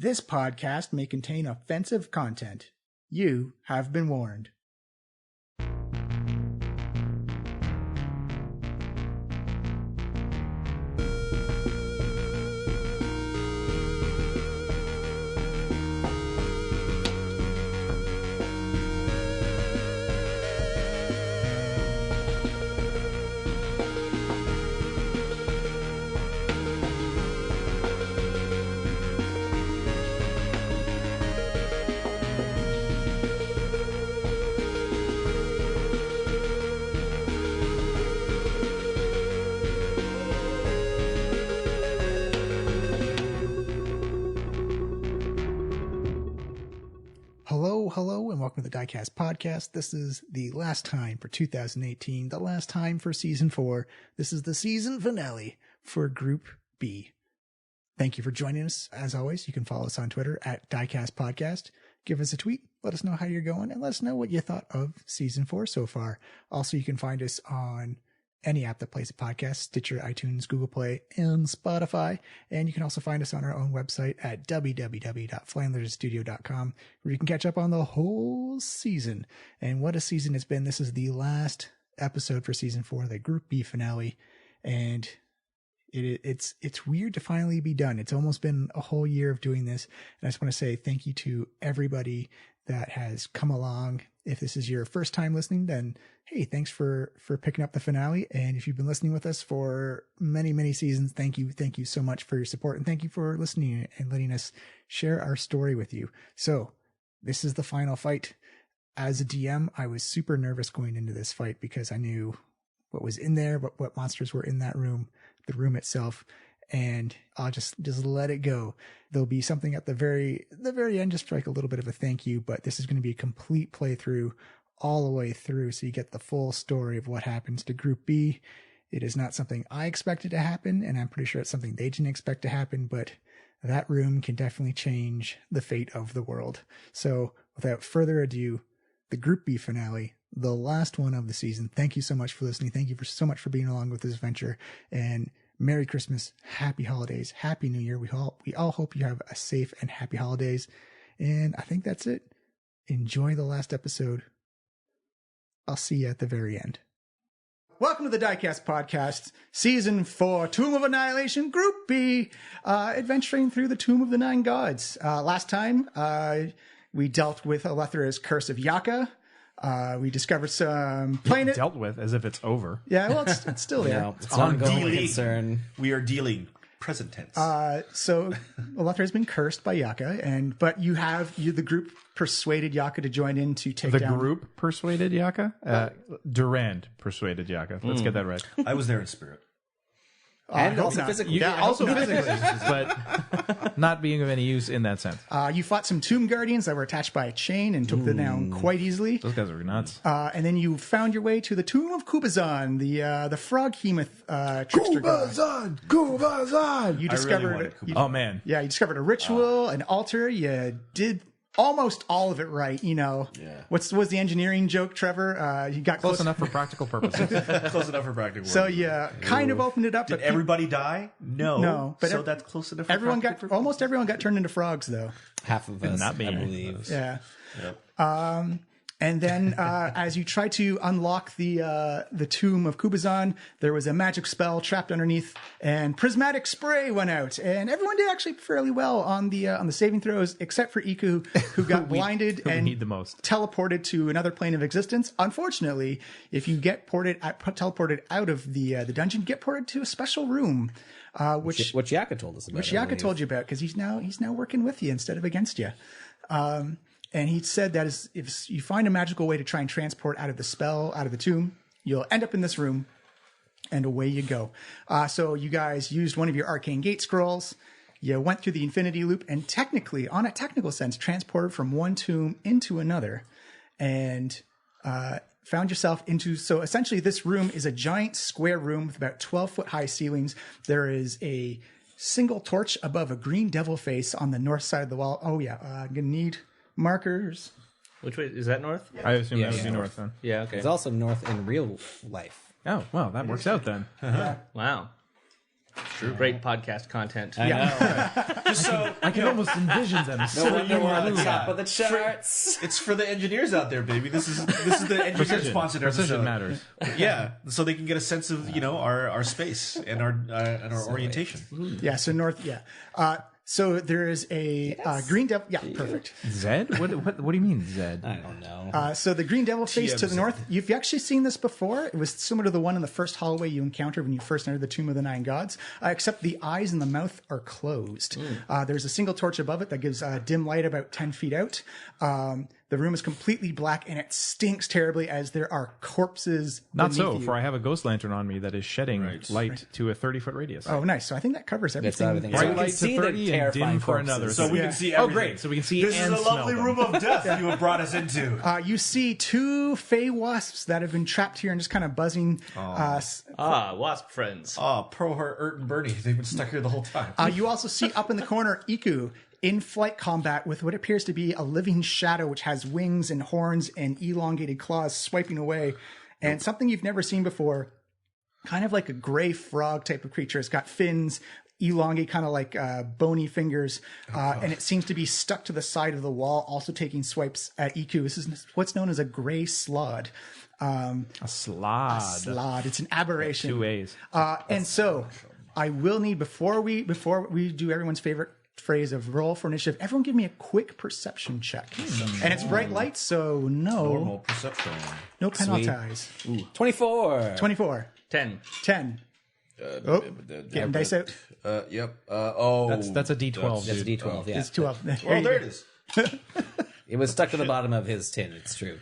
This podcast may contain offensive content. You have been warned. Hello, and welcome to the Diecast podcast. This is the last time for 2018, the last time for season 4. This is the season finale for Group B. Thank you for joining us. As always, you can follow us on Twitter at Diecast Podcast. Give us a tweet. Let us know how you're going, and let us know what you thought of season 4 so far. Also, you can find us on any app that plays a podcast: Stitcher, iTunes, Google Play, and Spotify. And you can also find us on our own website at www.flandlerstudio.com, where you can catch up on the whole season. And what a season it's been. This is the last episode for season 4, the Group B finale. And it's weird to finally be done. It's almost been a whole year of doing this. And I just want to say thank you to everybody that has come along. If this is your first time listening, then hey, thanks for picking up the finale. And if you've been listening with us for many, many seasons, thank you so much for your support. And thank you for listening and letting us share our story with you. So this is the final fight. As a DM, I was super nervous going into this fight because I knew what was in there, what monsters were in that room, the room itself. And I'll just let it go. There'll be something at the very end, just like a little bit of a thank you, but this is going to be a complete playthrough all the way through, so you get the full story of what happens to Group B. It is not something I expected to happen, and I'm pretty sure it's something they didn't expect to happen, but that room can definitely change the fate of the world. So without further ado, the Group B finale, the last one of the season. Thank you so much for listening. Thank you so much for being along with this adventure, and Merry Christmas, Happy Holidays, Happy New Year. We all hope you have a safe and happy holidays. And I think that's it. Enjoy the last episode. I'll see you at the very end. Welcome to the Diecast Podcast, Season 4, Tomb of Annihilation, Group B, adventuring through the Tomb of the Nine Gods. Last time, we dealt with Alethra's Curse of Yaka. We discovered some planet... Dealt with as if it's over. Yeah, well, it's still there. No, it's ongoing concern. We are dealing present tense. So Alethra has been cursed by Yaka, but the group persuaded Yaka to join in to take down... The group persuaded Yaka? Durand persuaded Yaka. Let's get that right. I was there in spirit. And also physically. Yeah, also physically. But not being of any use in that sense. You fought some tomb guardians that were attached by a chain and took them down quite easily. Those guys are nuts. And then you found your way to the Tomb of Kubazan, the frog-hemoth trickster god. Kubazan! You discovered... Oh, man. Yeah, you discovered a ritual, an altar. You did almost all of it right, you know. Yeah. What was the engineering joke, Trevor? You got close enough for practical purposes. Close enough for practical. So you kind of opened it up. Did everybody die? No. But so that's close enough. Almost everyone got turned into frogs, though. Half of us, not me. I believe. Yeah. Yep. And then as you try to unlock the Tomb of Kubazan, there was a magic spell trapped underneath, and prismatic spray went out, and everyone did actually fairly well on the saving throws, except for Iku, who got blinded and need the most. Teleported to another plane of existence. Unfortunately, if you get teleported out of the dungeon, get ported to a special room, which Yaka told us about. Which Yaka told you about, because he's now working with you instead of against you. And he said that if you find a magical way to try and transport out of the spell, out of the tomb, you'll end up in this room, and away you go. So you guys used one of your arcane gate scrolls. You went through the infinity loop, and technically, on a technical sense, transported from one tomb into another, and found yourself into... So essentially, this room is a giant square room with about 12-foot high ceilings. There is a single torch above a green devil face on the north side of the wall. Oh, yeah. I'm going to need... markers. Which way is that north? I assume that would be north then. Yeah, okay. It's also north in real life. Oh, well, that works out then. Wow. Great podcast content. I know. Just so I can almost envision them. No wonder we're on the top of the charts. it's for the engineers out there, baby. This is the engineer sponsored Precision episode. matters. Yeah, so they can get a sense of our space and our orientation. Yeah. So north. Yeah. So there is a green devil. Yeah, perfect. Zed? What do you mean, Zed? I don't know. So the green devil face to the TMZ. north. You've actually seen this before. It was similar to the one in the first hallway you encountered when you first entered the Tomb of the Nine Gods, except the eyes and the mouth are closed. There's a single torch above it that gives dim light about 10 feet out. The room is completely black and it stinks terribly as there are corpses. Not beneath so, you. for I have a ghost lantern on me that is shedding light to a 30-foot radius. Oh, nice. So I think that covers That's everything. everything. So Bright we can light to see the 30 and terrifying dim for corpses. another. So we Yeah. can see Oh, everything. great. So we can see This and is a lovely smell room them. of death you have brought us into. You see two fey wasps that have been trapped here and just kind of buzzing. Wasp friends. Oh, Ert and Bernie. They've been stuck here the whole time. You also see up in the corner Iku in flight combat with what appears to be a living shadow, which has wings and horns and elongated claws swiping away. And something you've never seen before, kind of like a gray frog type of creature. It's got fins, elongate, kind of like bony fingers. And it seems to be stuck to the side of the wall, also taking swipes at Iku. This is what's known as a Grey Slaad. A slod. Slaad. It's an aberration. 2 A's. And so I will need, before we do everyone's favorite phrase of roll for initiative, everyone give me a quick perception check. And it's bright light, so Normal perception. no penalties. 24. 24. 10. 10. Getting dice out. Yep. That's a D12, That's a dude. D12, yeah. It's 12. Oh, there it is. It was stuck to the bottom of his tin, it's true.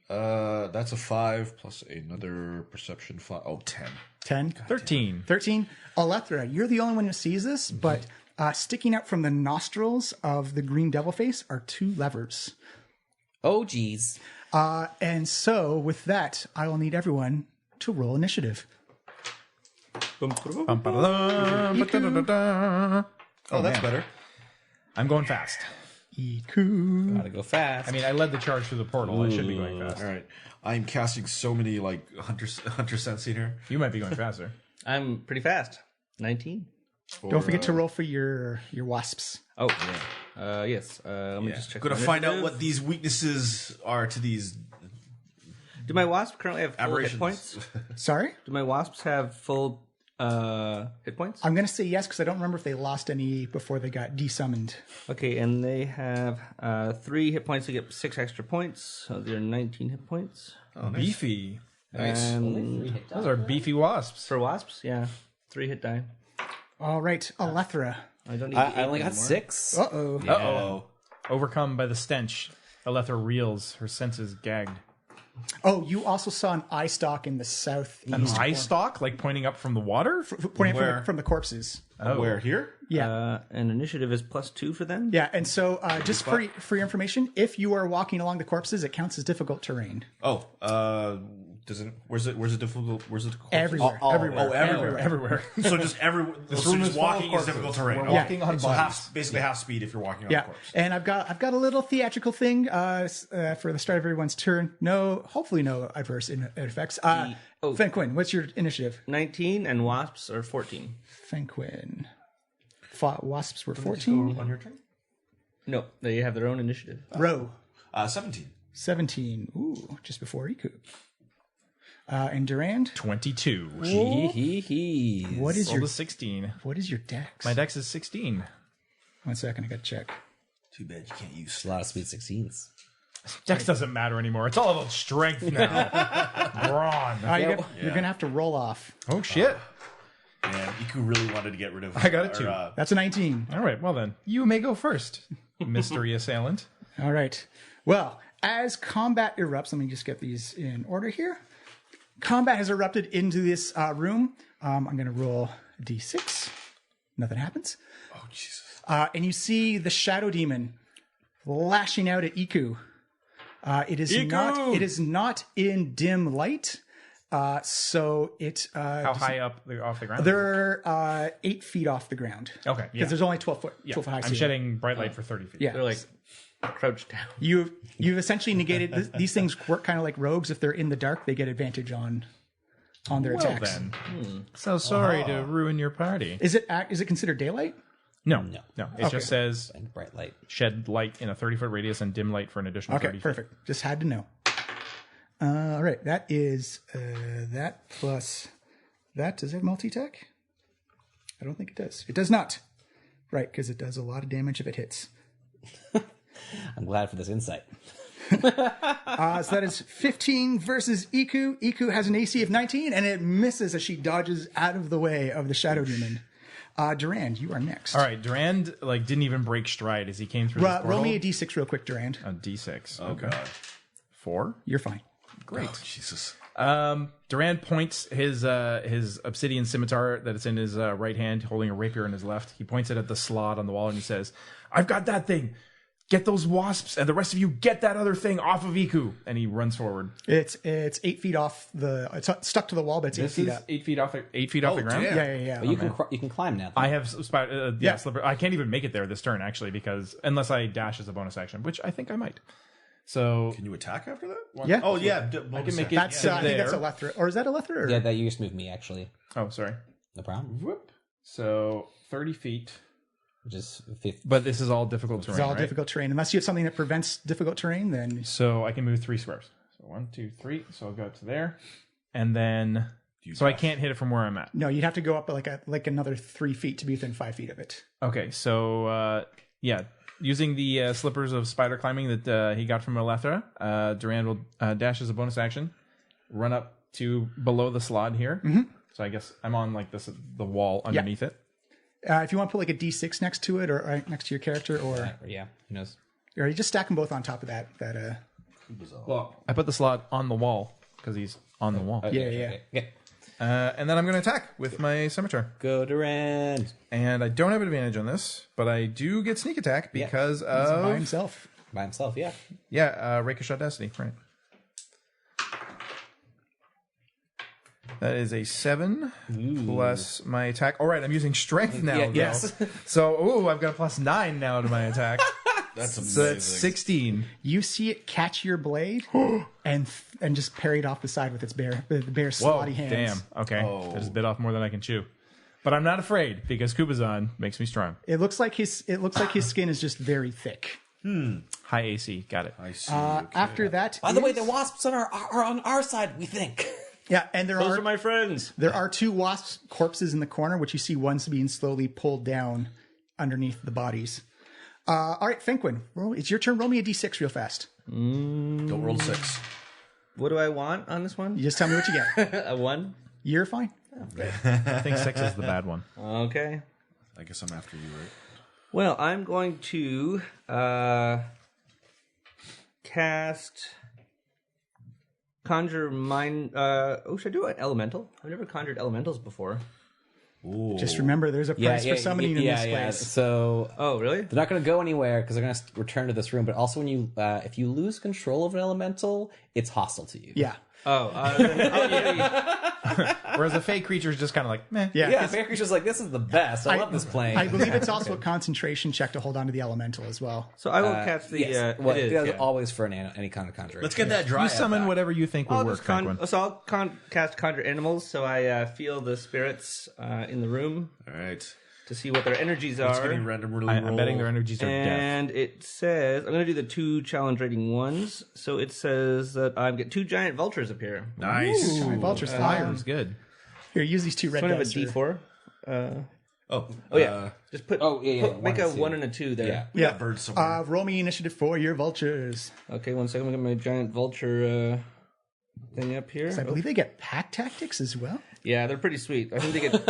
That's a 5 plus another perception 5. Oh, 10. 10. 13. 13. Alethra, you're the only one who sees this, but sticking out from the nostrils of the green devil face are two levers. Oh, geez. And so with that, I will need everyone to roll initiative. Oh, that's better. I'm going fast. Iku. Gotta go fast. I mean, I led the charge through the portal. I should be going fast. All right. I'm casting so many hunter sense in here. You might be going faster. I'm pretty fast. 19. Don't forget to roll for your wasps. Oh, yeah. Yes. Let me just check. Gonna my find out initiative. what these weaknesses are to these Do my wasps currently have full hit aberrations. points? Sorry? Do my wasps have full hit points? I'm going to say yes because I don't remember if they lost any before they got desummoned. Okay, and they have 3 hit points to get 6 extra points. So they're 19 hit points. Oh, nice. Beefy. Nice. And Those are beefy wasps. for wasps, yeah, 3 hit die. All right, Alethra. I don't need. I only eight got anymore. 6. Uh-oh. Uh-oh. Overcome by the stench, Alethra reels, her senses gagged. Oh, you also saw an eye stalk in the south. An eye stalk, like pointing up from the water? Pointing Where? from the corpses. Oh. Where? Here? Yeah. And initiative is +2 for them. Yeah, and so just for your information, if you are walking along the corpses, it counts as difficult terrain. Oh, does it? Where's it difficult? Where's it? Everywhere. Oh, everywhere. Everywhere. So just so room just is full of walking is corpses. difficult terrain. We're Okay. walking on So bodies. basically half speed if you're walking on Yeah, a corpse. and I've got a little theatrical thing for the start of everyone's turn. Hopefully no adverse effects. Fenquin, what's your initiative? 19 and wasps are 14. Fenquin. Wasps were 14. On your turn? No, they have their own initiative. Row. 17. 17. Ooh, just before Iku. And Durand, 22. what is Rolled your a 16. what is your dex? My dex is 16. 1 second, I got to check. Too bad you can't use. A lot of sweet 16s. Dex doesn't matter anymore. It's all about strength now. Brawn. You're gonna have to roll off. Oh, shit. Man, Iku really wanted to get rid of. I got a 2. That's a 19. All right, well then. You may go first, mystery assailant. All right. Well, as combat erupts, let me just get these in order here. Combat has erupted into this room. I'm going to roll a d6. Nothing happens. Oh Jesus! And you see the shadow demon lashing out at Iku. It is not in dim light. So it How high up off the ground? they're 8 feet off the ground. Okay, yeah. Because there's only 12 foot high I'm ceiling. shedding bright light for 30 feet. Yeah. They're like crouched down. You've essentially negated these things work kind of like rogues. If they're in the dark, they get advantage on on their Well attacks. then, so sorry to ruin your party. Is it considered daylight? No. It just says And bright light. shed light in a 30-foot radius and dim light for an additional 30 Okay, feet. perfect. Just had to know. All right, that is that plus that. Does it have multi-attack? I don't think it does. It does not. Right, because it does a lot of damage if it hits. I'm glad for this insight. So that is 15 versus Iku. Iku has an AC of 19, and it misses as she dodges out of the way of the Shadow Demon. Durand, you are next. All right, Durand didn't even break stride as he came through this portal. Roll me a d6 real quick, Durand. A D6. Oh, God. 4. You're fine. Great. Oh, Jesus. Durand points his obsidian scimitar that is in his right hand, holding a rapier in his left. He points it at the slot on the wall and he says, "I've got that thing. Get those wasps, and the rest of you get that other thing off of Iku." And he runs forward. It's 8 feet off the. It's stuck to the wall, but it's 8 feet up. 8 feet off. 8 feet off the ground. damn. Yeah. But you can climb now. I have slipper. I can't even make it there this turn actually, because unless I dash as a bonus action, which I think I might. So Can you attack after that? Yeah. Oh, yeah. I can make it. That's I think that's a there. Lethra, or is that a Lethra? Or? Yeah, that you just moved me, actually. Oh, sorry. No problem. Whoop. So 30 feet. Which is 50. But this is all difficult terrain. It's all right? difficult terrain. Unless you have something that prevents difficult terrain, then So I can move 3 squares. So 1, 2, 3. So I'll go up to there, and then I can't hit it from where I'm at. no, you'd have to go up like another 3 feet to be within 5 feet of it. Okay, so using the slippers of spider climbing that he got from Elethra, Durand will dash as a bonus action, run up to below the slot here. Mm-hmm. So I guess I'm on the wall underneath it. If you want to put like a d6 next to it, or next to your character, or Yeah, who knows? you just stack them both on top of that. Well, I put the slot on the wall because he's on the wall. Okay. And then I'm going to attack with my scimitar. Go Durand. And I don't have advantage on this, but I do get sneak attack because of... by himself. By himself, yeah. Yeah, Rakish Audacity, right. That is a 7 plus my attack. All right, I'm using strength now. Yeah, though. yes. So, I've got a plus 9 now to my attack. That's amazing. So that's 16. You see it catch your blade and just parry it off the side with its bare Whoa, slotty hands. damn. Okay, that just bit off more than I can chew. But I'm not afraid because Kubazan makes me strong. It looks like his skin is just very thick. High AC, got it. I see. After that, By the way, the wasps are on our side, we think. yeah, and Those are my friends. there are 2 wasp corpses in the corner, which you see one's being slowly pulled down underneath the bodies. All right, Fenquin, it's your turn. Roll me a d6 real fast. Don't roll 6. What do I want on this one? You just tell me what you get. A 1? You're fine. I think 6 is the bad one. Okay. I guess I'm after you, right? Well, I'm going to cast Conjure Mind. Should I do an elemental? I've never conjured elementals before. Ooh. Just remember, there's a price for summoning in this place. So Oh, really? they're not going to go anywhere because they're going to return to this room. But also, when you if you lose control of an elemental, it's hostile to you. Yeah. Oh, Whereas a fey creature is just kind of like, meh. Yeah. Yeah, Fair Creature's like, this is the best. I love this plane. I believe it's also a concentration check to hold on to the elemental as well. so I will cast the. Yes. Well, it is, that's yeah. always for any kind of conjuring. Let's get that dry. You summon whatever you think would I'll work, just Franklin. I'll cast Conjure Animals, so I feel the spirits in the room All right. to see what their energies It's getting are. randomly I'm betting their energies are death. And it says, I'm going to do the 2 challenge rating ones. So it says that I get 2 giant vultures appear. Nice. Giant vultures fire. Sounds good. Here, use these 2 red So I have a dice. D4. Oh, Yeah. Just put, one make a and 2. 1 and a 2 there. Yeah. we got birds somewhere. Roll me initiative for your vultures. Okay, 1 second. I'm going to get my giant vulture thing up here. I believe they get pack tactics as well. Yeah, they're pretty sweet. I think they get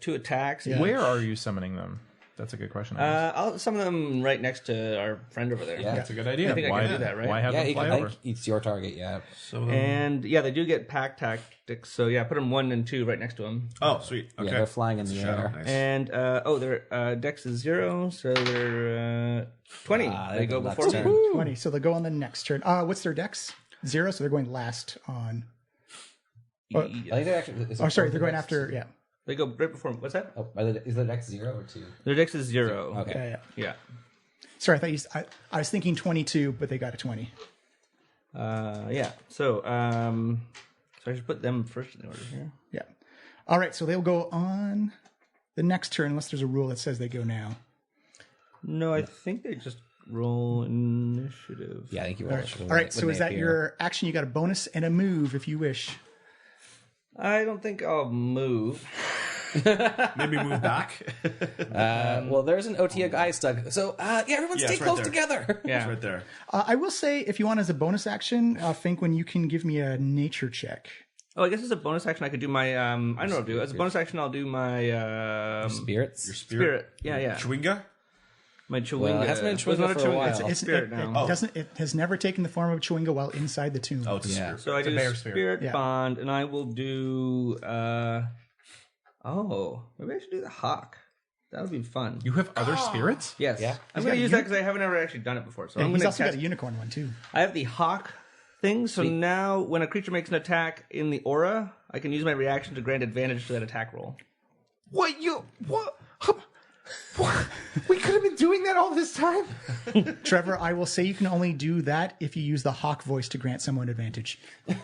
2 attacks. Where are you summoning them? That's a good question. I'll summon them right next to our friend over there. Yeah. That's a good idea. I think I why can do that, right? Why have Yeah, them you fly can, over? like, it's your target. Yeah. And yeah, they do get pack tactics. So yeah, put them 1 and 2 right next to them. Oh, sweet. Okay. Yeah, they're flying in the Shadow, air. nice. And their Dex is 0, so they're 20. They go next before turn. me. 20. So they'll go on the next turn. What's their dex? 0, so they're going last on. I think they're actually. Sorry, they're going after. Yeah. They go right before. What's that? Oh, is the dex 0 or 2? Their Dex is 0. Okay. Yeah. Yeah. Sorry, I thought I was thinking 22, but they got a 20. Yeah. So So I should put them first in the order here. Yeah. All right, so they'll go on the next turn unless there's a rule that says they go now. No, I think they just roll initiative. Yeah, I think you roll initiative. All right, so is that your action? You got a bonus and a move if you wish. I don't think I'll move. Maybe move back. Well, there's an OTA guy stuck. So, everyone stay it's right close there. together. It's right there. I will say, if you want as a bonus action, think when you can give me a nature check. Oh, I guess as a bonus action, I could do my. I don't know what I'll do. As a bonus action, I'll do my. Spirits? Your spirit. Yeah. Chewinga? My Chewinga. Well, it hasn't been It was Chewinga not a for a Chewinga. while. It's a spirit now. It has never taken the form of Chewinga while inside the tomb. Oh, it's a Yeah. spirit. So I do bear spirit, spirit. Yeah. bond, and I will do. Maybe I should do the hawk. That would be fun. You have other spirits? Yes. Yeah. I'm going to use that because I haven't ever actually done it before. So I'm He's going also to got a unicorn one too. I have the hawk thing. So now when a creature makes an attack in the aura, I can use my reaction to grant advantage to that attack roll. What? We could have been doing that all this time? Trevor, I will say you can only do that if you use the hawk voice to grant someone advantage. It's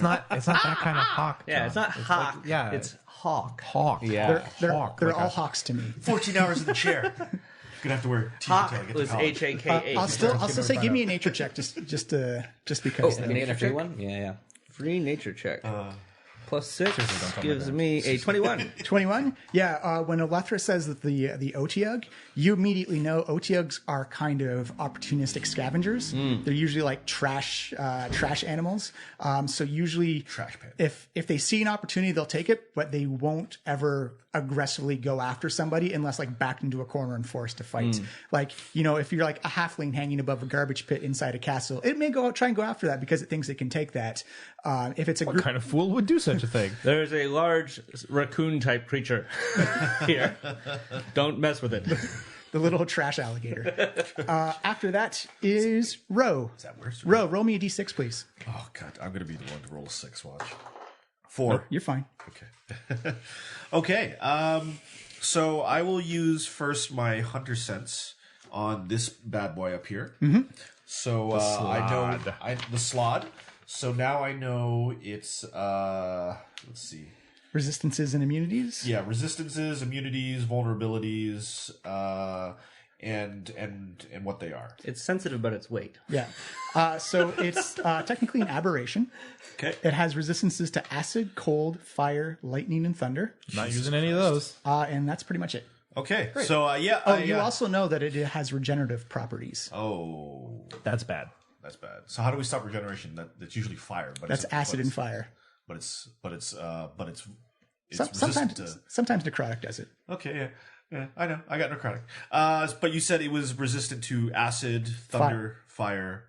not that kind of hawk. Yeah, John. it's not hawk. yeah. It's hawk. Hawk. Yeah. They're all hawks to me. 14 hours in the chair. Gonna have to wear t-shirt Hawk till I get was to college. HAKH. I'll still say give me a nature check just because. Can I get a free one? Yeah. Free nature check. Plus 6 gives me a 21. 21? Yeah, when Elethra says that the Otyugh, you immediately know Otyughs are kind of opportunistic scavengers. They're usually like trash animals. So usually Trash pan. if they see an opportunity, they'll take it, but they won't ever aggressively go after somebody unless like backed into a corner and forced to fight. Like, if you're like a halfling hanging above a garbage pit inside a castle, it may try and go after that because it thinks it can take that. If it's a What group kind of fool would do such a thing? There's a large raccoon-type creature here. Don't mess with it. the little trash alligator. After that is Ro. Is that worse? Ro, roll me a d6, please. Oh, God. I'm going to be the one to roll a 6, watch. 4. You're fine. Okay. Okay. So I will use first my hunter sense on this bad boy up here. So I know the Slaad. So now I know it's let's see. Resistances and immunities. Yeah, resistances, immunities, vulnerabilities, and what they are. It's sensitive about its weight. Yeah. So it's technically an aberration. Okay. It has resistances to acid, cold, fire, lightning, and thunder. Not using any of those. And that's pretty much it. Okay. So yeah. Oh, you also know that it has regenerative properties. Oh, That's bad. that's bad. So how do we stop regeneration? That's usually fire, but That's acid and fire. But it's resistant Sometimes necrotic does it. Okay, yeah, I know. I got necrotic. But you said it was resistant to acid, thunder, fire.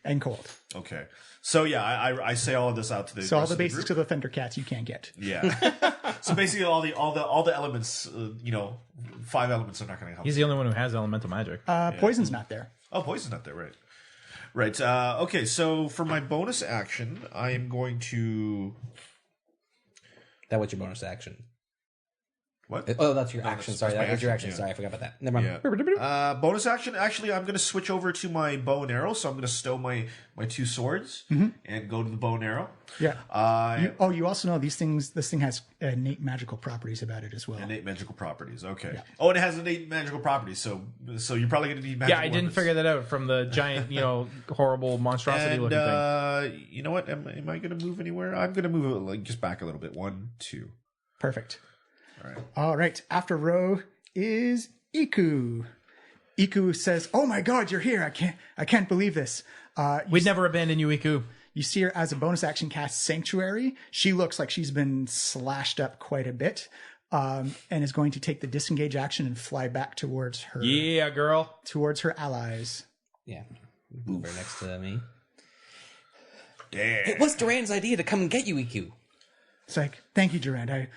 And cold. Okay, so yeah, I say all of this out to the. So all rest the of the basics group. of the Thundercats you can't get. Yeah. So basically, all the elements, 5 elements are not going to help. He's the only one who has elemental magic. Poison's not there. Oh, poison's not there, right? Right. Okay. So for my bonus action, I am going to. That was your bonus action. What? Oh, that's your action. Sorry, that's that my was your action, action. yeah. Sorry, I forgot about that. Never mind. Yeah. Bonus action. Actually, I'm going to switch over to my bow and arrow. So I'm going to stow my 2 swords and go to the bow and arrow. Yeah. You also know these things. This thing has innate magical properties about it as well. Innate magical properties. Okay. Yeah. Oh, and it has innate magical properties. So you're probably going to need magic. Yeah, I didn't figure that out from the giant, horrible monstrosity looking thing. You know what? Am I going to move anywhere? I'm going to move it just back a little bit. 1, 2. Perfect. All right. All right. After Ro is Iku. Iku says, "Oh my God, you're here! I can't believe this." We'd never abandon you, Iku. You see her as a bonus action cast Sanctuary. She looks like she's been slashed up quite a bit, and is going to take the disengage action and fly back towards her. Yeah, girl. Towards her allies. Yeah. Move her next to me. Damn. It was Duran's idea to come and get you, EQ. It's like, thank you, Durand. It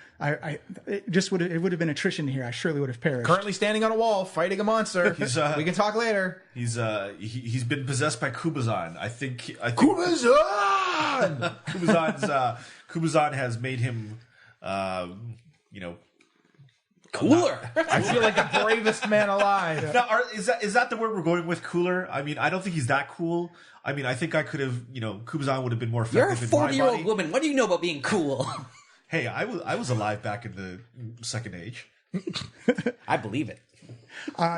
would have been attrition here. I surely would have perished. Currently standing on a wall, fighting a monster. We can talk later. He's been possessed by Kubazan. I think Kubazan! Kubazan has made him Cooler. I feel like the bravest man alive. Now, is that the word we're going with? Cooler. I mean, I don't think he's that cool. I mean, I think I could have. Kubazan would have been more You're a effective in my 40-year-old body. woman. What do you know about being cool? Hey, I was alive back in the Second Age. I believe it.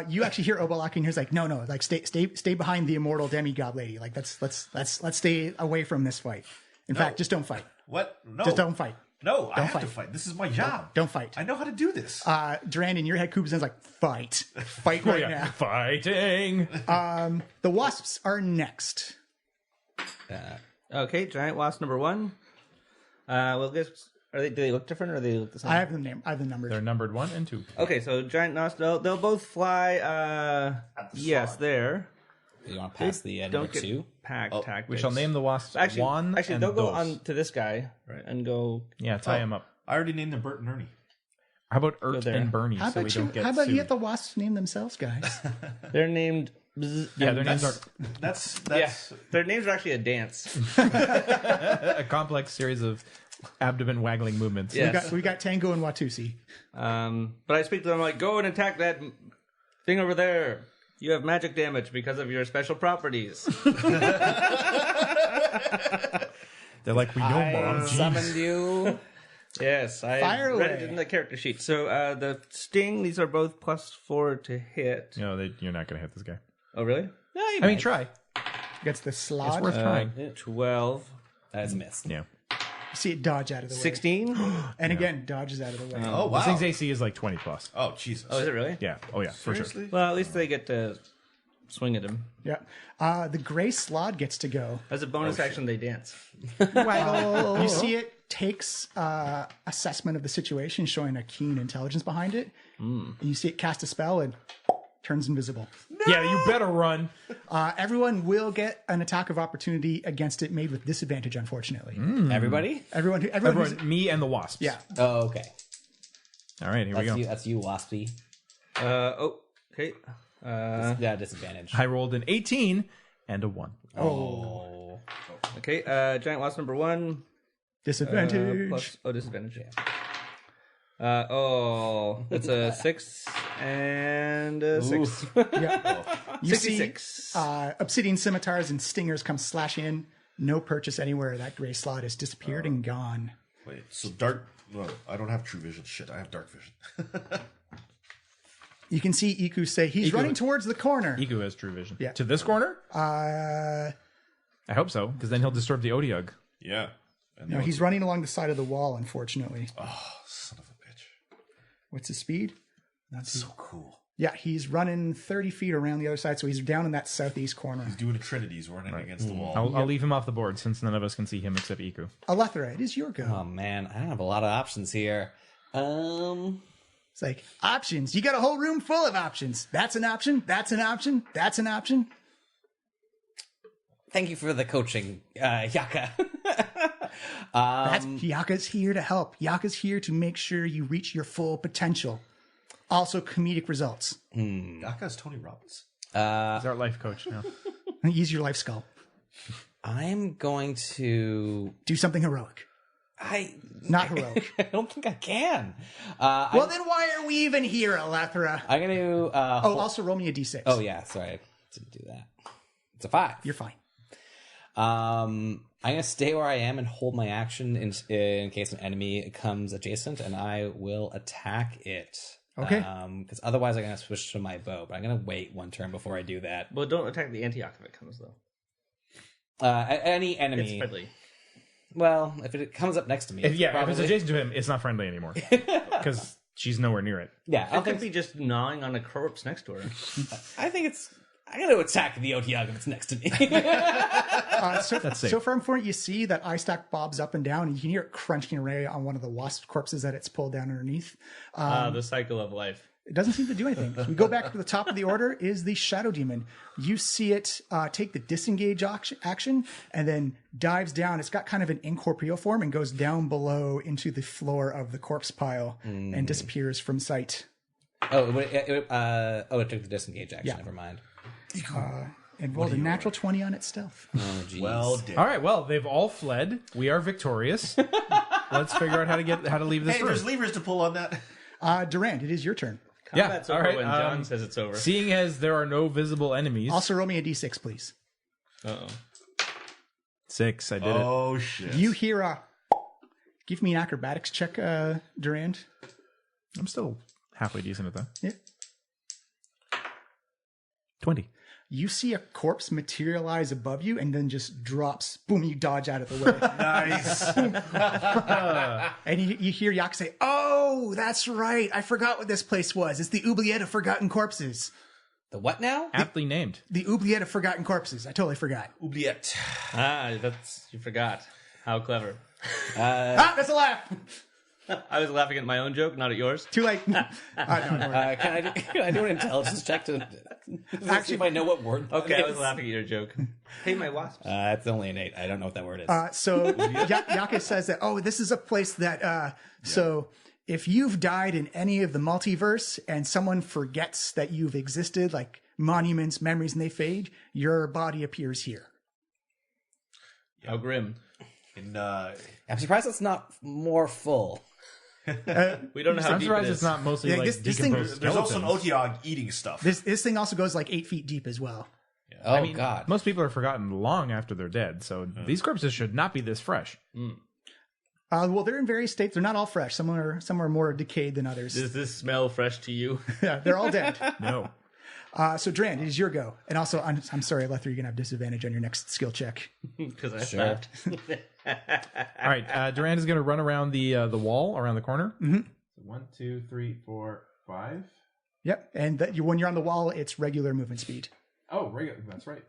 You actually hear Obalak and he's like, no, like stay behind the immortal demigod lady. Like let's stay away from this fight. In fact, just don't fight. What? No. Just don't fight. No, I have fight. to fight. This is my job. Don't fight. I know how to do this. Durand, in your head, Kubazan's like, fight right now. Fighting. The wasps are next. Okay, giant wasp number 1. Well, guess do they look different or do they look the same? I have the numbers. They're numbered 1 and 2. Okay, so giant wasp. They'll both fly. Yes, there. You want to pass the Don't number get 2? tactics. We shall name the wasps Actually, Juan and they'll go Dos. on to this guy and go. Yeah, tie him up. I already named them Bert and Ernie. How about Ert there. and Bernie How so we about don't get you sued? let the wasps name themselves, guys? They're named. Yeah, their names are That's Their names are actually a dance. a complex series of abdomen waggling movements. Yes. we got Tango and Watusi. But I speak to them like, go and attack that thing over there. You have magic damage because of your special properties. They're like, we know, Mom. Jeez. Summoned you. Yes, I Fire read away. it in the character sheet. So the sting, these are both +4 to hit. No, you're not going to hit this guy. Oh, really? I mean, try. Gets the slot. It's worth trying. 12. That's a miss. Yeah. You see it dodge out of the way. 16? And again, dodges out of the way. Oh, wow. This thing's AC is like 20 plus. Oh, Jesus. Oh, is it really? Yeah. Oh, yeah, for sure. Seriously? Well, at least they get to swing at him. Yeah. The Grey Slaad gets to go. As a bonus action, they dance. You see it takes assessment of the situation, showing a keen intelligence behind it. And you see it cast a spell and turns invisible. Yeah, you better run. Everyone will get an attack of opportunity against it, made with disadvantage, unfortunately. Everybody? Everyone, Me and the wasps. yeah. Oh, okay. All right, here we go. That's you, Waspy. Okay. Yeah, disadvantage. I rolled an 18 and a 1. Oh. Okay. Giant wasp number 1. Disadvantage. Disadvantage. It's a 6 and a 6. Yeah. You see 66. obsidian scimitars and stingers come slashing in. No purchase anywhere. That Grey Slaad has disappeared and gone. Wait, so dark... Well, I don't have true vision. Shit, I have dark vision. You can see Iku say he's running towards the corner. Iku has true vision. Yeah. To this corner? Uh, I hope so, because then he'll disturb the Odiug. Yeah. And no, he's running along the side of the wall, unfortunately. Oh, son of a bitch. What's his speed? That's so cool. Yeah, he's running 30 feet around the other side, so he's down in that southeast corner. He's doing a Trinity. He's running against the wall. I'll leave him off the board since none of us can see him except Iku. Alethra, it is your go. Oh, man. I don't have a lot of options here. It's like, options. You got a whole room full of options. That's an option. That's an option. That's an option. Thank you for the coaching, Yaka. Yaka's here to help. Yaka's here to make sure you reach your full potential. Also, comedic results. Yaka's Tony Robbins. He's our life coach now. Use your life skull. I'm going to... Do something heroic. Not heroic. I don't think I can. Well, then why are we even here, Alethra? I'm going to... Also roll me a d6. Oh, yeah. Sorry. I didn't do that. It's a 5. You're fine. I'm going to stay where I am and hold my action in case an enemy comes adjacent, and I will attack it. Okay. Because otherwise I'm going to switch to my bow, but I'm going to wait one turn before I do that. Well, don't attack the Antioch if it comes, though. Any It's enemy. friendly. Well, if it comes up next to me. If it's probably- adjacent to him, it's not friendly anymore. Because she's nowhere near it. Yeah, I It don't could think be just gnawing on a corpse next to her. I think it's... I'm going to attack the Otyug if it's next to me. That's safe. So from front, you see that eye stack bobs up and down, and you can hear it crunching away on one of the wasp corpses that it's pulled down underneath. The cycle of life. It doesn't seem to do anything. So we go back to the top of the order is the Shadow Demon. You see it take the disengage action and then dives down. It's got kind of an incorporeal form and goes down below into the floor of the corpse pile and disappears from sight. It took the disengage action. Yeah. Never mind. And rolled a natural 20 on its stealth. Oh, geez. Well, damn. All right, well, they've all fled. We are victorious. Let's figure out how to leave this Hey, room. there's levers to pull on that. Durand, it is your turn. Combat's all over right, when John says it's over. Seeing as there are no visible enemies. Also, roll me a d6, please. Uh-oh. 6. I did it. Oh, shit. You hear a... Give me an acrobatics check, Durand. I'm still halfway decent at that. Yeah. 20. You see a corpse materialize above you and then just drops. Boom, you dodge out of the way. Nice. And you hear Yak say, "Oh, that's right. I forgot what this place was. It's the Oubliette of Forgotten Corpses. The what now? Aptly named. The Oubliette of Forgotten Corpses. I totally forgot. Oubliette. You forgot. How clever. That's a laugh. I was laughing at my own joke, not at yours. Too late. No, Can I do an intelligence check to see if I know what word? Okay, that I was is? laughing at your joke. Hey, my wasps. It's only an 8. I don't know what that word is. So Yaka says that, this is a place that, so if you've died in any of the multiverse and someone forgets that you've existed, like monuments, memories, and they fade, your body appears here. How grim. I'm surprised it's not more full. We don't know how I'm deep surprised it it's is. not mostly Yeah, like this thing- decomposed There's also skeletons. an Otiog eating stuff. This thing also goes like 8 feet deep as well. Oh, God. Most people are forgotten long after they're dead, so these corpses should not be this fresh. Well, they're in various states. They're not all fresh. Some are more decayed than others. Does this smell fresh to you? Yeah, they're all dead. No. So, Dran, it is your go. And also, I'm sorry, Lethra, you're going to have disadvantage on your next skill check. Because I Sure. laughed. All right, Durand is going to run around the wall around the corner. Mm-hmm. 1, 2, 3, 4, 5. Yep. And when you're on the wall, it's regular movement speed. Oh, regular. That's right.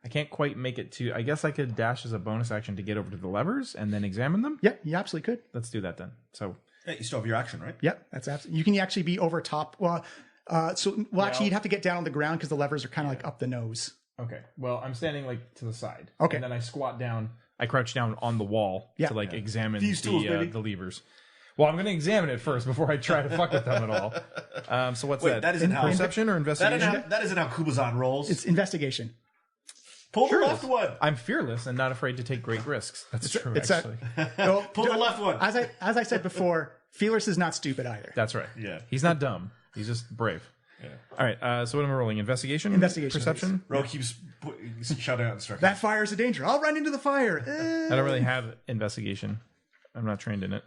I can't quite make it to. I guess I could dash as a bonus action to get over to the levers and then examine them. Yeah, you absolutely could. Let's do that then. So Hey, you still have your action, right? Yep, that's absolutely. You can actually be over top. Well, actually, you'd have to get down on the ground because the levers are kind of like up the nose. okay. Well, I'm standing like to the side. Okay. And then I squat down. I crouch down on the wall Yeah. to like examine These tools, baby. the levers. Well, I'm going to examine it first before I try to fuck with them at all. So what's that? That isn't how Perception or investigation? that isn't how Kubazan rolls. It's investigation. Pull the left one. I'm fearless and not afraid to take great risks. That's true, It's actually. Pull the left one. As I said before, Fearless is not stupid either. That's right. Yeah. He's not dumb. He's just brave. Yeah. All right. So what am I rolling? Investigation? Investigation, Perception? Ro keeps shouting out instructions. That fire is a danger. I'll run into the fire. I don't really have investigation. I'm not trained in it.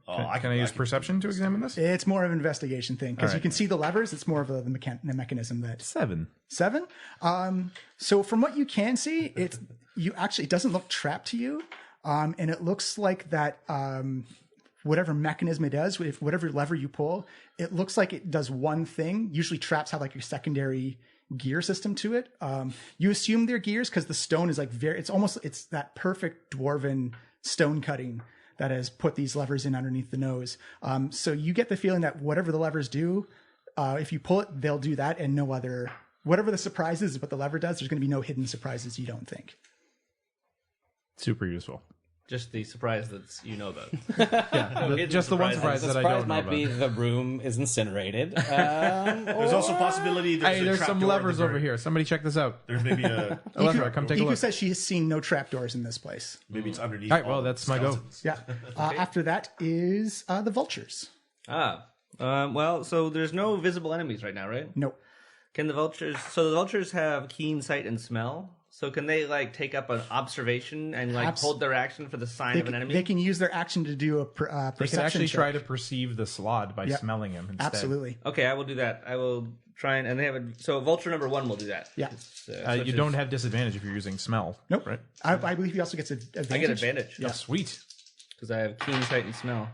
Can I use perception to examine this? It's more of an investigation thing because All you right. can see the levers. It's more of the mechanism that 7. 7. So from what you can see, it doesn't look trapped to you, and it looks like that whatever mechanism it does, if whatever lever you pull, it looks like it does one thing. Usually traps have like a secondary gear system to it. You assume they're gears because the stone is like it's that perfect dwarven stone cutting that has put these levers in underneath the nose. So you get the feeling that whatever the levers do, if you pull it, they'll do that and no other. Whatever the surprise is, what the lever does, there's going to be no hidden surprises, you don't think. Super useful. Just the surprise that you know about. Yeah, just the one surprise The that I surprise don't know might about. be the room is incinerated. There's also a possibility There's some trapdoor levers at the over very- here. Somebody check this out. There's maybe a Electra, come take a Iku look. says she has seen no trapdoors in this place. maybe it's underneath. All right, all well, the that's my go. skeletons. Yeah. After that is the vultures. Well, so there's no visible enemies right now, right? Nope. Can the vultures? So the vultures have keen sight and smell. So can they like take up an observation and like hold their action for the sign of an enemy? They can use their action to do a perception They can actually check. try to perceive the Slaad by smelling him instead. Absolutely. Okay, I will do that. I will try and they have so vulture number 1 will do that. Yeah. You don't have disadvantage if you're using smell. Nope. Right? I believe he also gets an advantage. I get advantage. Oh, sweet. Because I have keen sight and smell.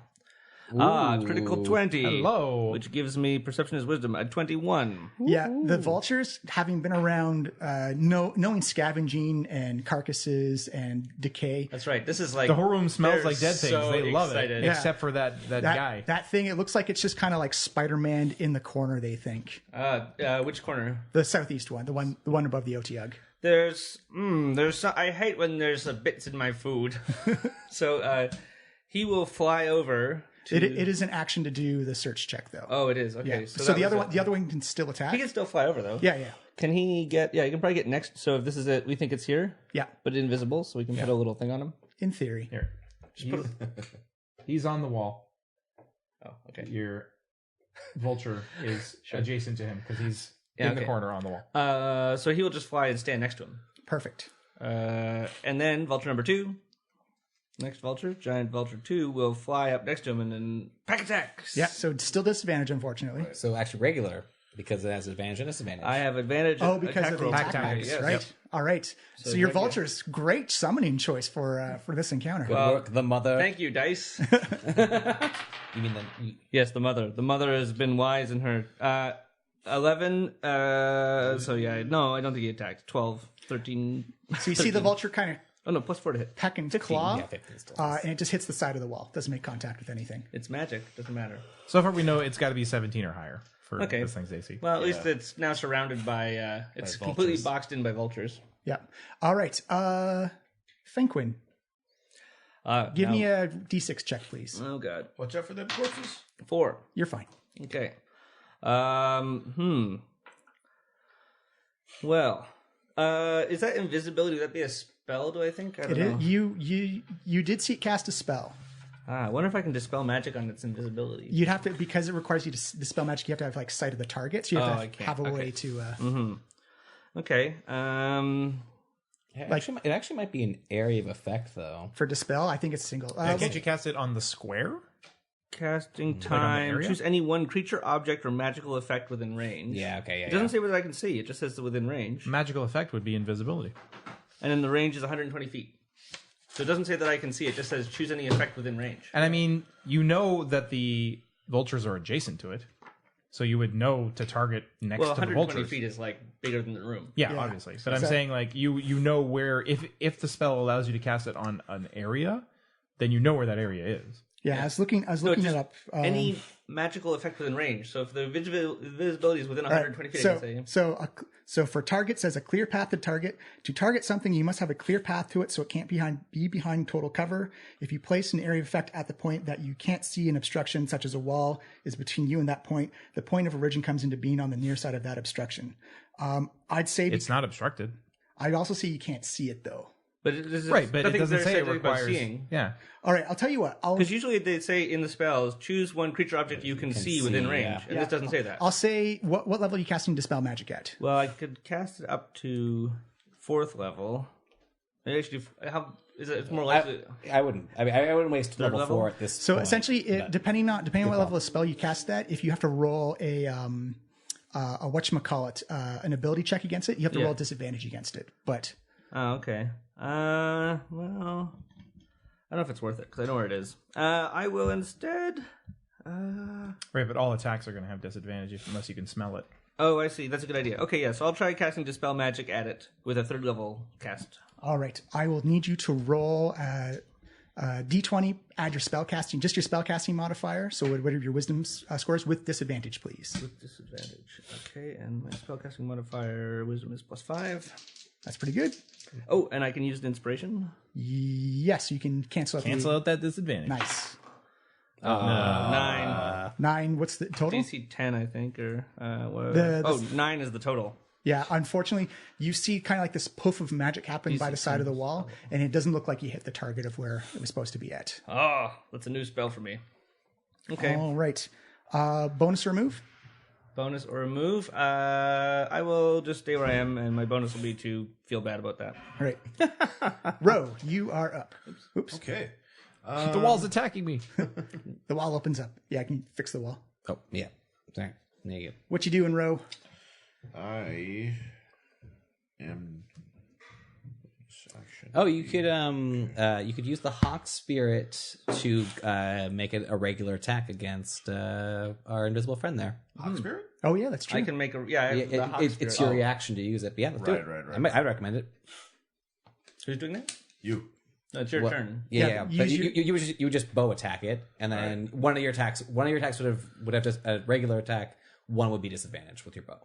Critical 20. Hello. Which gives me perception is wisdom at 21. Yeah, the vultures, having been around, knowing scavenging and carcasses and decay. That's right. This is like The whole room smells they're like dead things. so They love excited. it, except for that guy. That thing, it looks like it's just kind of like Spider-Man in the corner, they think. Which corner? The southeast one, the one above the Otiug. There's I hate when there's bits in my food. So he will fly over. It is an action to do the search check, though. Oh, it is. Okay. Yeah. So, So that was the other one can still attack. he can still fly over though. Yeah, yeah, Can he get? Yeah, he can probably get next. So if this is it, we think it's here, yeah. but invisible, so we can put a little thing on him. In theory. Here. He's on the wall. Oh, okay. Your vulture is adjacent to him because he's Yeah, in the okay. corner on the wall. So he will just fly and stand next to him. Perfect. And then vulture number 2. Next vulture, giant vulture 2, will fly up next to him and then pack attacks. Yeah, so still disadvantage, unfortunately. So actually regular, because it has advantage and disadvantage. I have advantage. Oh, because of the roll. attack attack dice, dice, right? yep. All right. So your vulture's great summoning choice for this encounter. Good work, the mother. Thank you, Dice. You mean Yes, the mother. The mother has been wise in her. 11. So yeah, no, I don't think he attacked. 12, 13. So you see the vulture kind of Oh no, plus 4 to hit. peck and claw, yeah, 15 still. and it just hits the side of the wall. Doesn't make contact with anything. It's magic. Doesn't matter. So far, we know it's got to be 17 or higher for Okay. this thing's AC. Well, at least it's now surrounded by. It's completely vultures. boxed in by vultures. Yeah. All right. Fenquin, give me a d6 check, please. Oh god. Watch out for them corpses. 4. You're fine. Okay. Well, is that invisibility? Would that be a spell? Do I think? I don't know. You did cast a spell. I wonder if I can dispel magic on its invisibility. You'd have to, because it requires you to dispel magic. You have to have like sight of the target. So you have I to can't. have a way Okay. to. Okay. It actually might be an area of effect, though. For dispel, I think it's single. Can't you cast it on the square? Casting on the time. area? Choose any one creature, object, or magical effect within range. Yeah, okay, yeah. It doesn't say whether I can see. It just says within range. Magical effect would be invisibility. And then the range is 120 feet. So it doesn't say that I can see. It just says choose any effect within range. And I mean, you know that the vultures are adjacent to it, so you would know to target next Well, to the 120 vultures. feet is like bigger than the room. Yeah, Yeah. obviously. But I'm saying like you know where if the spell allows you to cast it on an area, then you know where that area is. Yeah, I was looking it's it just up. Any magical effect within range. So if the visibility is within 120 feet, I can say. So for target says a clear path to target. To target something, you must have a clear path to it, so it can't be behind total cover. If you place an area of effect at the point that you can't see an obstruction, such as a wall, is between you and that point, the point of origin comes into being on the near side of that obstruction. I'd say It's not obstructed. I'd also say you can't see it though. But it is Right, but it nothing doesn't there say it said about requires. seeing. Yeah. All right, I'll tell you what. Because usually they say in the spells, choose one creature object you can see within see, range. yeah. And this doesn't say that. I'll say what level are you casting Dispel Magic at? Well, I could cast it up to 4th level. Maybe actually, how is it? It's more likely. I wouldn't. I mean, I wouldn't waste level level? 4 at this. So point, essentially, but- depending on what level of spell you cast that, if you have to roll a whatchamacallit, an ability check against it, you have to roll a disadvantage against it. But Oh, okay. Well, I don't know if it's worth it because I know where it is. I will instead. Right, but all attacks are going to have disadvantage unless you can smell it. Oh, I see. That's a good idea. Okay, yeah. So I'll try casting Dispel Magic at it with a 3rd level cast. all right, I will need you to roll d20, add your spellcasting, just your spellcasting modifier. So whatever your wisdom scores with disadvantage, please. With disadvantage. Okay, and my spellcasting modifier wisdom is +5. That's pretty good. Oh, and I can use an inspiration. Yes, you can cancel out that disadvantage. Nice. 9. 9. What's the total? DC 10, I think, or The- 9 is the total. Yeah, unfortunately, you see kind of like this poof of magic happen by the side of the wall, and it doesn't look like you hit the target of where it was supposed to be at. Oh, that's a new spell for me. Okay. All right. Bonus or remove? Bonus or remove. I will just stay where I am, and my bonus will be to feel bad about that. All right. Ro, you are up. Oops. Okay. The wall's attacking me. The wall opens up. Yeah, I can fix the wall. Oh, yeah. Sorry. There you go. What you doing, Ro? I am. Action. Oh, you could use the Hawk Spirit to make it a regular attack against our invisible friend there. Hawk Spirit? Oh, yeah, that's true. I can make a I have the Hawk It's Spirit. your reaction to use it. But yeah, let's do it. Right. I'd recommend it. Who's doing that? You. No, it's your Well, turn. Yeah. But use you would just bow attack it, and then one of your attacks would have just a regular attack. One would be disadvantage with your bow.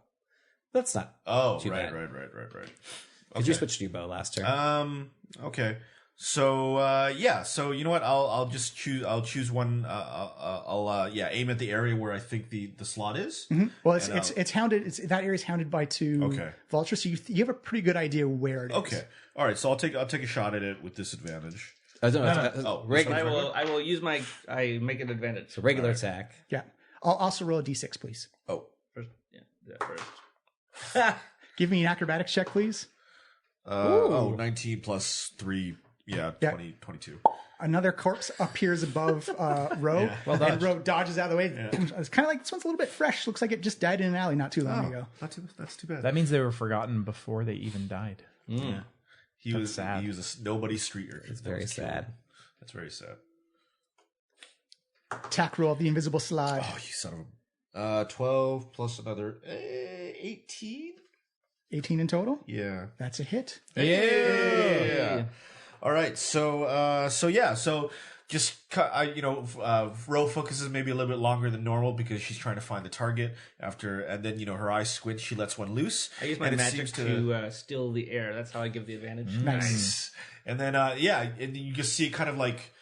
That's not. Oh, Too right. bad. Okay. Did you switch to your bow last turn? Okay. So yeah. So you know what? I'll just choose. I'll choose one. I'll aim at the area where I think the slot is. Well, it's hounded. That area is hounded by 2 vultures, so you have a pretty good idea where it is. Okay. All right. So I'll take a shot at it with disadvantage. Regular. I will use my. I make an advantage. So regular attack. Yeah. I'll also roll a d6, please. Oh. First, first. Give me an acrobatics check, please. 19 plus 3. Yeah, 20, 22. Another corpse appears above Ro, and Ro dodges out of the way. It's kind of like this one's a little bit fresh. Looks like it just died in an alley not too long ago. That's too bad. That means they were forgotten before they even died. Yeah. He was sad. He was a nobody streeter. It's very sad. That's very sad. Attack roll of the invisible slide. Oh, you son of a... 12 plus another 18? 18 in total? Yeah. That's a hit. Yeah. All right. So just Ro focuses maybe a little bit longer than normal because she's trying to find the target and then her eyes squint. She lets one loose. I use my magic to steal the air. That's how I give the advantage. Nice. And then and you just see it kind of like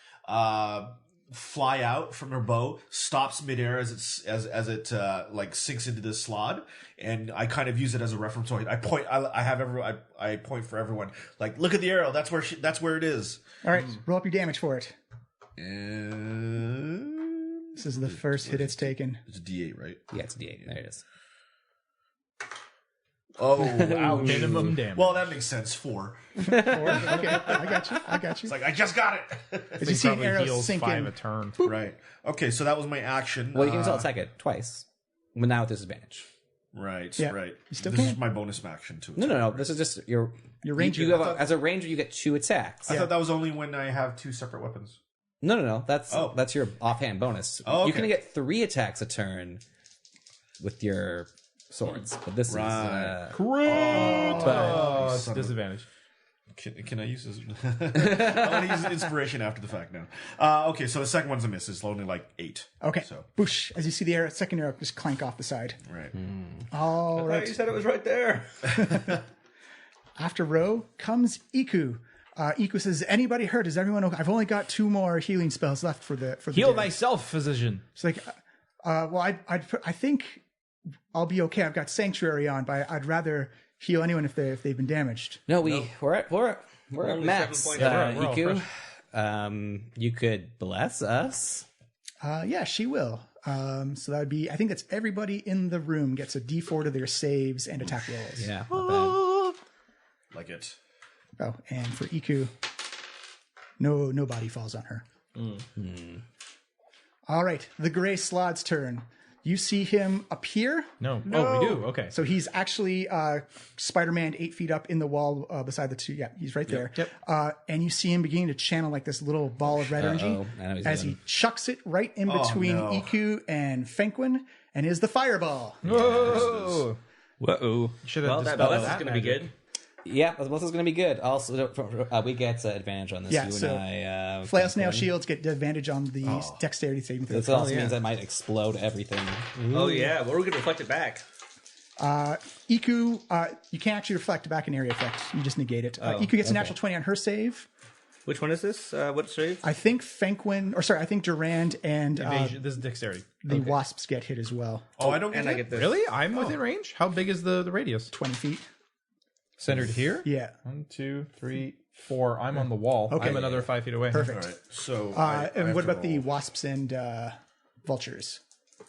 fly out from her bow, stops midair as it like sinks into the slot, and I kind of use it as a reference point. I point. I point for everyone. Like, look at the arrow. That's where it is. All right, roll up your damage for it. And This is the first hit it's taken. it's a D8, right? Yeah, it's a D8. There it is. Oh, ouch. Minimum damage. Well, that makes sense. 4. Okay, I got you. It's like, I just got it. As you see an arrow heals sink 5 in. a turn. Right. Okay, so that was my action. Well, you can still attack it twice, but now with disadvantage. Right, Yeah, right. you still This can. is my bonus action too. No. This is just your ranger. You have as a ranger, you get 2 attacks. I thought that was only when I have 2 separate weapons. No. That's your offhand bonus. Oh, okay. You can get 3 attacks a turn with your swords, but this Right. is It's disadvantage. Can I use this? I want to use inspiration after the fact now. Okay, so the second one's a miss. It's only like 8. Okay. So Boosh. As you see the arrow, second arrow just clank off the side. right. All You right. said it was right there. After Ro comes Iku. Iku says, "Anybody hurt? Is everyone okay? I've only got 2 more healing spells left for the Heal day." thyself, physician. It's like, well, I think I'll be okay. I've got Sanctuary on, but I'd rather heal anyone if they've been damaged. we're at Only max. 7 points. Yeah, we're all Iku, you could bless us. Yeah, she will. So that would be, I think that's everybody in the room gets a D4 to their saves and attack rolls. Yeah, not bad. Like it. Oh, and for Iku, no body falls on her. All right, the Grey Slaad's turn. You see him appear. No. Oh, we do. Okay. So he's actually Spider-Man 8 feet up in the wall beside the 2. Yeah, he's right there. Yep. And you see him beginning to channel like this little ball of red energy I know he's as doing. he chucks it right in between no. Iku and Fenquin, and is the fireball. Whoa. Whoa. Should have Well, that dispelled bless is that going to be magic. good. Yeah, this is going to be good. Also, we get advantage on this. Yeah, you so and I. Flail snail shields get advantage on the dexterity saving throw. This also means I might explode everything. Oh, yeah. Well, we're going to reflect it back. Iku, you can't actually reflect back an area effect. You just negate it. Iku gets a natural 20 on her save. Which one is this? What save? I think I think Durand and Evasion. This is dexterity. the wasps get hit as well. Oh, I don't get And it? I get this. Really? I'm within range? How big is the radius? 20 feet. Centered here? Yeah. 1, 2, 3, 4. I'm on the wall. Okay. I'm another 5 feet away. Perfect. All right. So And what about the wasps and vultures?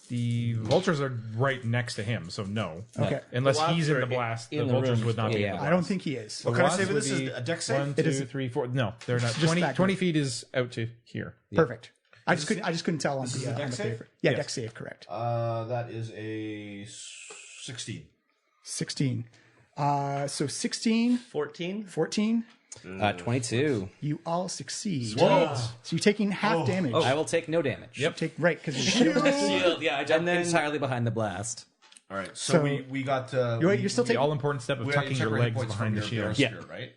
The vultures are right next to him, so no. Okay. Unless The he's in wasps the are blast, the in the vultures room. would not be in Yeah. the I blast. don't think he is. what kind of Wasps save would is this? be Is a dex save? 1, It 2, is- 3, 4. No, they're not. Just 20, that 20 group. feet is out to here. Perfect. I just couldn't tell on is the a on the dex save? paper. Yeah, Yes. dex save, correct. That is a 16. 16. So 16, 14? 14, 22. you all succeed. Whoa. So you're taking half damage. I will take no damage. Yep. Take right because you're Shield. Yeah, I jumped then- entirely behind the blast. All right. So- So, we got. you're still The taking. all important step of we got tucking your temporary hit legs points behind from the your bear shield. spirit, right?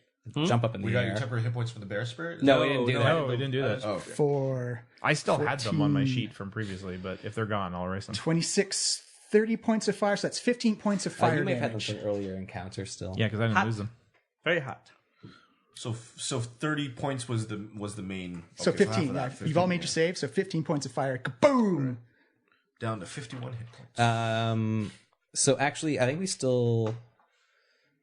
Jump up in We the got your air. temporary hit points from the bear spirit? No, we didn't do that. No, we didn't do that. Oh, For I still had them on my 14. sheet from previously, but if they're gone, I'll erase them. 26, 30 points of fire. So that's 15 points of fire You may have had them damage. for an earlier encounter still. Yeah, because I didn't lose them. Very hot. So 30 points was the main. So okay, half 15. of Yeah, that, you've all made your save. So 15 points of fire. Kaboom! down to 51 hit points. So actually, I think we still.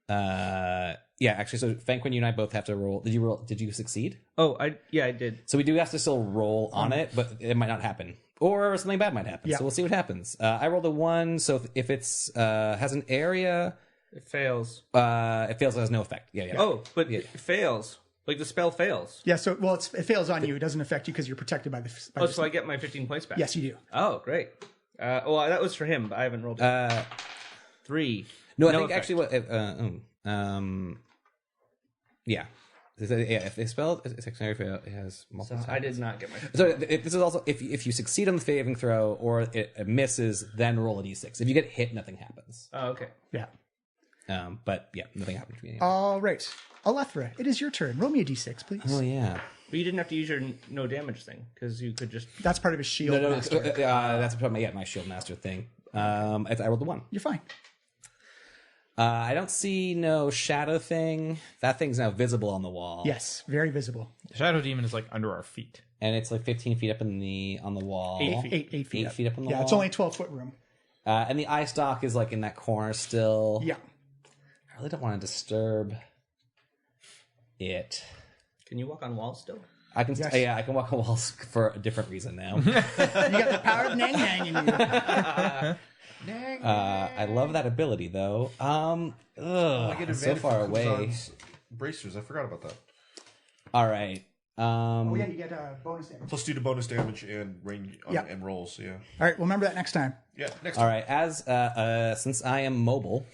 Yeah, actually, so Fanquin, you and I both have to roll. Did you roll? Did you succeed? Oh, I did. So we do have to still roll on it, but it might not happen, or something bad might happen. Yeah. So we'll see what happens. I rolled a 1, so if it's has an area, It fails. it fails. It has no effect. Yeah. Oh, but it fails. Like the spell fails. Yeah, so, well, it fails on you. It doesn't affect you because you're protected by the... Oh, so I get my 15 points back? Yes, you do. Oh, great. Well, that was for him, but I haven't rolled it. 3. No, I think effect. actually what. Yeah. If they spell it's it has multiple. I did not get my... So this is also if you succeed on the saving throw or it misses, then roll a d6. If you get hit, nothing happens. Oh, okay. Yeah. But yeah, nothing happened to me. All right. Alethra, it is your turn. Roll me a d6, please. Oh yeah. But you didn't have to use your no damage thing, because you could just... That's part of his shield. No, master. that's probably my shield master thing. I rolled a 1. You're fine. I don't see no shadow thing. That thing's now visible on the wall. Yes, very visible. The Shadow Demon is like under our feet. And it's like 15 feet up on the wall. 8 feet. 8 feet. 8 feet up on the wall. Yeah, it's only a 12-foot room. And the eye stalk is like in that corner still. Yeah. I really don't want to disturb it. Can you walk on walls still? I can, Yes. I can walk on walls for a different reason now. You got the power of Nang Nang in you. I love that ability though. I get So advantage far from away. Kuzan's bracers. I forgot about that. All right. Oh, yeah, you get bonus damage. Plus 2 to bonus damage and range Yeah. and rolls. Yeah. All right, well, remember that next time. Yeah. Next. All Time. right. As since I am mobile,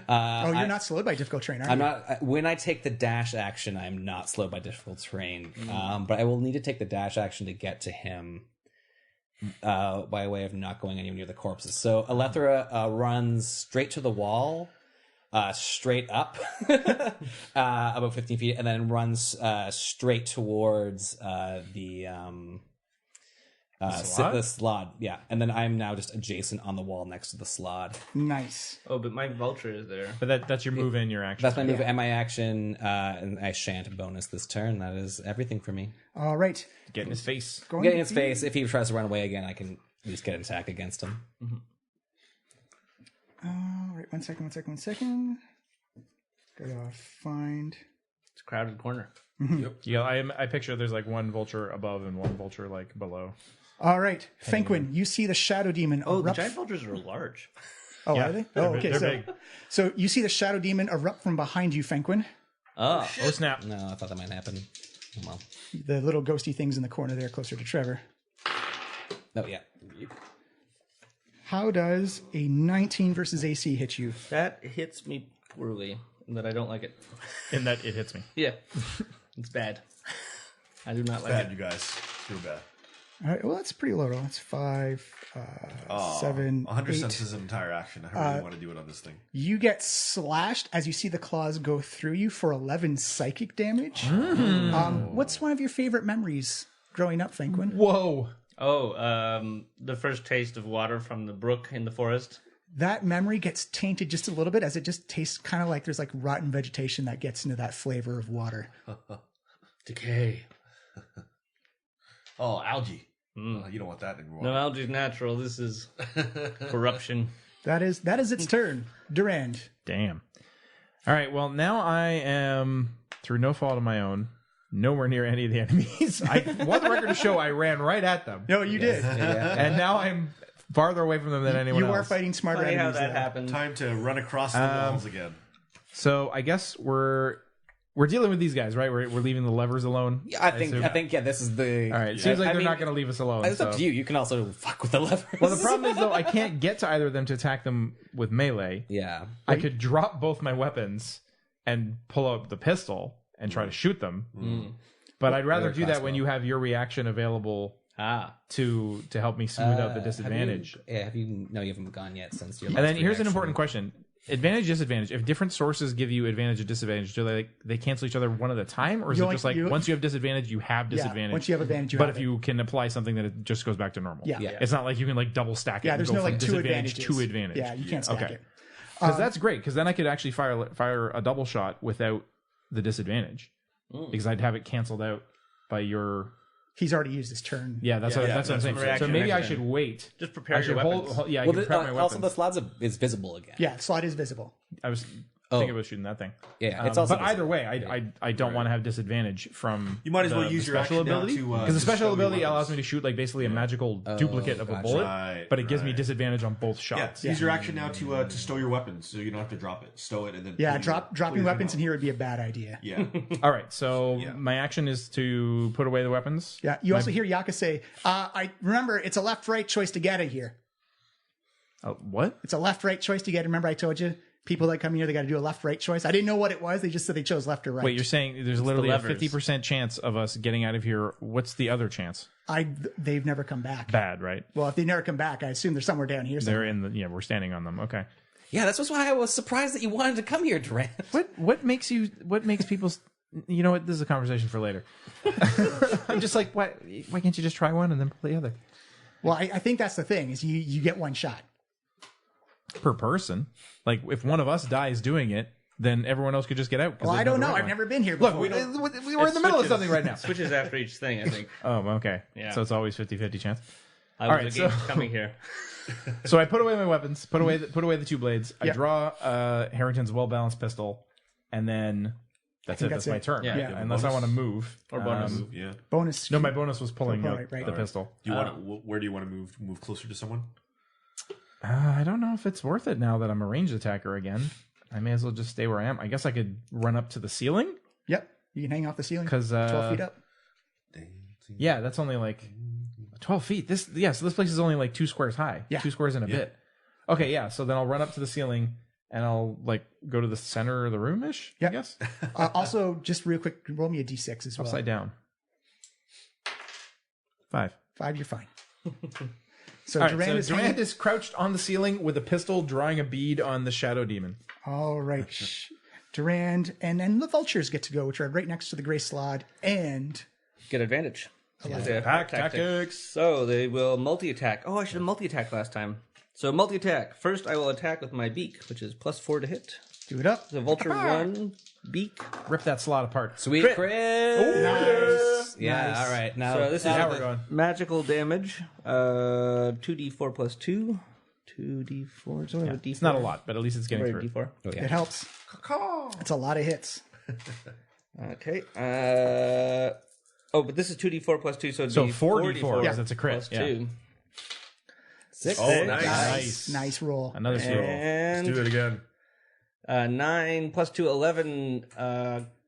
Oh, you're not slowed by difficult terrain, are you? I'm not. When I take the dash action, I'm not slowed by difficult terrain. But I will need to take the dash action to get to him by way of not going anywhere near the corpses. So Alethra runs straight to the wall, straight up, about 15 feet, and then runs straight towards the Slaad. Yeah, and then I'm now just adjacent on the wall next to the Slaad. Nice. Oh, but my vulture is there. But that's your move and your action. That's my move and my action, and I shan't bonus this turn. That is everything for me. All right. Get in his face. Going Get in his to- face. If he tries to run away again, I can at least get an attack against him. All right, one second. Gotta find... It's a crowded corner. Yeah, I picture there's like one vulture above and one vulture like below. All right, Fenquin, you see the shadow demon Oh, the erupt. giant vultures are large. Oh, Yeah, are they? they're Oh, big- okay. they're So, big. so you see the shadow demon erupt from behind you, Fenquin. Oh, Oh snap! No, I thought that might happen. Oh, well. The little ghosty things in the corner there, closer to Trevor. No, yeah. How does a 19 versus AC hit you? that hits me poorly, in that I don't like it. In that it hits me. Yeah, it's bad. I do not like Bad, it. you guys. Too bad. All right, well, that's pretty low roll. That's 5, 7, 100 8. cents is an entire action. I really want to do it on this thing. You get slashed as you see the claws go through you for 11 psychic damage. What's one of your favorite memories growing up, Fenquin? Whoa! Oh, the first taste of water from the brook in the forest. That memory gets tainted just a little bit as it just tastes kind of like there's like rotten vegetation that gets into that flavor of water. Decay. Oh, algae. You don't want that in water. No, algae's natural. This is corruption. That is its turn. Durand. Damn. All right. Well, now I am through no fault of my own, nowhere near any of the enemies. I want the record to show I ran right at them, No, you did. and now I'm farther away from them than anyone You else. are fighting smarter Funny how enemies. that though. happened. Time to run across the walls again. So I guess we're dealing with these guys, right? We're leaving the levers alone. Yeah, I think assume. yeah, this is the. All right. It seems like I they're mean, not going to leave us alone. It's up so- to you. You can also fuck with the levers. Well, the problem is though, I can't get to either of them to attack them with melee. yeah. I could drop both my weapons and pull out the pistol and try to shoot them. But I'd rather do that when you have your reaction available to help me smooth out the disadvantage. Have you? No, you haven't gone yet since your. And then here's an important question: advantage, disadvantage. If different sources give you advantage or disadvantage, do they cancel each other one at a time, or is it just like once you have disadvantage, you have disadvantage? Yeah, once you have advantage, you but have if you can apply something, that it just goes back to normal. Yeah. It's not like you can like double stack it. Yeah, and there's go no from like two disadvantage advantages. to advantage. Yeah, you can't stack Okay. it. Because that's great. Because then I could actually fire a double shot without the disadvantage, because I'd have it canceled out by your. He's already used his turn. Yeah, that's what I'm saying. reaction So maybe I next should turn. wait. Just prepare I your should weapons. hold. Yeah, I Well, can prep my weapons. also the Slaad is visible again. Yeah, slot is visible. Thinking about shooting that thing. Yeah, it's also but either way, I don't want to have disadvantage from. You might as well the use your special action now ability to, because the to special stow your ability weapons. allows me to shoot like basically a magical duplicate of a bullet, but it gives me disadvantage on both Yeah, shots. use your action now to stow your weapons, so you don't have to drop it. Stow it and then Yeah, pull your- pull dropping your weapons gun in here would be a bad idea. out. Yeah, All right, so my action is to put away the weapons. Yeah, you also hear Yaka say, I remember it's a left-right choice to get it here. What? It's a left-right choice to get it. Remember I told you, people that come here, they got to do a left-right choice. I didn't know what it was. They just said they chose left or right. Wait, you're saying there's literally a levers. 50% chance of us getting out of here. What's the other chance? They've never come back. Bad, right? Well, if they never come back, I assume they're somewhere down here. They're in the we're standing on them. Okay. Yeah, that's why I was surprised that you wanted to come here, Durant. What makes people you know what, this is a conversation for later. I'm just like, why can't you just try one and then play the other? Well, I think that's the thing is you get one shot. Per person. Like if one of us dies doing it, then everyone else could just get out. Well, I don't know. I've never been here before. Look, we're in the middle of something right now. Switches after each thing, I think. Oh, okay. Yeah. So it's always 50-50 chance. I was right, against so- coming here. So I put away my weapons, put away the two blades. I Yeah. draw Harrington's well-balanced pistol, and then that's it. that's That's my it. turn. Yeah. Yeah. Unless I want to move. Or bonus. yeah. Bonus. No, my bonus was pulling Oh, out right. the pistol. Do you want to, where do you want to move closer to someone? I don't know if it's worth it now that I'm a ranged attacker again. I may as well just stay where I am. I guess I could run up to the ceiling Yep. You can hang off the ceiling. 'Cause, 12 feet up. Yeah, that's only like 12 feet. So this place is only like 2 squares high. Yeah. 2 squares and a bit. Okay, yeah. So then I'll run up to the ceiling and I'll like go to the center of the room-ish, Yeah. I guess. Also, just real quick, roll me a d6 as well. Upside down. 5. 5, you're fine. So All right, Durand is Durand hanging. is crouched on the ceiling with a pistol, drawing a bead on the shadow demon. All right. Durand, and then the vultures get to go, which are right next to the Grey Slaad, and Get advantage. Yeah. Pack tactics. So they will multi-attack. Oh, I should have multi-attacked last time. So multi-attack. First, I will attack with my beak, which is +4 to hit. do it up. The vulture 1 beak. Rip that slot apart. Sweet Crit. crit. Nice. Yeah, Nice. all right. Now, So this is Now we're going. magical damage. 2d4 plus 2. 2d4. So D4. It's not a lot, but at least it's getting through. D4. oh, yeah. It helps. It's a lot of hits. Okay. But this is 2d4 plus 2, so it'd So be 4d4 4d4 because it's a crit. plus Yeah. 2. 6. Oh, nice. Nice. Nice roll. Another steal. And Do it again. 9 plus 2, 11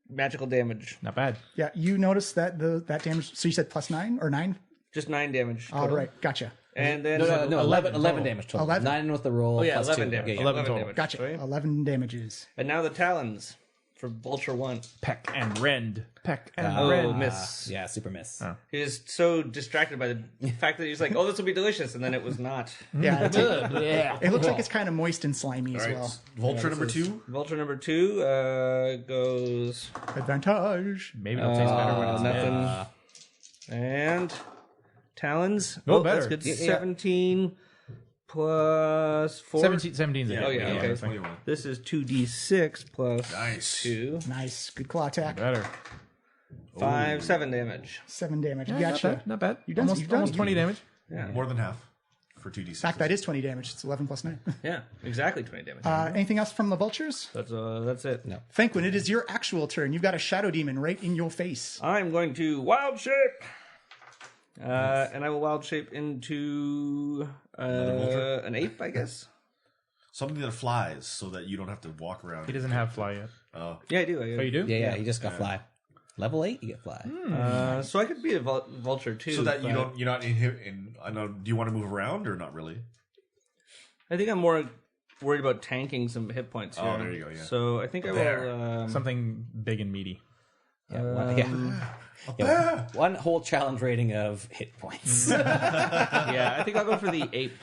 magical damage. Not bad. Yeah, you noticed that that damage. So you said +9 or 9? Just 9 damage. All total. right, gotcha. And then No, 11 damage total. 11? 9 with the roll. Oh yeah, plus 11 2. damage. Yeah, yeah. 11 total. damage. Gotcha. Sorry. 11 damages. And now the talons for Vulture 1. Peck and rend. Peck and Oh, rend. miss. Yeah, super miss. He was so distracted by the fact that he was like, "Oh, this will be delicious," and then it was not. Yeah, it looks like it's kind of moist and slimy as All right. well. Vulture number 2. Vulture number 2 goes Advantage. Maybe it'll taste better when it's nothing. dead. And talons. No, That's better. good. 17 plus 4. 17's Oh, yeah, okay. 21. This is 2d6 plus Nice. 2. Nice. Good claw attack. Better. 5, 7 damage. 7 damage. Not Gotcha. bad. Not bad. You've done- almost, you've done- almost 20 damage. Yeah. More than half for 2d6. In fact, that is 20 damage. It's 11 plus 9. Yeah, exactly 20 damage. Anything else from the vultures? That's it. No. Franklin, it is your actual turn. You've got a shadow demon right in your face. I'm going to wild shape. And I will wild shape into vulture? an ape, I guess. Something that flies so that you don't have to walk around. He doesn't have fly yet. Yeah, I do. Oh, you do? Yeah, you just got fly. Level 8, you get fly. So I could be a vulture too. So that but you're not in I know. Do you want to move around or not really? I think I'm more worried about tanking some hit points here. Oh, there you go, yeah. So I think I will. Something big and meaty. One whole challenge rating of hit points. Yeah, I think I'll go for the ape.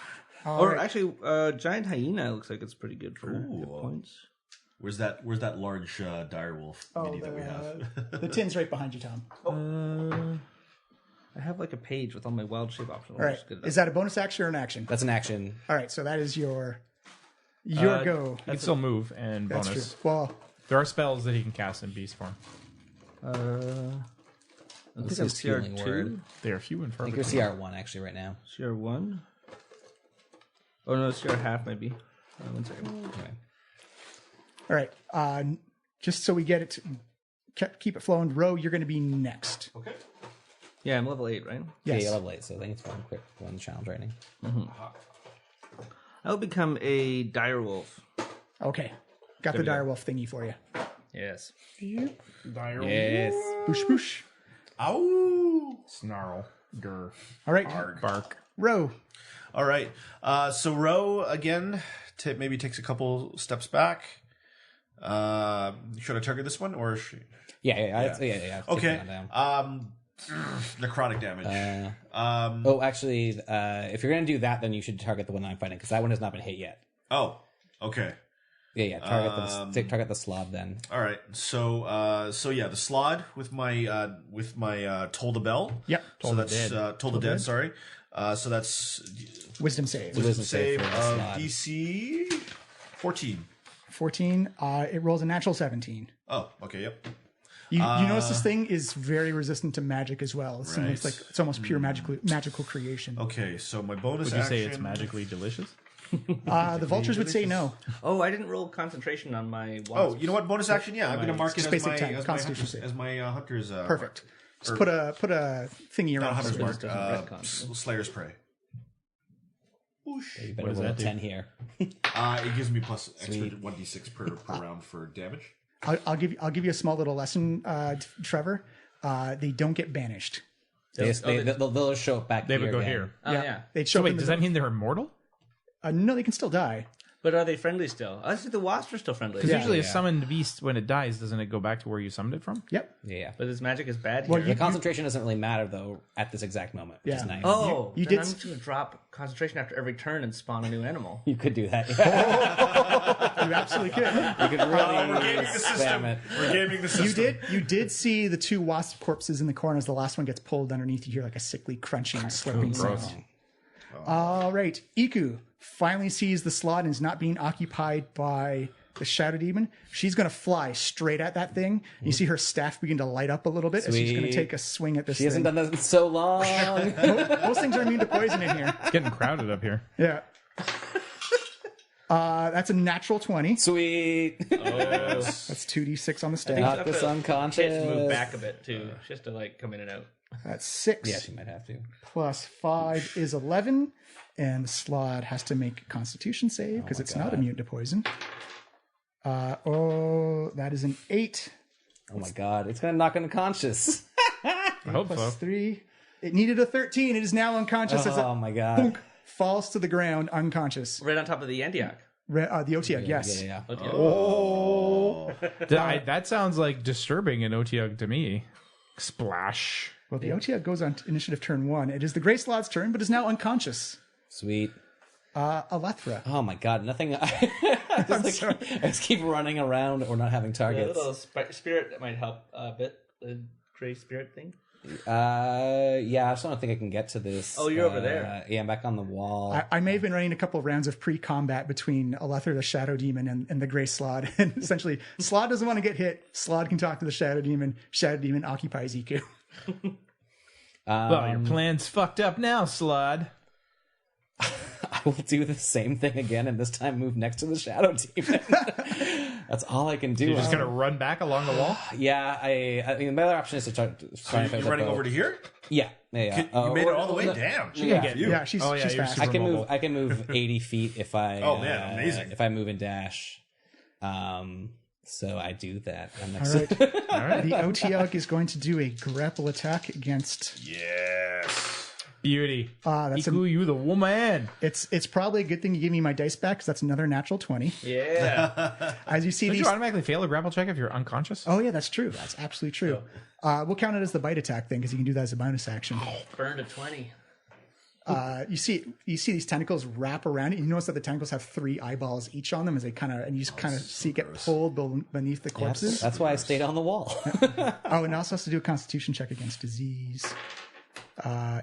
Or right. actually, giant hyena looks like it's pretty good for hit points. Where's that large direwolf mini that we have? The tin's right behind you, Tom. I have like a page with all my wild shape options. All right. Is that a bonus action or an action? That's an action. All right. So that is your go. He can still move and That's bonus. true. Well, There are spells that he can cast in beast form. I think This I'm is healing CR2. word. They are few and far I think you're between. CR1 actually right now. CR1. Oh no, CR half maybe. One second. Okay. All right. Just so we get it, keep it flowing. Ro, you're going to be next. Okay. Yeah, I'm level 8, right? Yes. Yeah, you're level 8, so I think it's one challenge rating. I'll become a dire wolf. Okay. Got the direwolf thingy for you. Yes. Yes. Boosh, boosh. Ow! Snarl. Grr. All right. Bark. Ro. All right. So Ro again maybe takes a couple steps back. Should I target this one or? Yeah. Okay. Take that down. Necrotic damage. Actually, if you're gonna do that, then you should target the one I'm fighting because that one has not been hit yet. Oh. Okay. Yeah. Target the Slaad then. All right. So yeah, the Slaad with my Toll the Bell. Yep. So that's Toll the Dead. Sorry. So that's Wisdom save. Wisdom save for the of Slaad. DC 14. 14. It rolls a natural 17. Oh. Okay. Yep. You notice this thing is very resistant to magic as well. It seems Right. like it's almost pure magical creation. Okay. So my bonus Would you action. say it's magically delicious? The vultures would say no. Oh, I didn't roll concentration on my wasp. Oh, you know what? Bonus action. Yeah, I'm going to mark it Just as basic my, time, as my Constitution hunters. save. As my hunters. Perfect. Just Or- put a thingy Not around. hunter's it. mark. doesn't retcon. Slayer's prey. You better does roll a that do? 10 here. It gives me plus extra Sweet. 1d6 per round for damage. I'll give you a small little lesson, Trevor. They don't get banished. They'll show up back. They would here go again. here. Oh, yeah. They'd show So up wait, in the- does that mean they're immortal? No, they can still die. But are they friendly still? I think the wasps are still friendly. Because usually a yeah. summoned beast, when it dies, doesn't it go back to where you summoned it from? Yep. Yeah. But this magic is bad Well, here. The concentration doesn't really matter though at this exact moment, which is Yeah. nice. Oh, You then did I'm s- just going to drop concentration after every turn and spawn a new animal. You could do that. Yeah. You absolutely could. You could really We're gaming the system. spam it. We're gaming the system. You did see the two wasp corpses in the corner. As the last one gets pulled underneath, you hear like a sickly crunching, slurping sound. All right, Iku finally sees the Slaad and is not being occupied by the Shadow Demon. She's going to fly straight at that thing. You see her staff begin to light up a little bit as she's going to Sweet. take a swing at this She thing. hasn't done that in so long. Most things are immune to poison in here. It's getting crowded up here. Yeah. That's a natural 20. Sweet. That's 2d6 on the staff. Knock this She has unconscious. to move back a bit too. She has to like come in and out. That's 6. Yeah, she might have to. Plus 5 is 11. And the Slaad has to make a Constitution save because it's not immune to poison. That is an 8 Oh my god, it's gonna knock unconscious. I hope plus so. 3. It needed a 13. It is now unconscious as Oh it my god. falls to the ground unconscious. Right on top of the Antioch. The Otiug, yes. Yeah. That sounds like disturbing an Otiug to me. Splash. Well, the Otiug goes on to initiative turn 1. It is the Grey Slaad's turn, but is now unconscious. Sweet. Alethra. Oh my god, nothing. I just keep running around or not having The targets. little spirit that might help a bit. The gray spirit thing. Yeah, I just don't think I can get to this. Oh, you're over there. Yeah, I'm back on the wall. I may have been running a couple of rounds of pre-combat between Alethra, the Shadow Demon, and the Grey Slaad. And essentially, Slaad doesn't want to get hit. Slaad can talk to the Shadow Demon. Shadow Demon occupies Iku. Well, your plan's fucked up now, Slaad. I will do the same thing again, and this time move next to the Shadow Demon. That's all I can do. You're just gonna run back along the wall? Yeah, I mean, my other option is to try. So you're running over to here? Yeah. You made it all the way down. Yeah. Yeah, she's Oh, yeah, she's you're fast. super- I can mobile. move. I can move 80 feet if I. Oh, man, amazing. If I move and dash, so I do that. I'm next. All right. The Otiug is going to do a grapple attack against. Yes. Beauty. That's Iku, you the woman. It's probably a good thing you gave me my dice back because that's another natural 20. Yeah. As you see Did these. you automatically fail a grapple check if you're unconscious? Oh yeah, that's true. That's absolutely true. We'll count it as the bite attack thing because you can do that as a bonus action. Burn to 20. You see these tentacles wrap around it. You notice that the tentacles have 3 eyeballs each on them as they and you just kind of see it get pulled beneath the corpses. That's why I stayed on the wall. Oh, and it also has to do a Constitution check against disease.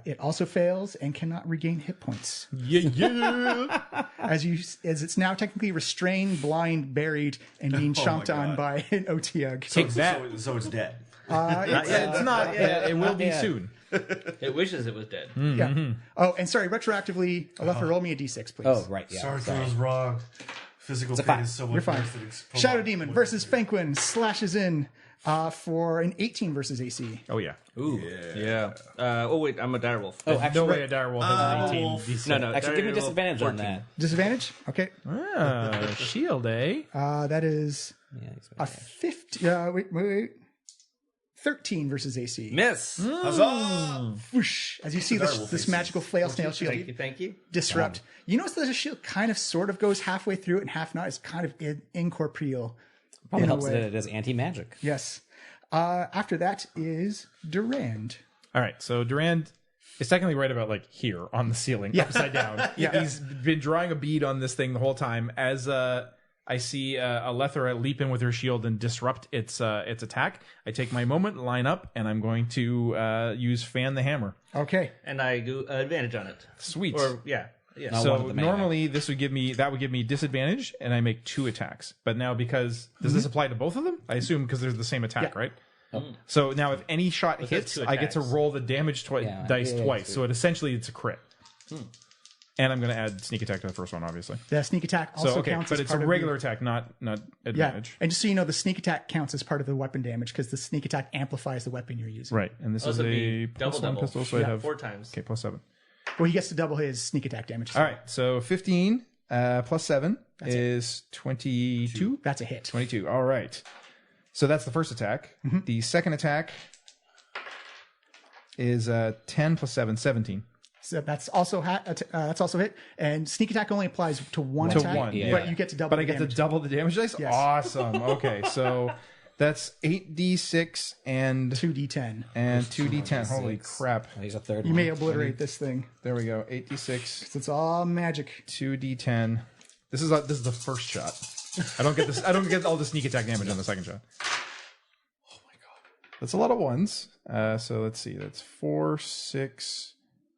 It also fails and cannot regain hit points. Yeah. As it's now technically restrained, blind, buried, and being chomped on God. by an Otiug. Take that. So it's dead. It's not. It will be yet. soon. It wishes it was dead. Yeah. Oh, and sorry, retroactively, Alethra, roll me a d6, please. Oh, right. Yeah. Sorry, sorry. I was wrong. Physical It's a pain five. is so You're much fine. worse than exposure. Shadow Demon versus Fenquin slashes in for an 18 versus AC. Oh yeah. Ooh. Yeah. Oh, wait, I'm a direwolf. Oh, No actually, way a direwolf has an 18 wolf. DC. No, actually, give me direwolf disadvantage on 14. that. Disadvantage? Okay. Shield, eh? That is Yeah, a 50. Wait. 13 versus AC. Miss. Huzzah! Whoosh, as you see Direwolf this AC. magical flail snail shield Thank you, thank you. disrupt. You notice that the shield kind of sort of goes halfway through it and half not. It's kind of incorporeal. Probably in a helps way. that it is anti-magic. Yes. After that is Durand. All right, so Durand is technically right about like here on the ceiling, upside down. He's been drawing a bead on this thing the whole time. As I see Alethra leap in with her shield and disrupt its attack, I take my moment, line up, and I'm going to use Fan the Hammer. Okay. And I do advantage on it. Sweet. Or, yeah. No, one So with the mayhem. normally that would give me disadvantage, and I make 2 attacks. But now because does this apply to both of them? I assume because they're the same attack, right? So now if any shot hits, 2 I get to attacks. roll the damage dice twice. So essentially it's a crit. And I'm going to add sneak attack to the first one, obviously. The sneak attack also So okay, counts but as it's part a of regular attack, not Yeah. advantage. And just so you know, the sneak attack counts as part of the weapon damage because the sneak attack amplifies the weapon you're using. Right, and this Also is a be plus double 1 pistol, so I have 4 times. okay plus 7. Well, he gets to double his sneak attack damage. All right, so 15 plus 7 is 22. That's a hit. 22. All right. So that's the first attack. The second attack is 10 plus 7, 17. So that's also hit. And sneak attack only applies to one To attack, one, but yeah. you get to double. But the I get damage. to double the damage dice? Yes. Awesome. Okay, so that's 8d6 and 2d10. 2d10. Holy crap. He's a third. You one. may obliterate this thing. There we go. 8d6, It's all magic. 2d10. This is the first shot. I don't get all the sneak attack damage on the second shot. Oh my god. That's a lot of ones. So let's see. That's 4, 6,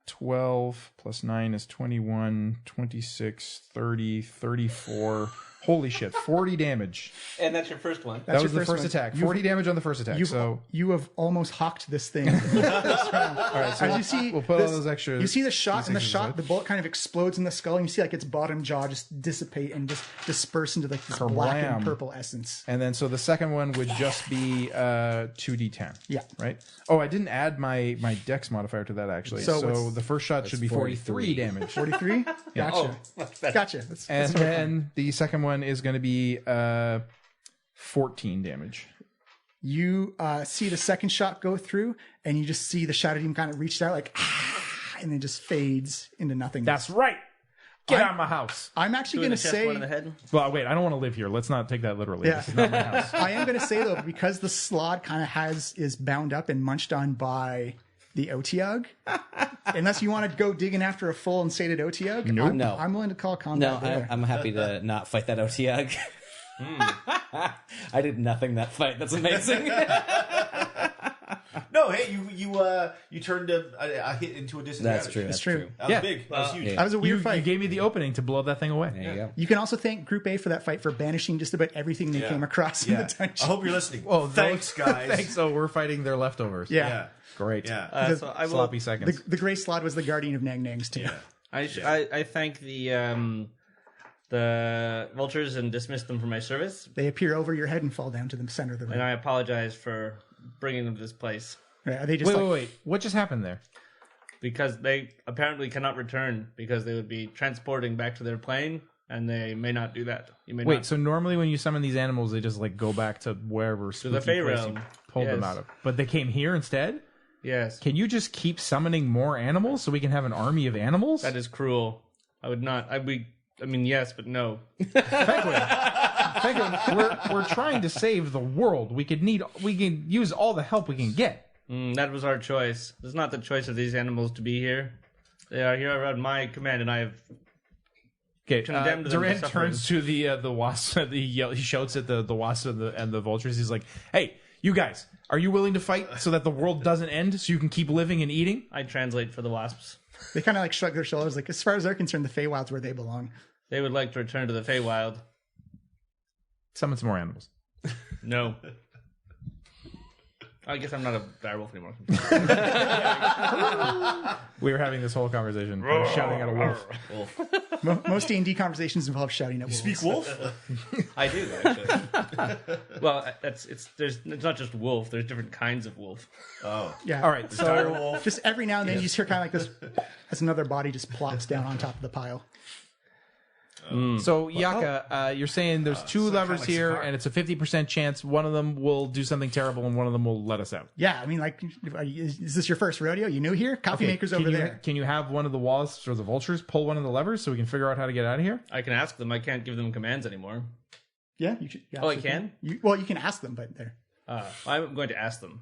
12 plus 9 is 21, 26, 30, 34. Holy shit, 40 damage. And that's your first one. That was your the first one. attack. 40 damage on the first attack. So You have almost hawked this thing. All right, so as you see, we'll put all those extras. You see the shot, and the these shot, extras the bullet kind of explodes in the skull, and you see like its bottom jaw just dissipate and just disperse into like this black and Kablam. purple essence. And then so the second one would just be 2d10. Yeah. Right? Oh, I didn't add my dex modifier to that actually. So So, what's- the first shot should be 43 damage. 43? Gotcha. Gotcha. And then the second one is going to be 14 damage. You see the second shot go through, and you just see the Shadow Demon kind of reach out like, and then just fades into nothingness. That's right. Get out of my house. I'm actually Two in going the to chest, say, one in the head. Well, wait, I don't want to live here. Let's not take that literally. Yeah. This is not my house. I am going to say though, because the Slaad kind of is bound up and munched on by the Otiug, unless you want to go digging after a full and sated Otiug, Nope. I'm, No. I'm willing to call combat No, there. I'm happy to not fight that OTG. I did nothing that fight. That's amazing. No, hey, you turned a hit into a disadvantage. That's true. That's true. true. That was big. That was huge. That was a weird You fight. gave me the opening to blow that thing away. There you go. You can also thank Group A for that fight for banishing just about everything they came across in the I dungeon. hope you're listening. Well, thanks, guys. Thanks. So we're fighting their leftovers. Yeah. Yeah. Great. Yeah. So I will. Sloppy seconds. The Grey Slaad was the guardian of Nang Nangs too. I thank the vultures and dismiss them from my service, They appear over your head and fall down to the center of the and room. I apologize for bringing them to this place Right, are they just Wait. What just happened there? because they apparently cannot return because they would be transporting back to their plane, and they may not do that. You may Wait, not. so normally when you summon these animals, they just like go back to wherever To the spooky Fey place realm. you pulled them Yes. out of. But they came here instead? Yes, Can you just keep summoning more animals so we can have an army of animals? that is cruel. I would not. I mean, yes, but no. Franklin, we're trying to save the world. We can use all the help we can get. That was our choice. It's not the choice of these animals to be here. They are here at my command, and I have. Okay, Condemned them to Durant suffering. turns to the wasp. He shouts at the wasp and the vultures. He's like, "Hey, you guys, are you willing to fight so that the world doesn't end, so you can keep living and eating?" I translate for the wasps. they kind of like shrug their shoulders, like as far as they're concerned, the Feywild's where they belong. They would like to return to the Feywild. Summon some more animals. No. I guess I'm not a direwolf anymore. We were having this whole conversation. I was shouting at a wolf. Most D&D conversations involve shouting at wolves. Speak wolf? I do actually. Well, it's not just wolf. There's different kinds of wolf. Oh. Yeah. All right, So just every now and then you just hear kind of like this as another body just plops down on top of the pile. So, Yaka, you're saying there's two levers like here, cigar. and it's a 50% chance one of them will do something terrible and one of them will let us out. Yeah, I mean, like, is this your first rodeo? You new here? Coffee maker's over there. Can you have one of the wasps or the vultures pull one of the levers so we can figure out how to get out of here? I can ask them. I can't give them commands anymore. Yeah, you should. Oh, I can? You can ask them, but there. I'm going to ask them.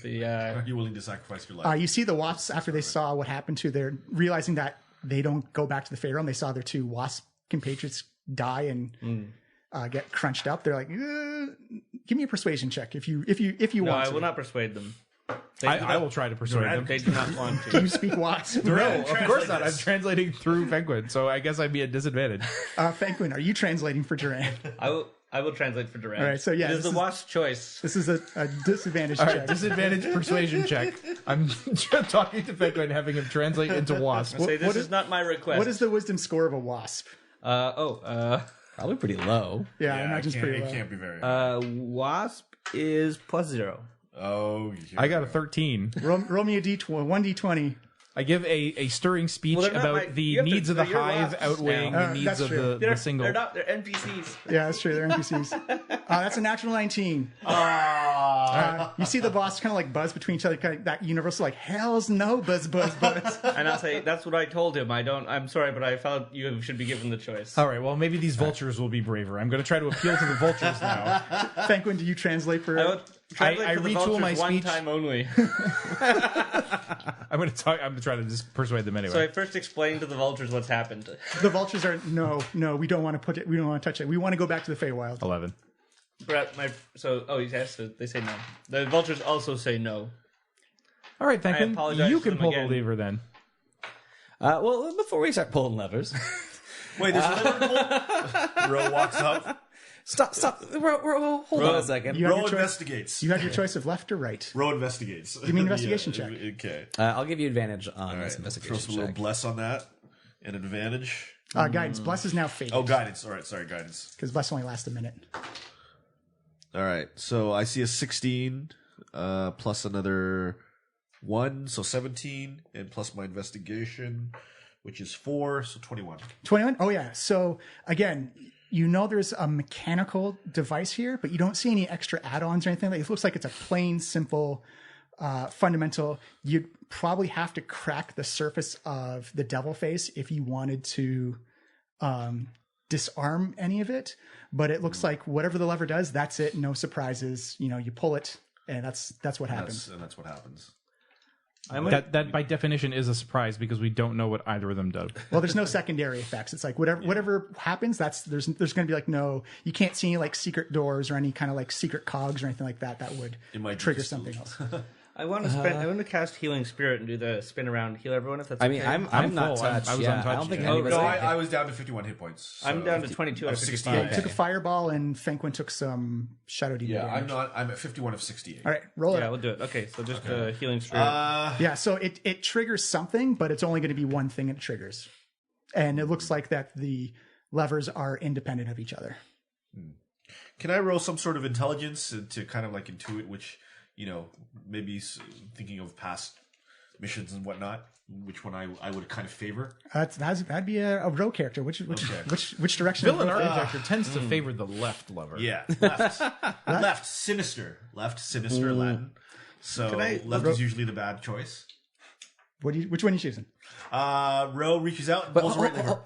Are you willing to sacrifice your life? You see the wasps after they saw what happened to their, realizing that they don't go back to the Fey realm. They saw their two wasp compatriots die and get crunched up. They're like, give me a persuasion check if you No, want I to. will not persuade them. I will try to persuade them. They do not want Do to. you speak wasp? No, of course not. I'm translating through Penguin, so I guess I'd be at disadvantage. Fenquin, are you translating for Duran? I will translate for Durant. All right, so yeah, it is this the is- wasp's choice. This is a disadvantage All check. right, disadvantage persuasion check. I'm just talking to Penguin, having him translate into wasp. Say this what is not my request. What is the wisdom score of a wasp? Probably pretty low. Yeah, I imagine it's pretty It low. can't be very high. wasp is +0. Oh, I got a 13. Roll me a D20. I give a stirring speech Well, they're not about my- the you have to- needs of the they're your hive wasps outweighing now. the needs That's of true. the single. They're not. They're NPCs. Yeah, that's true. They're NPCs. That's a natural 19. You see the boss kind of like buzz between each other, kind of that universal like, hells no, buzz. And I'll say that's what I told him. I'm sorry, but I felt you should be given the choice. All right, well, maybe these vultures will be braver. I'm going to try to appeal to the vultures now. Fenquin, do you translate for... I will translate I for the retool vultures my one speech. time only. I'm going to try to just persuade them anyway. So I first explained to the vultures what's happened. The vultures are, no, we don't want to put it, we don't want to touch it. We want to go back to the Feywild. 11. Yes, so they say no. The vultures also say no. All right, I Penguin, apologize you to can them pull again. the lever then. Well, before we start pulling levers, Wait, there's another pull? Ro walks up. stop. Hold on a second. You have Ro your choice. investigates. You have your choice of left or right. Ro investigates. Give me an investigation check. Okay. I'll give you advantage on All this right. Throw investigation some little check. bless on that. An advantage. Guidance. Bless is now faded. Oh, guidance. All right. Sorry, guidance. Because Bless only lasts a minute. All right. So I see a 16 plus another 1, so 17, and plus my investigation, which is 4, so 21. 21? Oh, yeah. So, again, you know there's a mechanical device here, but you don't see any extra add-ons or anything. Like, it looks like it's a plain, simple, fundamental. You'd probably have to crack the surface of the devil face if you wanted to disarm any of it. But it looks like whatever the lever does, that's it. No surprises. You know, you pull it, and that's what happens. That's what happens. That by definition is a surprise because we don't know what either of them do. Well, there's no secondary effects. It's like whatever happens, there's going to be like you can't see any like secret doors or any kind of like secret cogs or anything like that would might be trigger just- something else. I want to cast Healing Spirit and do the spin around, heal everyone if that's I mean, okay. I'm not full. I touched. was I untouched. don't think Oh, any of us No, are- I was down to 51 hit points. So I'm down to 22 out of 68. 65. You took a fireball and Fenquin took some shadow demon Yeah, damage. I'm at 51 of 68. All right, roll it Yeah, up. we'll do it. Okay, so just Healing Spirit. Yeah, so it triggers something, but it's only going to be one thing it triggers. And it looks like that the levers are independent of each other. Can I roll some sort of intelligence to kind of like intuit which, maybe thinking of past missions and whatnot, which one I would kind of favor? That'd be a row character. Which direction? Villain architecture tends to favor the left lever. Yeah, left, sinister Latin. So left is usually the bad choice. Which one are you choosing? Ro reaches out and pulls the right lever.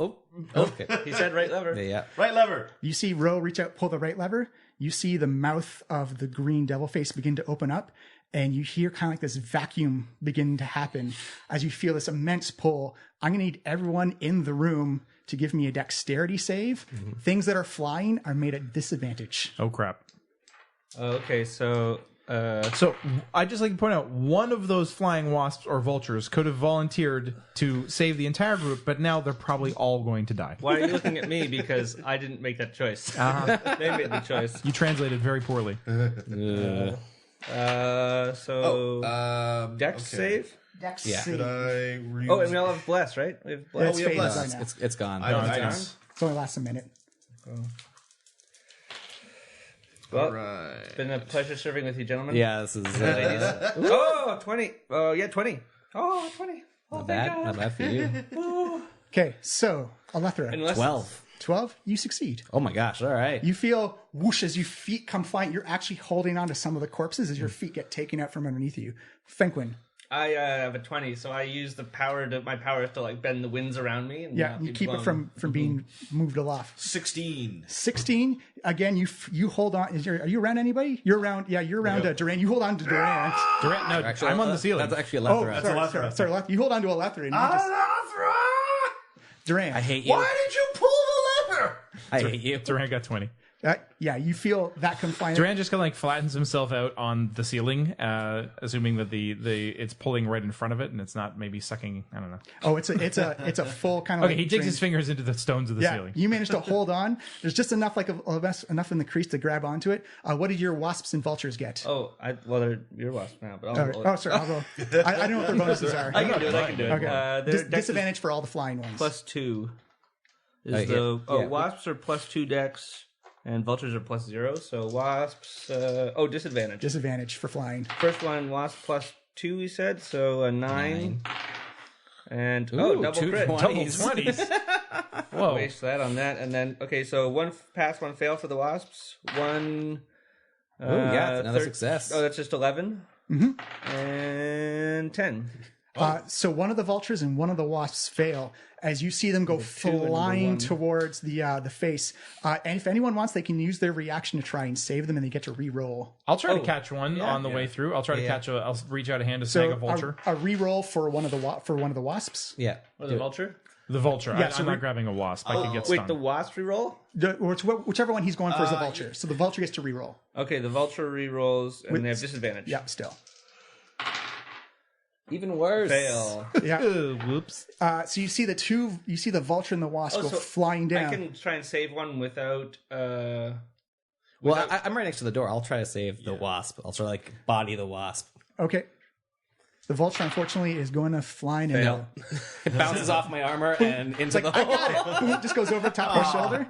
Okay. He said right lever. Yeah. Right lever. You see Ro reach out, pull the right lever. You see the mouth of the green devil face begin to open up, and you hear kind of like this vacuum begin to happen as you feel this immense pull. I'm going to need everyone in the room to give me a dexterity save. Things that are flying are made at disadvantage. Oh, crap. Okay, so So I'd just like to point out, one of those flying wasps or vultures could have volunteered to save the entire group, but now they're probably all going to die. why are you looking at me? Because I didn't make that choice. They made the choice. You translated very poorly. Dex save. Dex Yeah. save. Did I use... Oh, and we all have bless, right? We have bless. It's we have faded bless. right now. It's gone. I have it's items. It only lasts a minute. Well, All right. it's been a pleasure serving with you, gentlemen. Yeah, this is Oh, 20. Oh, yeah, 20. Oh, 20. Oh, not thank bad. God. Not bad for you. Okay, so Alethra, Unless 12. 12, you succeed. Oh my gosh! All right. You feel whoosh as your feet come flying. You're actually holding on to some of the corpses as your feet get taken out from underneath you. Fenquin. I have a 20, so I use my power to like bend the winds around me. And Yeah, not you be keep it blown. from being moved aloft. 16. 16. Again, you hold on. Are you around anybody? You're around. Yeah, you're around Duran. You hold on to Duran. Durant, no, Actually, I'm on the ceiling. That's actually Oh, Alethra. sorry. You hold on to Alethra. And you just, Duran. I hate you. Why did you pull the lever? I hate you. Durant got 20. Yeah, you feel that come flying. Durant just kind of like flattens himself out on the ceiling, assuming that the it's pulling right in front of it and it's not maybe sucking. I don't know. Oh, it's a full kind of. Okay, he digs his fingers into the stones of the ceiling. You managed to hold on. There's just enough enough in the crease to grab onto it. What did your wasps and vultures get? Oh, they're your wasp now, but I'll All right. roll it. Oh, sorry. I'll roll. I don't know what their bonuses are. I can do it. Okay. Their dex is Disadvantage for all the flying ones. +2. Yeah. Wasps are +2 dex, and vultures are +0. So wasps. Disadvantage. Disadvantage for flying. First one, wasp +2. We said so a 9. And Ooh, double two crit. 20s. Double 20s. Whoa. Waste that on that, and then so one pass, one fail for the wasps. One. Oh yeah, another success. Oh, that's just 11. And 10. So one of the vultures and one of the wasps fail as you see them go flying towards the face. And if anyone wants, they can use their reaction to try and save them, and they get to re-roll. I'll try to catch one on the way through. I'll try to catch I'll reach out a hand to snag a vulture. A re-roll for one of the wasps. Yeah. Or the vulture? The vulture. Yeah, I'm not grabbing a wasp. I could get stung. Wait, the wasp reroll? Or it's whichever one he's going for is the vulture. So the vulture gets to re-roll. Okay, the vulture rerolls, and they have disadvantage. Yeah, still. Even worse. Fail. Yeah. Whoops. So you see the vulture and the wasp go flying down. I can try and save one without. Well, I'm right next to the door. I'll try to save the wasp. I'll try to body the wasp. Okay. The vulture, unfortunately, is going to fly in. Fail. It bounces off my armor and into the hole. I got it. Boom, just goes over top my shoulder.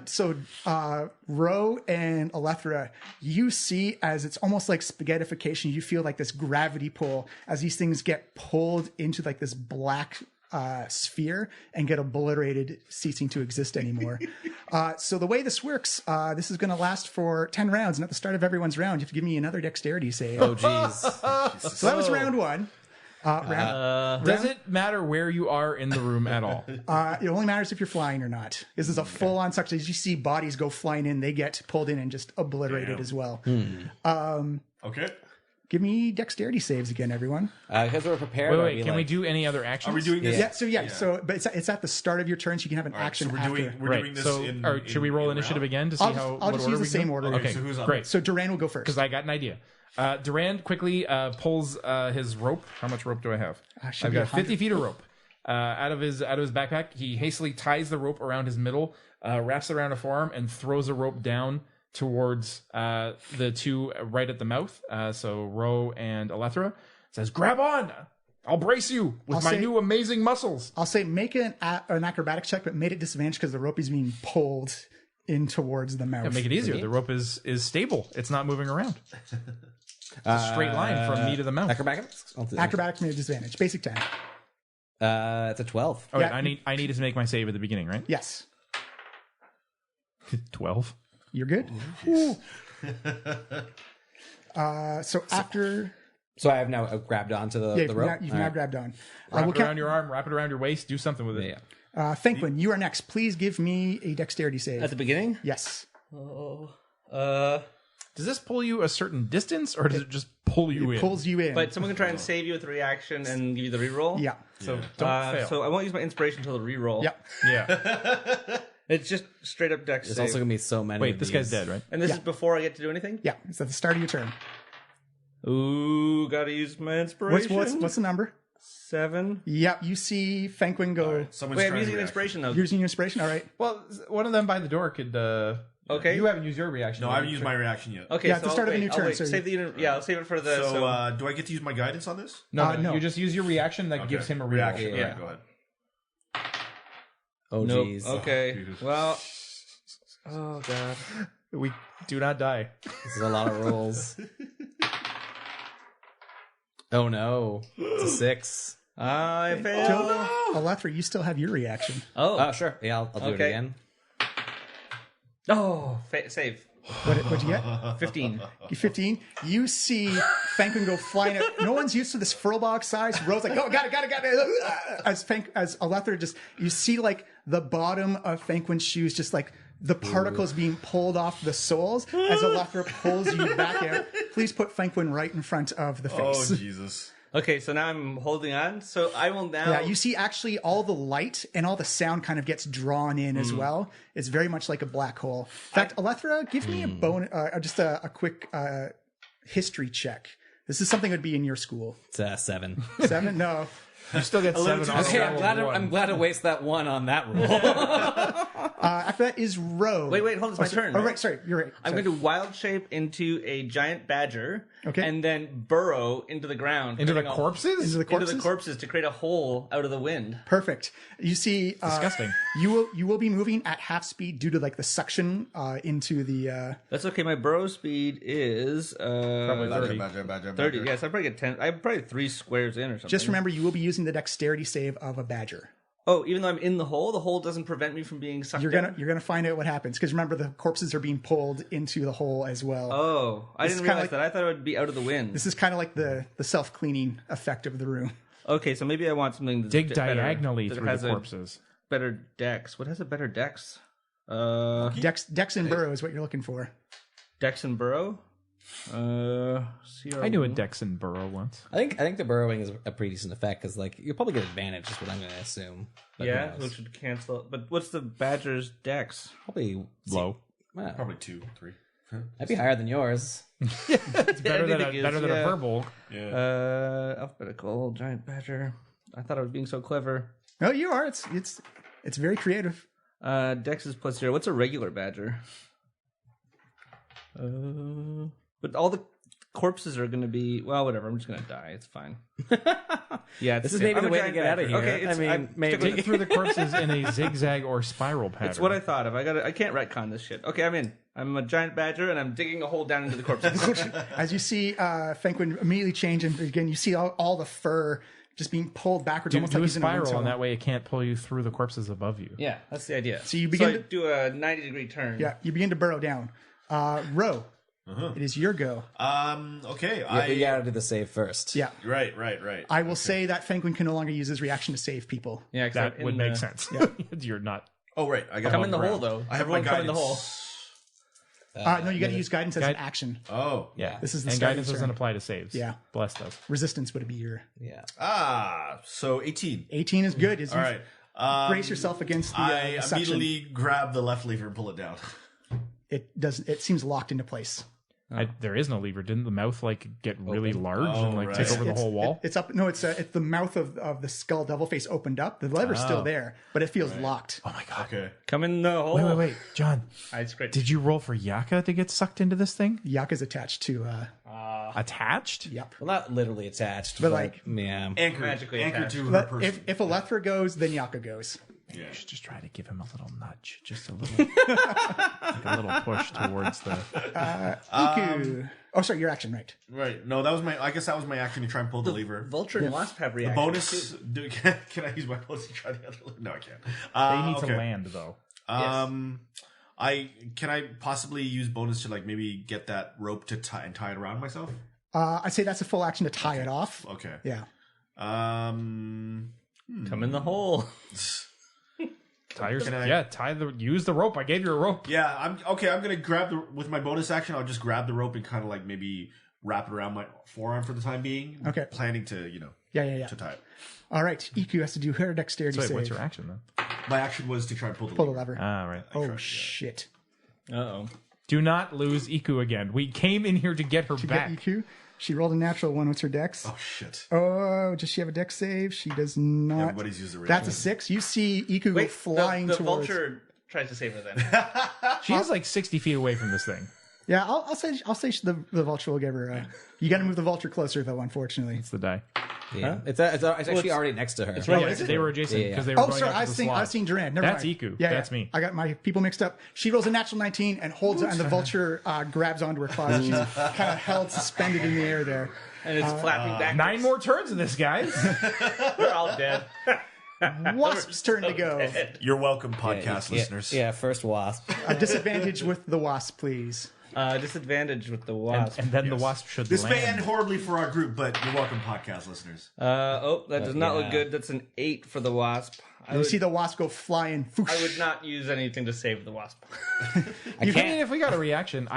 So Ro and Alethra, you see as it's almost like spaghettification. You feel like this gravity pull as these things get pulled into like this black sphere and get obliterated, ceasing to exist anymore. So the way this works, this is going to last for 10 rounds, and at the start of everyone's round, you have to give me another dexterity save. Oh, jeez. So that was round one. Does it matter where you are in the room at all? It only matters if you're flying or not. This is a full-on suction. As you see bodies go flying in, they get pulled in and just obliterated as well. Okay. Give me dexterity saves again, everyone. Because we're prepared. Wait, can we do any other actions? Are we doing this? So but it's at the start of your turn, so you can have an action So we're after. doing Right. this So, should we roll initiative again to see I'll what just order use the we same go? order. Okay, so who's up? great. So Duran will go first. Because I got an idea. Duran quickly pulls his rope. How much rope do I have? should I've be got 50 100. feet of rope. Out of his backpack, he hastily ties the rope around his middle, wraps it around a forearm, and throws a rope down towards the two right at the mouth. So Ro and Alethra says, "Grab on! I'll brace you with my new amazing muscles." I'll say make an acrobatics check, but made it disadvantage because the rope is being pulled in towards the mouth. Make it easier. The rope is stable. It's not moving around. It's a straight line from me to the mouth. Acrobatics? Acrobatics made a disadvantage. Basic 10. It's a 12. Oh, wait, Yeah. I need to make my save at the beginning, right? Yes. 12. You're good. So after... So I have now grabbed onto the rope? You've now grabbed on. Wrap it around your arm, wrap it around your waist, do something with it. Yeah. Thankwin, you are next. Please give me a dexterity save. At the beginning? Yes. Does this pull you a certain distance, or does it just pull you in? Pulls you in. But someone can try and save you with a reaction and give you the reroll? Yeah. So don't fail. So I won't use my inspiration until the reroll. Yep. Yeah. It's just straight up dex There's save. also going to be so many Wait, of this these. guy's dead, right? And this is before I get to do anything? Yeah. It's at the start of your turn. Ooh, gotta use my inspiration. What's the number? 7. Yep. You see Fenquin go... Someone's Wait, I'm trying using to an react. inspiration though. Using your inspiration? All right. Well, one of them by the door could Okay. You haven't used your reaction. No, yet. I haven't used my reaction yet. Okay. Yeah, at the start of a new turn, so Save the I'll save it for the. So, do I get to use my guidance on this? No, no. you just use your reaction that gives him a reaction. reaction. Yeah. Okay, go ahead. Oh, Nope. jeez. Okay. Jesus. Well. Oh god. We do not die. This is a lot of rolls. Oh, no. It's a 6. I failed. Alethra, you still have your reaction. Oh, sure. Yeah, I'll do it Okay. again. Oh, save. What'd you get? 15. 15. You see Fanquin go flying out. No one's used to this furl box size. Rose like, oh, got it. As Alethra just, you see like the bottom of Fanquin's shoes, just like the particles being pulled off the soles as Alethra pulls you back out. Please put Fanquin right in front of the face. Oh, Jesus. Okay, so now I'm holding on. So I will now. Yeah, you see actually all the light and all the sound kind of gets drawn in as well. It's very much like a black hole. In fact, Alethra, give me a bonus, just a quick history check. This is something that would be in your school. It's 7. 7? No. You still get 7 on Okay, a I'm roll glad, of 1. I'm glad to waste that 1 on that roll. After that is Rogue. Wait, hold on, it's my turn. Oh, right, sorry, you're right. I'm Sorry. going to wild shape into a giant badger. Okay. And then burrow into the ground. Into the creating a- corpses? Into the corpses? Into the corpses to create a hole out of the wind. Perfect. You see, Disgusting. You will be moving at half speed due to like the suction into the. That's okay. My burrow speed is Probably 30. Badger. 30. Yes, I probably get 10. I probably 3 squares in or something. Just remember, you will be using the dexterity save of a badger. Oh, even though I'm in the hole doesn't prevent me from being sucked You're in? gonna find out what happens because remember the corpses are being pulled into the hole as well. Oh, I This didn't is kinda realize like- that. I thought it would be out of the wind. This is kind of like the self cleaning effect of the room. Okay, so maybe I want something that's Dig better, diagonally that through has the a corpses. better dex. What has a better dex? Dex and burrow is what you're looking for. Dex and burrow. I knew a Dex and Burrow once. I think the burrowing is a pretty decent effect because like you'll probably get advantage. Is what I'm going to assume. But Yeah, who knows? which would cancel. But what's the badger's dex? probably Low. Well, Probably 2, 3. I'd be higher than yours. It's better than a verbal. Yeah. Alphabetical giant badger. I thought I was being so clever. No, you are. It's very creative. Dex is +0. What's a regular badger? But all the corpses are going to be whatever. I'm just going to die. It's fine. Yeah, This is maybe the way to get out of here. Okay, I mean, maybe. Dig through the corpses in a zigzag or spiral pattern. It's what I thought of. I can't retcon this shit. Okay, I'm in. I'm a giant badger and I'm digging a hole down into the corpses. As you see, Fanquin immediately change and again, you see all the fur just being pulled backwards, do almost a like he's in a wind spiral, tunnel. and that way it can't pull you through the corpses above you. Yeah, that's the idea. So you begin I to- do a 90-degree turn. Yeah, you begin to burrow down. Ro, it is your go. Okay. You gotta do the save first. Yeah. Right. I will say that Fanquin can no longer use his reaction to save people. Yeah, 'cause That I'm would in make the- sense. You're not. Oh, right. I got Come one in the hole, around. though. I have my Everyone come in the hole. guidance. No, you got to use guidance as an Guide- action. Oh. Yeah. This is the and starting guidance turn. doesn't apply to saves. Yeah. Bless does. Resistance would be your Yeah. So 18. 18 is good. As All you right. brace yourself against the, I the suction. immediately grab the left lever and pull it down. It seems locked into place. There is no lever. Didn't the mouth get really large Oh, and right. take over the whole wall? It's up. No, it's the mouth of the skull devil face opened up. The lever's still there, but it feels locked. Oh my god. Okay. Come in the hole. Wait, John. It's great. Did you roll for Yaka to get sucked into this thing? Yaka's attached to. Attached? Yep. Well, not literally attached, But, but like, yeah. Magically Anchored attached. to her But person. if Alethra goes, then Yaka goes. You should just try to give him a little nudge, just a little, like a little push towards the. Iku. Oh, sorry, your action, right? Right. No, that was my. I guess that was my action to try and pull the lever. Vulture and Wasp have The reactions. bonus. Can I use my bonus to try the other lever? No, I can't. They need okay. to land though. Can I possibly use bonus to maybe get that rope to tie it around myself? I'd say that's a full action to tie it off. Okay. Yeah. Come in the hole. Use the rope. I gave you a rope. Yeah, I'm okay. I'm gonna grab with my bonus action. I'll just grab the rope and kind of maybe wrap it around my forearm for the time being. Okay. Planning to Yeah. to tie it. All right. Iku has to do her dexterity So wait, save. what's your action then? My action was to try and pull the Pull the lever. lever. Ah, right. Oh shit! Uh-oh. Do not lose Iku again. We came in here to get her To back. get Iku, she rolled a natural one. What's her dex? Oh shit! Oh, does she have a dex save? She does not. Everybody's used the That's a reaction. 6. You see Iku go flying the towards. vulture tries to save her then. She is like 60 feet away from this thing. Yeah, I'll say the vulture will give her. You got to move the vulture closer though. Unfortunately, It's the die. Yeah, it's actually already next to her. It's right Yeah, next to they were adjacent because they were Oh, going sorry. after the I slot. was seeing Durand. Never That's mind. Iku. Yeah, That's yeah. me. I got my people mixed up. She rolls a natural 19 and holds it, and the vulture grabs onto her claws. She's kind of held suspended in the air there. And it's flapping back. 9 more turns of this, guys. We're all dead. Wasp's turn to go. You're welcome, podcast listeners. Yeah, first wasp. A disadvantage with the wasp, please. Disadvantage with the wasp. And then the wasp should This land. may end horribly for our group, but you're welcome, podcast listeners. That does not yeah. look good. That's an 8 for the wasp. You see the wasp go flying. Whoosh. I would not use anything to save the wasp. I I mean, can't. if we got a reaction,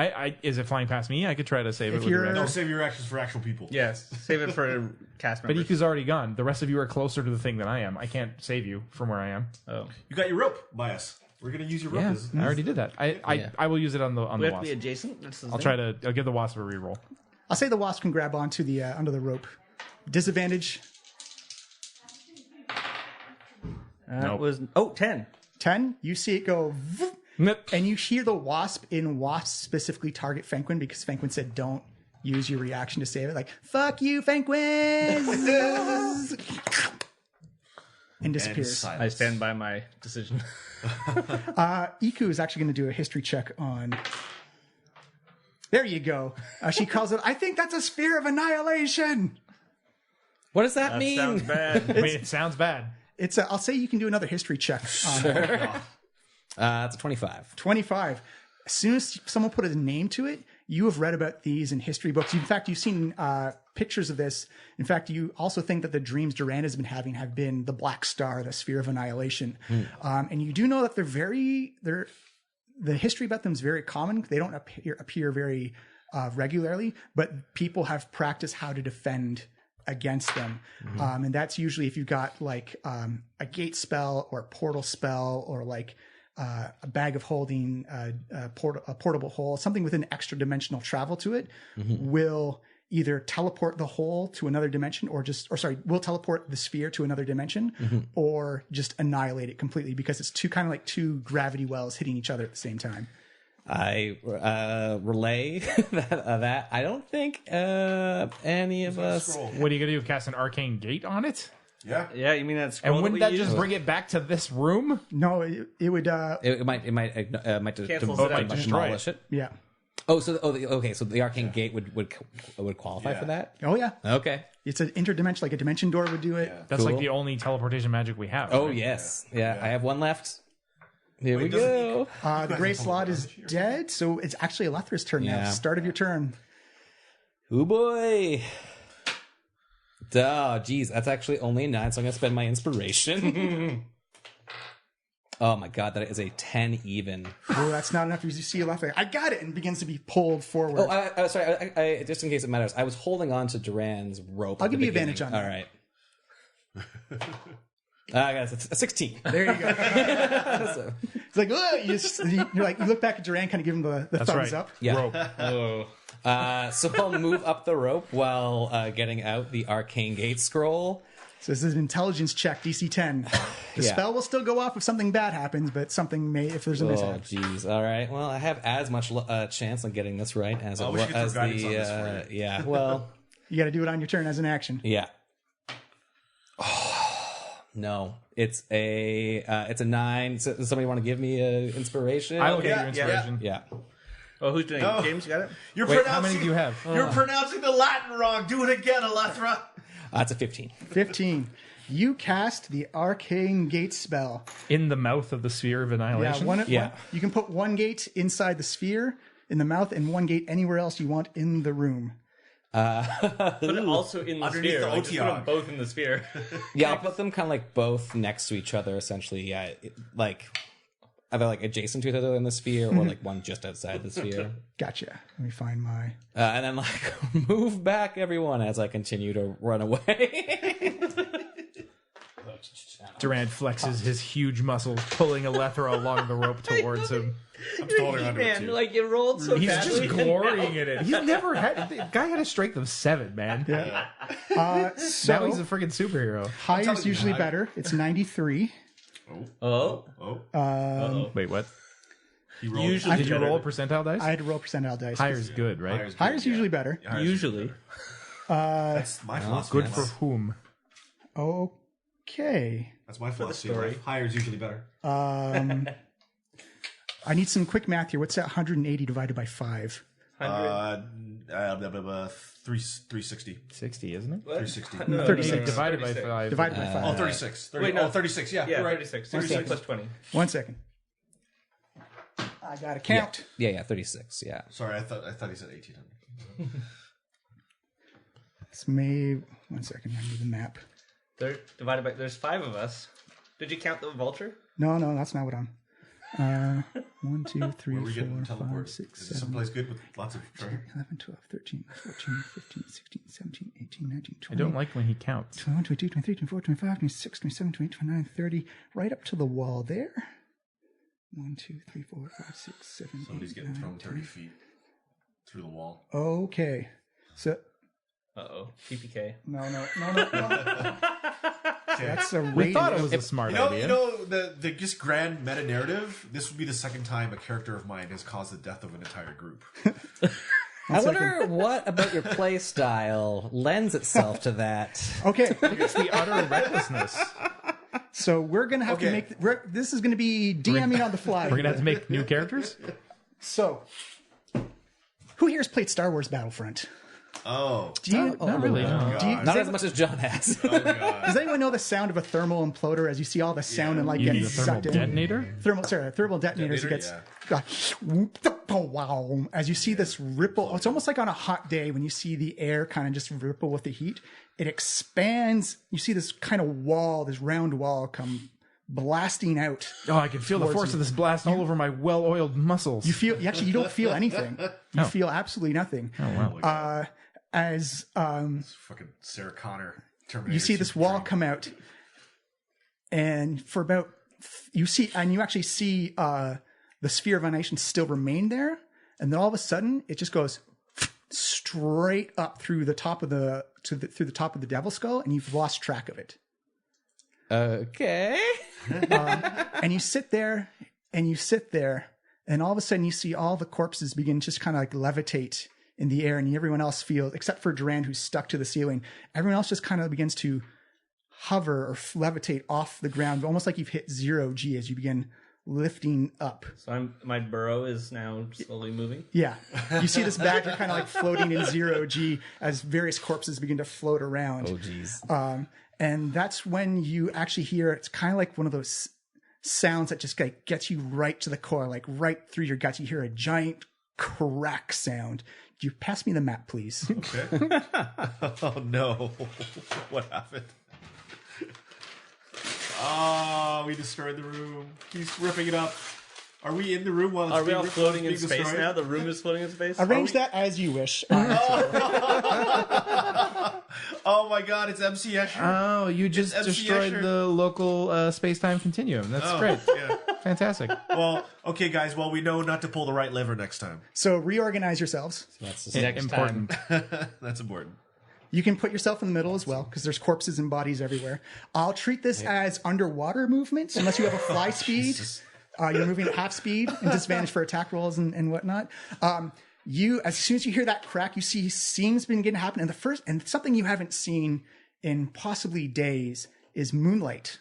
is it flying past me? I could try to save it If with a you're- reaction. No, save your actions for actual people. Yes, save it for cast But members. Iku's already gone. The rest of you are closer to the thing than I am. I can't save you from where I am. Oh, You got your rope by us. We're going to use your rope. Yeah, as- I already did that. I will use it on the we have to wasp. be adjacent. That's the I'll try to. I'll give the wasp a reroll. I'll say the wasp can grab onto the under the rope. Disadvantage Nope. Was 10. 10. You see it go, Nope. and you hear the wasp in wasp specifically target Fenquin because Fenquin said don't use your reaction to save it. Like fuck you, Fenquin, and disappears. silence. I stand by my decision. Iku is actually going to do a history check on. There you go. She calls it. I think that's a sphere of annihilation. What does that That mean? sounds bad. I mean, it sounds bad. It's. I'll say you can do another history check on It's a 25. 25. As soon as someone put a name to it, you have read about these in history books. In fact, you've seen pictures of this. In fact, you also think that the dreams Durand has been having have been the Black Star, the Sphere of Annihilation. And you do know that the history about them is very common. They don't appear very regularly, but people have practiced how to defend against them. And that's usually if you've got like a gate spell or a portal spell or like a bag of holding, a portable hole, something with an extra dimensional travel to it will either teleport the hole to another dimension will teleport the sphere to another dimension or just annihilate it completely because it's two gravity wells hitting each other at the same time. I relay that I don't think any of us. Scroll. What are you gonna do? Cast an arcane gate on it? Yeah. Yeah, you mean that scroll And wouldn't that that we just use? bring it back to this room? No, it would, It might Cancels it out. demolish it. yeah. Oh, so okay, so the arcane gate would qualify for that. Oh yeah. Okay. It's an interdimension, like a dimension door would do it. That's Cool. like the only teleportation magic we have. Oh right? yes, yeah. I have one left. Here we doesn't go. The Grey Slaad is dead, so it's actually Alethra's turn now. Yeah. Start of your turn. Oh boy. Oh, geez, that's actually only a 9, so I'm gonna spend my inspiration. Oh my god, that is a 10 even. Oh, that's not enough. You see Alethra. I got it, and begins to be pulled forward. Oh, sorry. I just in case it matters, I was holding on to Durand's rope. I'll at the give you beginning. advantage on All that. right. I got a 16. There you go. So, It's like, you're like, you look back at Durand, kind of give him the thumbs right. up. yeah. Rope. Oh. So I'll move up the rope while getting out the arcane gate scroll. So this is an intelligence check, DC 10. The Yeah. spell will still go off if something bad happens, but something may if there's a Oh, mishap. jeez. All right. Well, I have as much chance on getting this right as Oh, we should as throw guidance on the. this for Yeah. Well. You got to do it on your turn as an action. Yeah. No, it's a 9. So, does somebody want to give me a inspiration? I will give Yeah, you inspiration. Yeah. Oh, who's doing No. it? James, you got it? You're Wait, pronouncing, how many do you have? You're pronouncing the Latin wrong. Do it again, Alethra. That's a 15. 15. You cast the arcane gate spell. In the mouth of the sphere of Yeah, annihilation. Yeah. you can put one gate inside the sphere in the mouth and one gate anywhere else you want in the room. Put it also in the Underneath sphere. the Like, just put OTR. them both in the sphere. Yeah, I'll put them kind of like both next to each other, essentially. Yeah, like either like adjacent to each other in the sphere or like one just outside the sphere. Gotcha. Let me find my. And then like move back everyone as I continue to run away. Durand flexes his huge muscles, pulling Alethra along the rope towards him. I'm totally under it Man, too. like you rolled so He's badly. just glorying in it. He's never had. The guy had a strength of 7, man. Now So he's a freaking superhero. high is telling you, usually I- better. It's 93. Wait, what? Usually Did you roll a percentile dice? I had to roll percentile dice. Higher's good, right? Higher's usually better. Usually. That's my philosophy. Good for whom? Okay. That's my philosophy. Higher's usually better. I need some quick math here. What's that 180 divided by 5? 360. 60, isn't it? 360. 36. Divided by 5. Divided by 5. 36. Wait, no. 36. Yeah, Yeah, you're right. 36. 36 plus 20. 1 second. I got to count. Yeah, 36. Yeah. Sorry, I thought he said 1800. It's maybe 1 second. I need the map. Divided by. There's 5 of us. Did you count the vulture? No, that's not what I'm. 1, 2, 3, Where are we 4, getting 5, teleported? 6, Is it 7, someplace good with lots of treasure? 11, 12, 13, 14, 15, 16, 17, 18, 19, I 20. don't like when he counts. 21, 22, 23, 24, 25, 26, 27, 28, 29, 30. Right up to the wall there. 1, 2, 3, 4, 5, 6, 7, Somebody's 8, getting 9, thrown 10. 30 feet through the wall. Okay. So, TPK. no. That's a We rating. thought it was a smart idea. The just grand meta narrative. This would be the second time a character of mine has caused the death of an entire group. I wonder what about your play style lends itself to that. Okay. It's the utter recklessness. So we're going to have to make... this is going to be DMing on the fly. We're going to have to make new characters? So, who here has played Star Wars Battlefront? Oh. Do you, Not really. No. Not as much as John has. Does anyone know the sound of a thermal imploder as you see all the sound and light You getting mean a thermal sucked in? detonator? Thermal detonators. It gets wow. As you see this ripple, it's almost like on a hot day when you see the air kind of just ripple with the heat. It expands. You see this kind of wall, this round wall come blasting out. Oh, I can feel the force of this blast all over my well-oiled muscles. You don't feel anything. You feel absolutely nothing. Oh, wow. As It's fucking Sarah Connor. Terminator you see this wall Supreme. come out, and for about you actually see the sphere of annihilation still remain there, and then all of a sudden it just goes straight up through the top of the top of the devil skull, and you've lost track of it. Okay. And you sit there, and all of a sudden you see all the corpses begin just kind of like levitate in the air, and everyone else feels, except for Durand, who's stuck to the ceiling, everyone else just kind of begins to hover or levitate off the ground, almost like you've hit 0 G as you begin lifting up. So my burrow is now slowly moving. Yeah. You see this badger kind of like floating in 0 G as various corpses begin to float around. Oh, geez. And that's when you actually hear, it's kind of like one of those sounds that just like gets you right to the core, like right through your guts. You hear a giant crack sound. Do you pass me the map, please? Okay. Oh, no. What happened? Oh, we destroyed the room. He's ripping it up. Are we in the room while it's Are we being all ripped- floating in being space destroyed? now? The room is floating in space? Arrange that as you wish. Oh my god, it's MC Escher. Oh, you just MC destroyed Escher. the local space-time continuum. That's great. Yeah. Fantastic. Well, okay, guys. Well, we know not to pull the right lever next time. So reorganize yourselves. That's just Important. That's important. You can put yourself in the middle as well, because there's corpses and bodies everywhere. I'll treat this as underwater movements, unless you have a fly speed. You're moving at half speed and disadvantage for attack rolls and whatnot. As soon as you hear that crack, you see scenes begin to happen. And something you haven't seen in possibly days is moonlight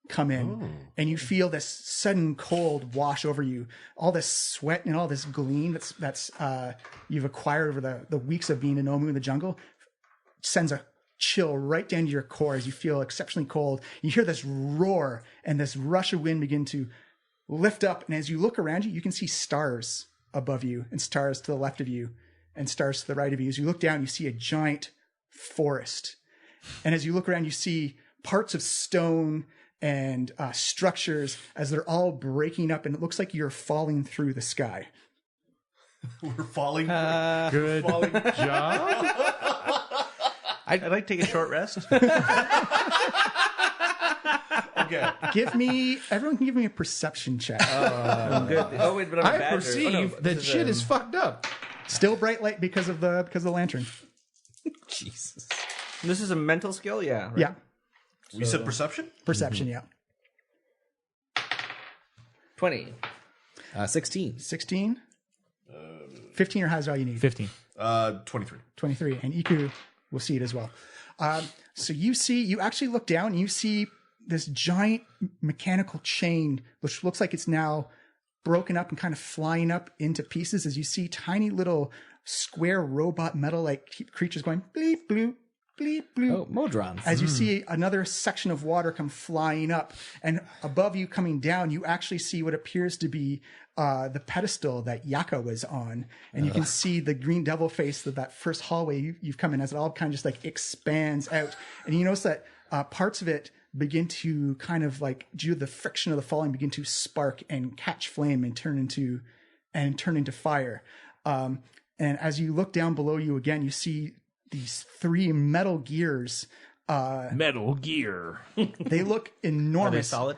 come in, and you feel this sudden cold wash over you. All this sweat and all this gleam that's you've acquired over the weeks of being in Omu in the jungle sends a chill right down to your core as you feel exceptionally cold. You hear this roar and this rush of wind begin to lift up, and as you look around you, you can see stars above you and stars to the left of you and stars to the right of you. As you look down, you see a giant forest. And as you look around, you see parts of stone and structures as they're all breaking up, and it looks like you're falling through the sky. We're falling. Good job. I'd like to take a short rest. Okay. Everyone can give me a perception check. I'm good. Oh, wait, but I'm a I badger. perceive that shit is fucked up. Still bright light because of the lantern. Jesus. This is a mental skill? Yeah. Right? Yeah. We said perception? Perception, yeah. 20. 16. 16. 15 or has all you need. 15. 23. 23. And Iku will see it as well. So you actually look down and you see this giant mechanical chain, which looks like it's now broken up and kind of flying up into pieces as you see tiny little square robot metal-like creatures going bleep, bloop, bleep, bloop. Oh, Modrons. As you see another section of water come flying up, and above you coming down, you actually see what appears to be the pedestal that Yaka was on. And you can see the green devil face of that first hallway you've come in as it all kind of just like expands out. And you notice that parts of it begin to kind of like, due to the friction of the falling, begin to spark and catch flame and turn into fire. And as you look down below you again, you see these 3 metal gears. Metal Gear. They look enormous. Are they solid?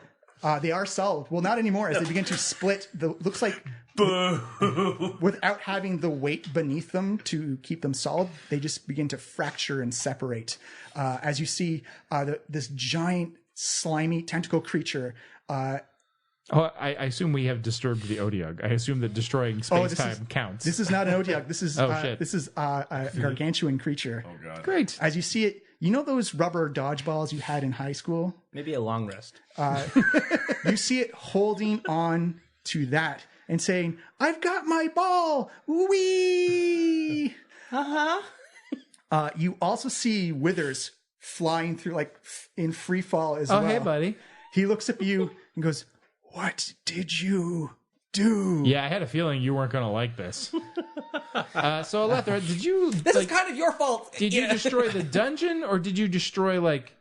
They are solid. Well, not anymore, as they begin to split. Looks like without having the weight beneath them to keep them solid, they just begin to fracture and separate. As you see this giant, slimy tentacle creature. I assume we have disturbed the Odiug. I assume that destroying space-time counts. This is not an Odiug. This is shit. this is a gargantuan creature. Oh, God. Great. As you see it, you know those rubber dodgeballs you had in high school? Maybe a long rest. You see it holding on to that and saying, "I've got my ball! Wee!" You also see Withers flying through, like in free fall as well. Oh, hey, buddy. He looks at you and goes, "What did you do?" Yeah, I had a feeling you weren't going to like this. So, Alethra, did you... This is kind of your fault. Did you destroy the dungeon, or did you destroy, like,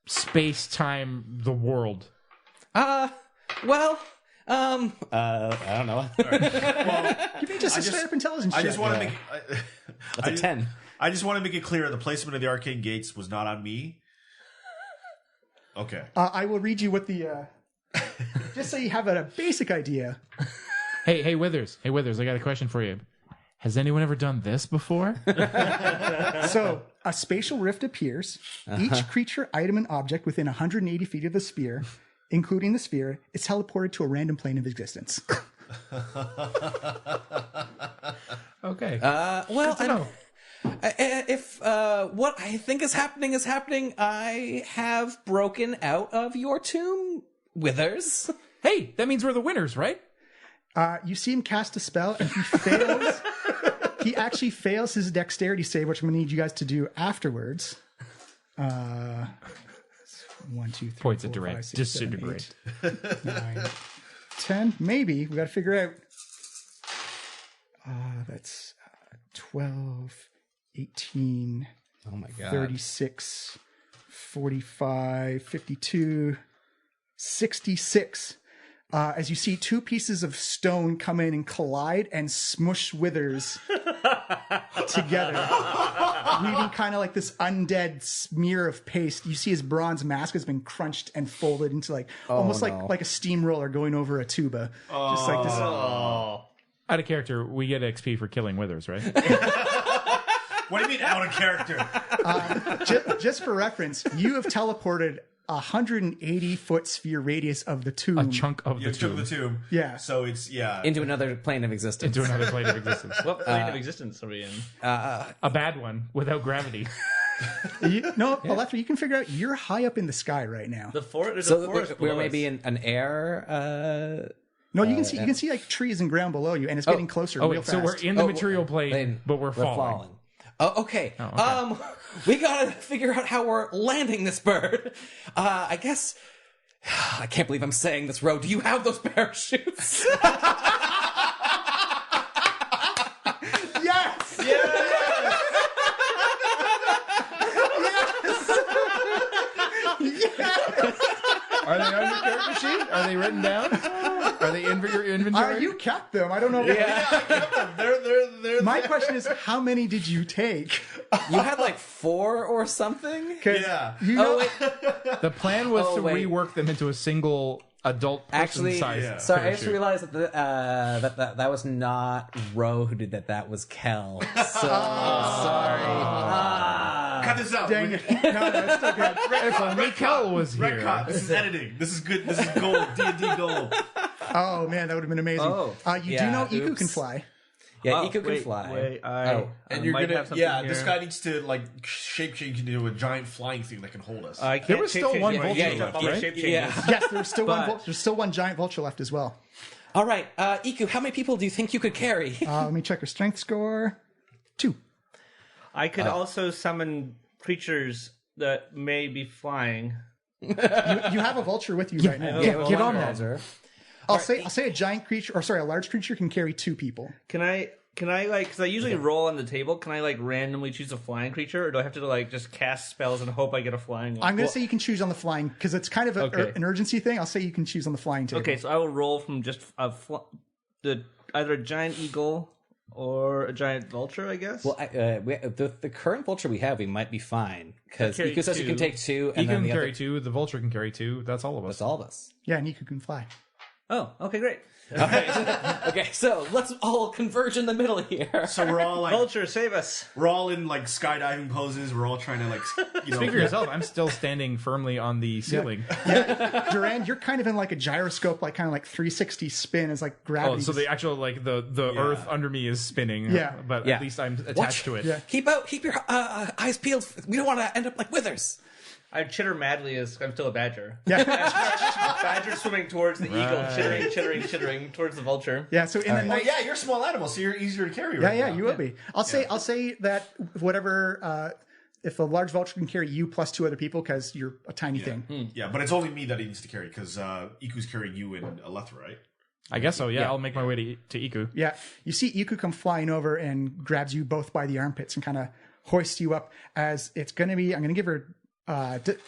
space-time, the world? Well, I don't know. Give me just a straight up intelligence check. I just want to make. That's a 10. I just want to make it clear the placement of the arcane gates was not on me. Okay. I will read you what the... just so you have a basic idea. Hey, Withers. I got a question for you. Has anyone ever done this before? So, a spatial rift appears. Each creature, item, and object within 180 feet of the sphere, including the sphere, is teleported to a random plane of existence. Okay. Well, if what I think is happening, I have broken out of your tomb, Withers. Hey, that means we're the winners, right? You see him cast a spell, and he fails. He actually fails his dexterity save, which I'm going to need you guys to do afterwards. 1, 2, 3, Points 4, at Durant. 5, 6, 7, Disintegrate. 8, 9, 10. Maybe. We got to figure out. That's 12, 18, Oh my god. 36, 45, 52, 66. As you see 2 pieces of stone come in and collide and smush Withers together, leaving kind of like this undead smear of paste. You see his bronze mask has been crunched and folded into like almost like a steamroller going over a tuba. Just like this. Out of character, we get XP for killing Withers, right? What do you mean out of character? Just for reference, you have teleported 180-foot sphere radius of the tomb. A chunk of You the took tomb the tomb. Yeah. So it's Into another plane of existence. into another plane of existence. What plane of existence are we in? A bad one without gravity. Alethra, you can figure out you're high up in the sky right now. There's a So forest we're below maybe us. in an air. No, you can see like trees and ground below you, and it's getting closer Oh, real wait, fast. so we're in the material plane, but we're falling. Oh, okay. okay. We gotta figure out how we're landing this bird. I guess. I can't believe I'm saying this, Ro. Do you have those parachutes? Yes! Are they on your character sheet? Are they written down? Are they in your inventory? You kept them. I don't know. they're My question is, how many did you take? You had like 4 or something? yeah. You know, The plan was to wait. rework them into a single adult Actually, person-sized sorry, I parachute. just realized that that was not Ro who did that. That was Kel. So sorry. Cut this out. dang it. No, it's still good. If only Kel was here. Retcon. This is editing. This is good. This is gold. D&D gold. Oh man, that would have been amazing. Oh. You Yeah, do know Iku oops. can fly. Yeah, Oh, Iku can wait, fly. Wait, Oh. And I you're might gonna, have something this here. guy needs to like shape change into a giant flying thing that can hold us. I can't There was still shape one change vulture yet. left, All my right? shape Yeah. changes. Yes, there's still But- there's still one giant vulture left as well. All right, Iku, how many people do you think you could carry? Let me check her strength score. 2. I could also summon creatures that may be flying. You have a vulture with you right now. Yeah, Yeah, get on that. Vulture. I'll say a giant creature, or sorry, a large creature can carry 2 people. Can I like, because I usually roll on the table, can I like randomly choose a flying creature, or do I have to like just cast spells and hope I get a flying one? I'm going to say you can choose on the flying because it's kind of Okay. an urgency thing. I'll say you can choose on the flying table. Okay, so I will roll from just either a giant eagle or a giant vulture, I guess. Well, the current vulture we have, we might be fine because Carry Iku says you 2. can take 2, He and then can the carry other. 2. The vulture can carry 2. That's all of us. That's all of us. Yeah, and Iku can fly. Oh, okay, great. Okay, so let's all converge in the middle here. So we're all like Vulture, save us. we're all in like skydiving poses. We're all trying to like Speak for yourself. I'm still standing firmly on the ceiling. Yeah, Duran, you're kind of in like a gyroscope, like kind of like 360 spin as like gravity. Oh, so the actual like the earth under me is spinning. Yeah. but Yeah. at least I'm attached Watch. to it. Yeah. Keep your eyes peeled. We don't want to end up like withers. I chitter madly as I'm still a badger. Yeah. Badger swimming towards the eagle, chittering towards the vulture. Yeah, so in the Oh night. yeah, you're a small animal, so you're easier to carry. Yeah, Right yeah, now. you will be. I'll say that whatever if a large vulture can carry you plus 2 other people because you're a tiny thing. Yeah, but it's only me that he needs to carry because Iku's carrying you and Alethra, right? I guess so. Yeah, I'll make my way to Iku. Yeah, you see Iku come flying over and grabs you both by the armpits and kind of hoists you up as it's going to be. I'm going to give her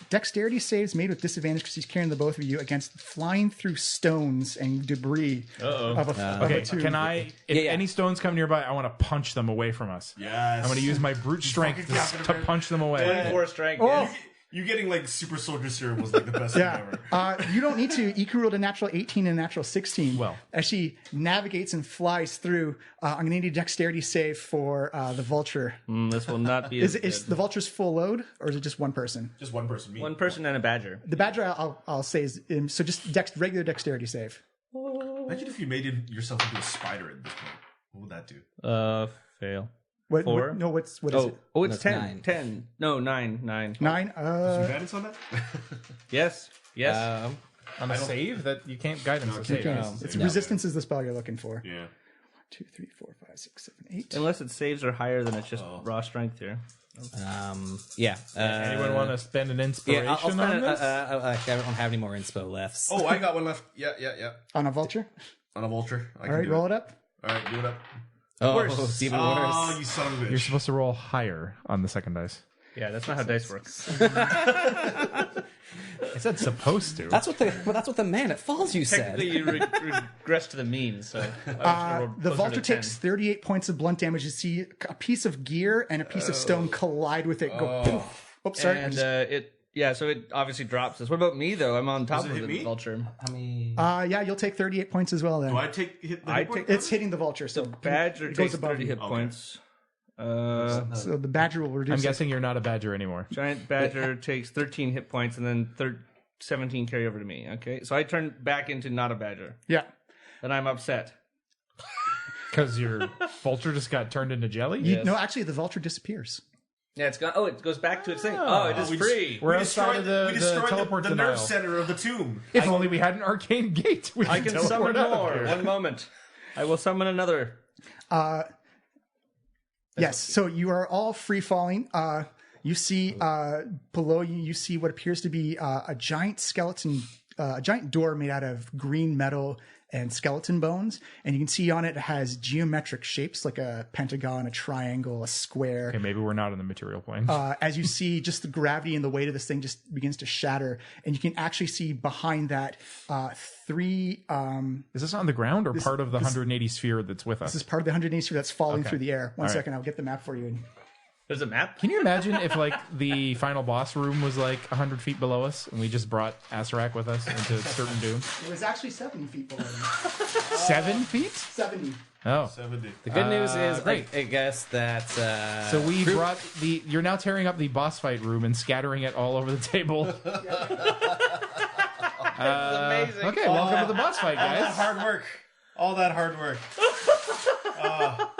dexterity saves made with disadvantage because she's carrying the both of you against flying through stones and debris of a Okay, tube. can I? If Yeah, yeah. any stones come nearby, I want to punch them away from us. Yes. I'm going to use my brute strength to punch them away. 24 strength. Oh, You getting like super soldier serum was like the best thing yeah. ever. You don't need to. Iku rolled a natural 18 and a natural 16. Well. As she navigates and flies through, I'm going to need a dexterity save for the vulture. This will not be. Is the vulture's full load, or is it just one person? Just one person, me. one person and a badger? The badger, I'll say, is so just regular dexterity save. Imagine if you made yourself into a spider at this point. What would that do? Fail. What, 4? no, what is it? Oh, it's That's 10. 9. 10. No, 9. 9. Guidance on that? Yes. Yes. On a save that you can't guidance a save. It's resistance is the spell you're looking for. Yeah. 2, 3, 4, 5, 6, 7, 8. Unless it saves are higher than it's just raw strength here. Yeah. Anyone want to spend an inspiration Yeah, I'll spend on it. this? I don't have any more inspo left. Oh, I got one left. Yeah. On a vulture. On a vulture. I can All right, do roll it. it up. All right, do it up. It's even worse. Oh, you son of a bitch. You're supposed to roll higher on the second dice. Yeah, that's not how dice works. I said supposed to. That's what the man at Falls you said. Technically, you regress to the mean. So The vulture takes 38 points of blunt damage. You see a piece of gear and a piece of stone collide with it. Go poof. Oops, sorry. And so it obviously drops us. What about me though? I'm on top Does it of hit the me? vulture. I mean, Yeah, you'll take 38 points as well then. Do I hit the hit point? It's hitting the vulture, so Badger it takes goes above 30 you. hit points. So the badger will reduce. I'm guessing you're not a badger anymore. Giant badger takes 13 hit points, and then 17 carry over to me. Okay, so I turn back into not a badger. Yeah. Then I'm upset. Because your vulture just got turned into jelly? Yes. No, actually, the vulture disappears. Yeah, it's gone. Oh, it goes back to its thing. Oh, it is we free. We're We outside destroyed of the destroyed teleport the denial. nerve center of the tomb. If only we had an arcane gate. We I could can summon teleport out of more. here. One moment. I will summon another. Yes, so you are all free falling. You see below you, you see what appears to be a giant skeleton, a giant door made out of green metal and skeleton bones. And you can see on it has geometric shapes like a pentagon, a triangle, a square. Okay, maybe we're not in the material plane. As you see, just the gravity and the weight of this thing just begins to shatter. And you can actually see behind that three. Is this on the ground or part of the 180 sphere that's with us? This is part of the 180 sphere that's falling Okay. through the air. One All right. second, I'll get the map for you. There's a map. Can you imagine if like the final boss room was like 100 feet below us and we just brought Asarak with us into certain doom? It was actually 70 feet below. 7 feet? 70. Oh. 70. the good news is, great. I guess that. So we brought the. You're now tearing up the boss fight room and scattering it all over the table. amazing. Okay, welcome to the boss fight, All that guys. hard work. All that hard work.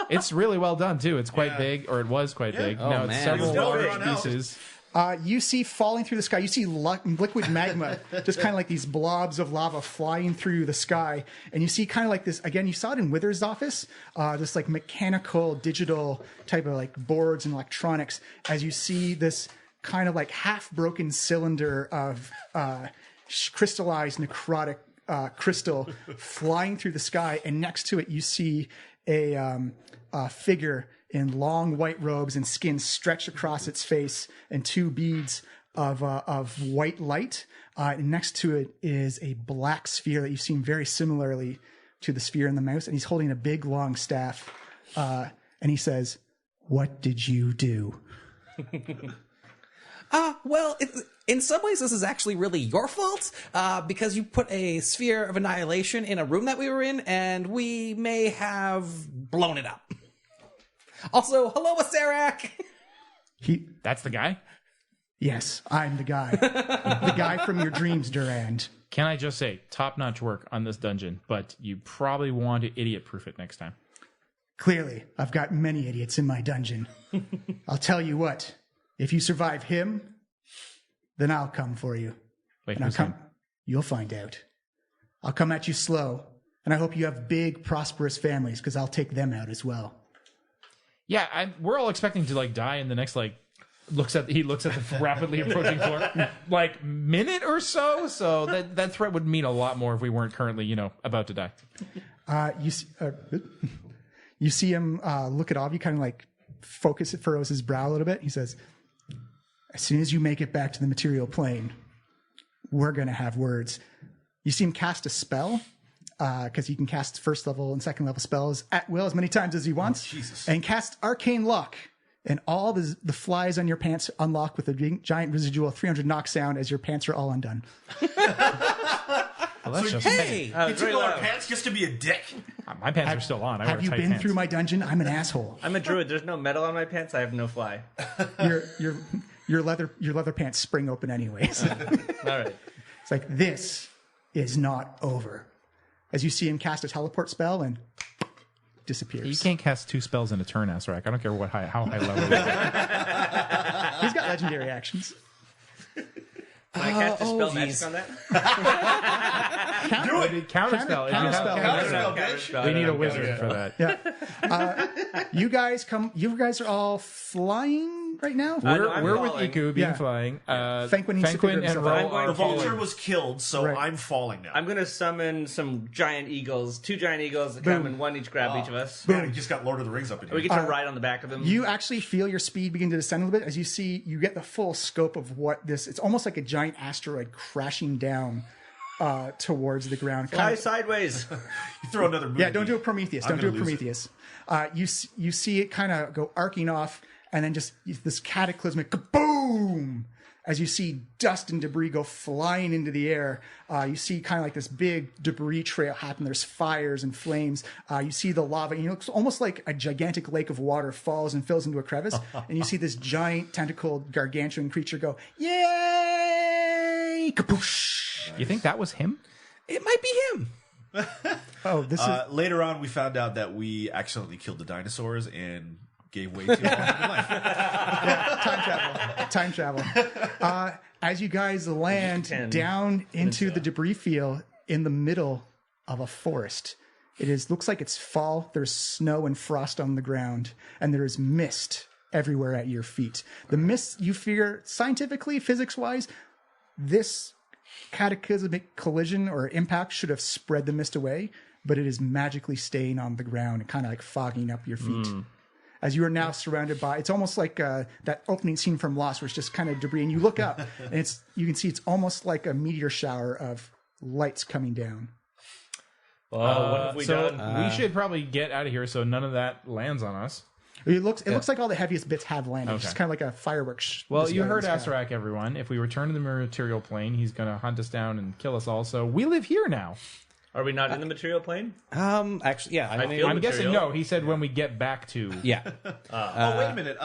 It's really well done too. It's quite big, or it was quite big. Oh, Now it's man. several It's never large run out. pieces. You see falling through the sky, you see liquid magma, just kind of like these blobs of lava flying through the sky. And you see kind of like this, again, you saw it in Wither's office, this like mechanical, digital type of like boards and electronics, as you see this kind of like half-broken cylinder of crystallized necrotic crystal flying through the sky. And next to it, you see a figure in long white robes and skin stretched across its face, and two beads of white light. And next to it is a black sphere that you've seen very similarly to the sphere in the mouse. And he's holding a big long staff. And he says, "What did you do?" Well, in some ways, this is actually really your fault, because you put a sphere of annihilation in a room that we were in, and we may have blown it up. Also, hello, Asarak! That's the guy? Yes, I'm the guy. The guy from your dreams, Durand. Can I just say, top-notch work on this dungeon, but you probably want to idiot-proof it next time. Clearly, I've got many idiots in my dungeon. I'll tell you what, if you survive him, then I'll come for you. Wait, And I'll who's come. him? You'll find out. I'll come at you slow, and I hope you have big, prosperous families, because I'll take them out as well. Yeah, we're all expecting to like die in the next like he looks at the rapidly approaching floor like minute or so. So that threat would mean a lot more if we weren't currently about to die. You see him look at Avi, kind of like furrows his brow a little bit. He says, "As soon as you make it back to the material plane, we're gonna have words." You see him cast a spell, because he can cast first level and second level spells at will as many times as he wants. Jesus. And cast Arcane Lock. And all the flies on your pants unlock with a giant residual 300 knock sound as your pants are all undone. Well, that's just Hey! He very took all our loud. pants just to be a dick. my pants are still on. I Have wear you tight been pants. through my dungeon? I'm an asshole. I'm a druid. There's no metal on my pants. I have no fly. Your leather pants spring open anyways. All right. It's like, this is not over. As you see him cast a teleport spell and disappears. You can't cast two spells in a turn, Asarak. I don't care how high level you are. He's got legendary actions. Can I cast a spell magic on that? Do it. Counterspell. If you have Counterspell. counterspell. We need a wizard for that. Yeah. You guys are all flying right now? No, I'm We're with falling. Iku being Yeah. flying. Fenquin needs to figure and himself Ro out. I'm going are The vulture falling. was killed, so Right. I'm falling now. I'm going to summon some giant eagles, two giant eagles that come and one each grab each of us. Man, he just got Lord of the Rings up in We here. get to ride on the back of them. You actually feel your speed begin to descend a little bit as you get the full scope of what it's almost like a giant asteroid crashing down towards the ground. Fly sideways. You throw another movie. Yeah, don't do a Prometheus. I'm Don't do a gonna lose Prometheus. You see it kind of go arcing off, and then just this cataclysmic kaboom as you see dust and debris go flying into the air. You see kind of like this big debris trail happen. There's fires and flames. You see the lava. It's almost like a gigantic lake of water falls and fills into a crevice, and you see this giant tentacled gargantuan creature go, "Yay!" Kapoosh. You think that was him? It might be him. Oh, this is Later on, we found out that we accidentally killed the dinosaurs and gave way to life. time travel. As you guys land 10. down into the debris field in the middle of a forest, looks like it's fall. There's snow and frost on the ground, and there is mist everywhere at your feet. The mist, you figure scientifically, physics-wise, this cataclysmic collision or impact should have spread the mist away, but it is magically staying on the ground and kind of like fogging up your feet. As you are now surrounded by, it's almost like that opening scene from Lost, where it's just kind of debris, and you look up, and you can see it's almost like a meteor shower of lights coming down. What have we done? We should probably get out of here so none of that lands on us. It looks like all the heaviest bits have landed. It's Okay. just kind of like a fireworks. Well, display you in heard the sky. Asarak, everyone. If we return to the material plane, he's going to hunt us down and kill us all. So we live here now. Are we not in the material plane? Actually, yeah. I mean, feel I'm guessing material. no. He said when we get back to. yeah. Oh, wait a minute.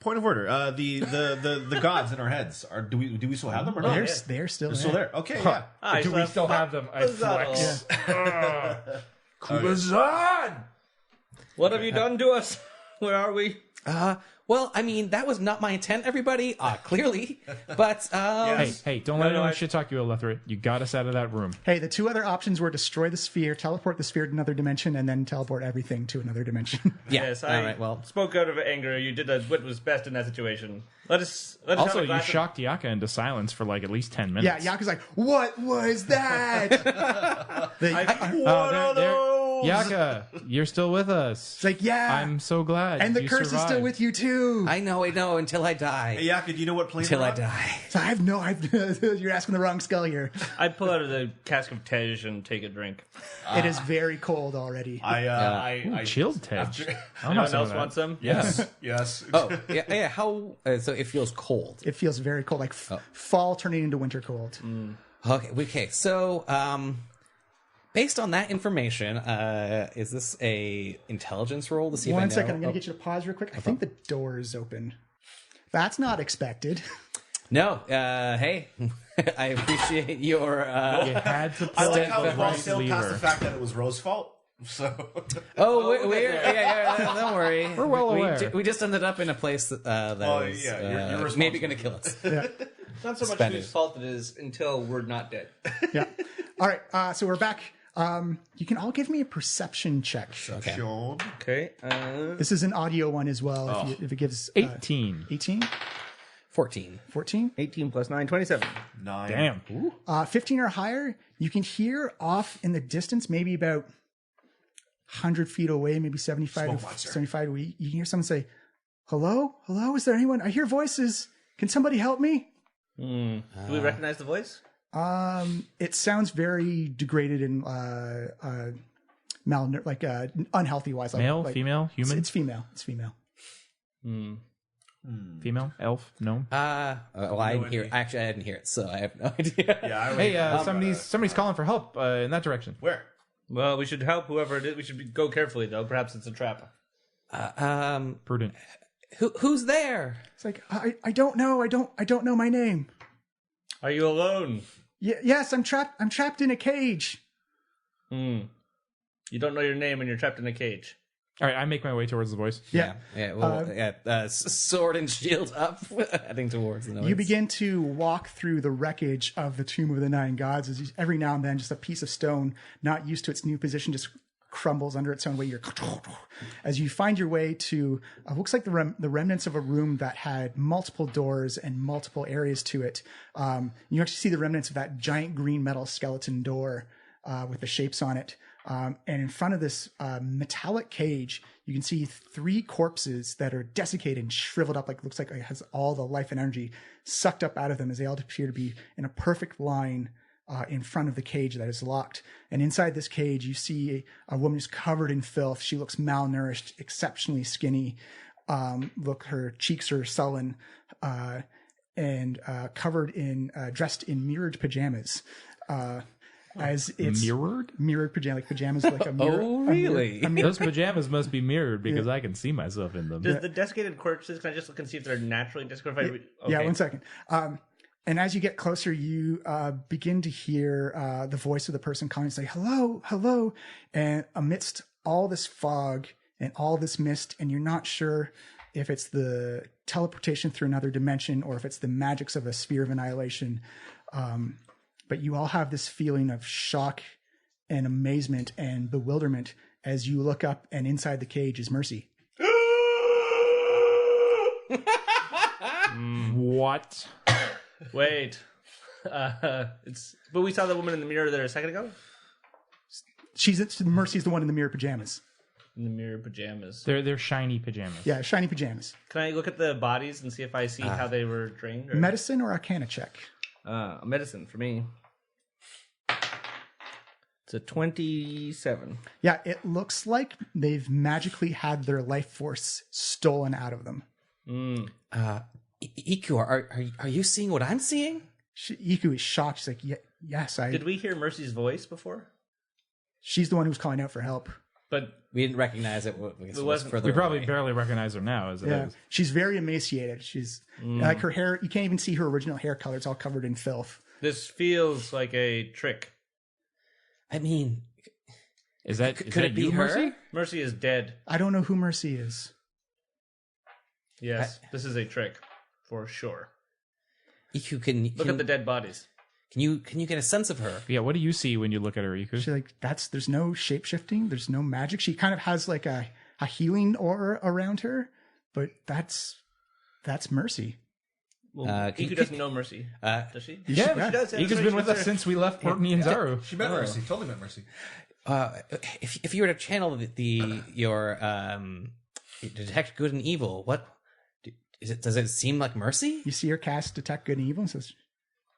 Point of order. The gods in our heads are. Do we still have them or not? They're still They're still there. Okay, yeah. Do we still have them? I flex. Kubazan! What have you done to us? Where are we? Well, I mean, that was not my intent, everybody. Clearly, but Hey, don't let anyone shit talk you, Alethra. You got us out of that room. Hey, the two other options were destroy the sphere, teleport the sphere to another dimension, and then teleport everything to another dimension. yeah. Yes, all I right. Well, spoke out of anger. You did what was best in that situation. Let's Also, have a you glass of- shocked Yaka into silence for like at least 10 minutes. Yeah, Yaka's like, what was that? Yaka, you're still with us. It's like, yeah. I'm so glad. And the you curse is still survived. with you too. I know, until I die. Hey, Yaka, do you know what plane Until we're I on? die. So you're asking the wrong skull here. I'd pull out of the cask of Tej and take a drink. It is very cold already. I Chilled Tej. after- Anyone else want some? Yes, yes. Oh, yeah. How? So it feels cold. It feels very cold, like fall turning into winter cold. Okay. So, based on that information, is this a intelligence roll to see if I know? One second, I'm going to get you to pause real quick. I think the door is open. That's not expected. No. Hey, I appreciate your. You had to I pull like how the we've all right sailed past the lever. fact that it was Rose's fault. So Oh, we're yeah. Don't worry. We're well aware. We just ended up in a place that is yeah, you're maybe going to kill us. It's not so much Spend whose it. fault it is until we're not dead. Yeah. All right. So we're back. You can all give me a perception check. Sean. Okay. This is an audio one as well. If it gives 18. 18, 14. 14, 18 plus 9, 27. 9. Damn. 15 or higher, you can hear off in the distance, maybe about 100 feet away, maybe 75, Smoke monster. 75 away. You can hear someone say, hello? Hello? Is there anyone? I hear voices. Can somebody help me? Do we recognize the voice? It sounds very degraded and unhealthy wise. Male, like, female, human, It's female. It's female. female, elf, gnome. Well, I didn't hear. Actually, I didn't hear it, so I have no idea. Yeah, I Hey, somebody's calling for help in that direction. Where? Well, we should help whoever it is. We should go carefully, though. Perhaps it's a trap. Prudent. Who's there? It's like, I don't know. I don't know my name. Are you alone? Yes, I'm trapped. I'm trapped in a cage. You don't know your name and you're trapped in a cage. All right, I make my way towards the voice. Yeah. Well, sword and shield up, heading towards the noise. You begin to walk through the wreckage of the Tomb of the Nine Gods. As every now and then, just a piece of stone, not used to its new position, just crumbles under its own weight. As you find your way to looks like the remnants of a room that had multiple doors and multiple areas to it. You actually see the remnants of that giant green metal skeleton door with the shapes on it. And in front of this metallic cage, you can see 3 corpses that are desiccated and shriveled up. Looks like it has all the life and energy sucked up out of them, as they all appear to be in a perfect line in front of the cage that is locked. And inside this cage, you see a woman who's covered in filth. She looks malnourished, exceptionally skinny. Her cheeks are sullen and covered in, dressed in mirrored pajamas. As it's mirrored pajamas, like a mirror. Oh, really? Those pajamas must be mirrored because I can see myself in them. Does the desiccated corpses, can I just look and see if they're naturally desiccated? Okay. Yeah, 1 second. And as you get closer, you begin to hear the voice of the person calling and say, hello, hello. And amidst all this fog and all this mist, and you're not sure if it's the teleportation through another dimension or if it's the magics of a sphere of annihilation. But you all have this feeling of shock and amazement and bewilderment as you look up, and inside the cage is Mercy. What? Wait. But we saw the woman in the mirror there a second ago? Mercy's the one in the mirror pajamas. In the mirror pajamas. They're shiny pajamas. Yeah, shiny pajamas. Can I look at the bodies and see if I see how they were drained? Or... Medicine or Arcana check? Medicine for me. It's a 27. Yeah, it looks like they've magically had their life force stolen out of them. Iku, are you seeing what I'm seeing? Iku is shocked. She's like, yes, I... Did we hear Mercy's voice before? she's the one who's calling out for help. But We didn't recognize it. It was further We probably away. barely recognize her now as it Yeah, is. she's very emaciated. She's like her hair. You can't even see her original hair color. It's all covered in filth. this feels like a trick. I mean, Is that could it be you, her? Mercy? Mercy is dead. I don't know who Mercy is. Yes, this is a trick for sure. Iku, can Look at the dead bodies. Can you get a sense of her? Yeah, what do you see when you look at her, Iku? She's like, there's no shape shifting. There's no magic. She kind of has like a healing aura around her, but that's Mercy. Well, can Iku you- doesn't know Mercy, does she? Yeah, she does. Iku's been with us since we left Port Nianzaru. She met Mercy. Totally met Mercy. If you were to channel your detect good and evil, what is it? Does it seem like Mercy? You see her cast Detect Good and Evil, and says,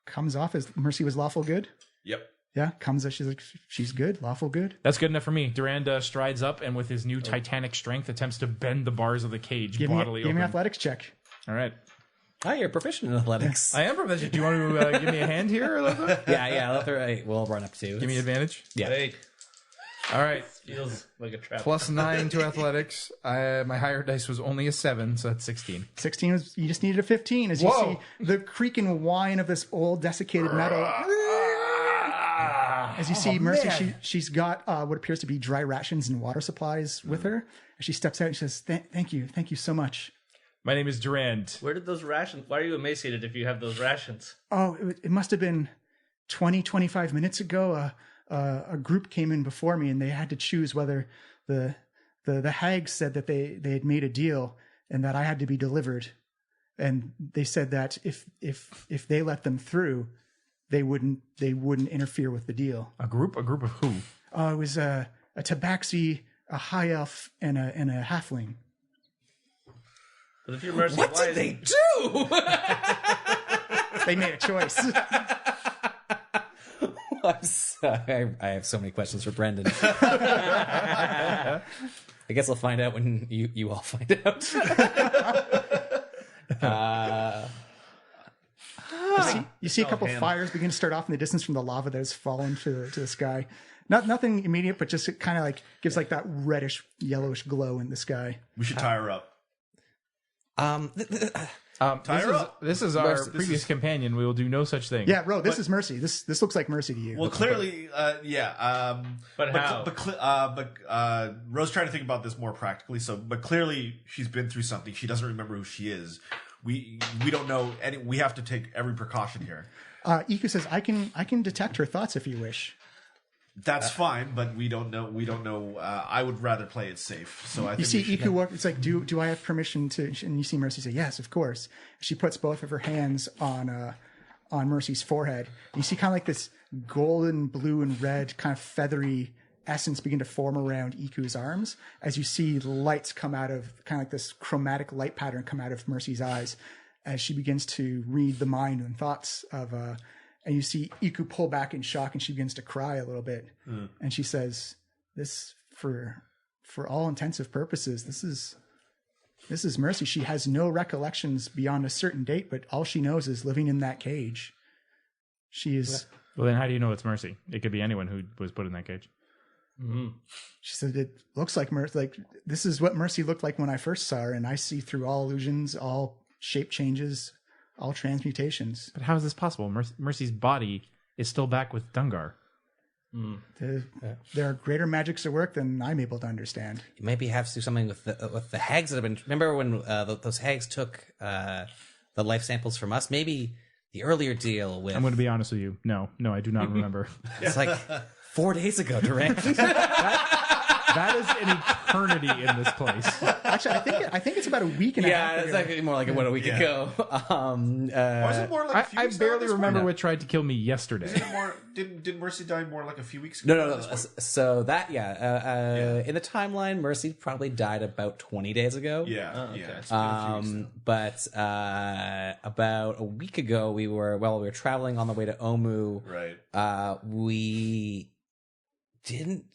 comes off as Mercy was lawful good. Yep. Yeah, comes as she's like, she's good, lawful good. That's good enough for me. Durand strides up and with his new titanic strength attempts to bend the bars of the cage bodily Give me open. an athletics check. All right. Oh, you're proficient in athletics. I am proficient. Do you want to give me a hand here? Alethra? yeah. We'll run up to. Give me advantage. Yeah. Hey, All right. feels like a trap. +9 to athletics. My higher dice was only a 7, so that's 16. 16 was, you just needed a 15 as you Whoa. see the creak and whine of this old desiccated metal. As you see Mercy, she's got what appears to be dry rations and water supplies with her. As she steps out and she says, thank you so much. My name is Durand. Where did those rations? Why are you emaciated if you have those rations? Oh, it must have been 25 minutes ago. A group came in before me and they had to choose whether the hags said that they had made a deal and that I had to be delivered. And they said that if they let them through, they wouldn't interfere with the deal. A group of who? It was a tabaxi, a high elf, and a halfling. But if you're Mercy, What why did they is- do? They made a choice. I'm sorry. I have so many questions for Brendan. I guess I'll find out when you all find out. You see a couple fires begin to start off in the distance from the lava that has fallen to the sky. Nothing immediate, but just it kind of like gives like that reddish, yellowish glow in the sky. We should tie her up. This is our previous companion. We will do no such thing. Yeah, Ro, this is Mercy. This looks like Mercy to you. Well, clearly, yeah. But how? But Rose trying to think about this more practically. But clearly, she's been through something. She doesn't remember who she is. We don't know any. We have to take every precaution here. Iku says, I can detect her thoughts if you wish. That's fine, but we don't know. We don't know. I would rather play it safe. So I You think see we should- Iku walk. It's like, do I have permission to? And you see Mercy say, yes, of course. She puts both of her hands on Mercy's forehead. And you see kind of like this golden, blue, and red kind of feathery essence begin to form around Iku's arms. As you see lights come out of kind of like this chromatic light pattern come out of Mercy's eyes, as she begins to read the mind and thoughts of. And you see Iku pull back in shock, and she begins to cry a little bit. And she says, "This, for all intensive purposes, this is Mercy. She has no recollections beyond a certain date, but all she knows is living in that cage. She is." Well, then how do you know it's Mercy? It could be anyone who was put in that cage. She said, "It looks like Mercy. Like this is what Mercy looked like when I first saw her, and I see through all illusions, all shape changes." All transmutations. But how is this possible? Mercy's body is still back with Dungar. There are greater magics at work than I'm able to understand. You maybe have to do something with the hags that have been. Remember when those hags took the life samples from us? Maybe the earlier deal with. I'm going to be honest with you. No, I do not remember. It's like 4 days ago, Durant. That is an eternity in this place. Actually, I think it's about a week and a half Yeah, it's ago. actually more like a week ago. Was it more like a few I weeks ago at barely this remember point? what tried to kill me yesterday. Is it more? Did Mercy die more like a few weeks ago? No. So that in the timeline, Mercy probably died about 20 days ago. Yeah, yeah. It's been a few weeks But about a week ago, we were traveling on the way to Omu. Right. We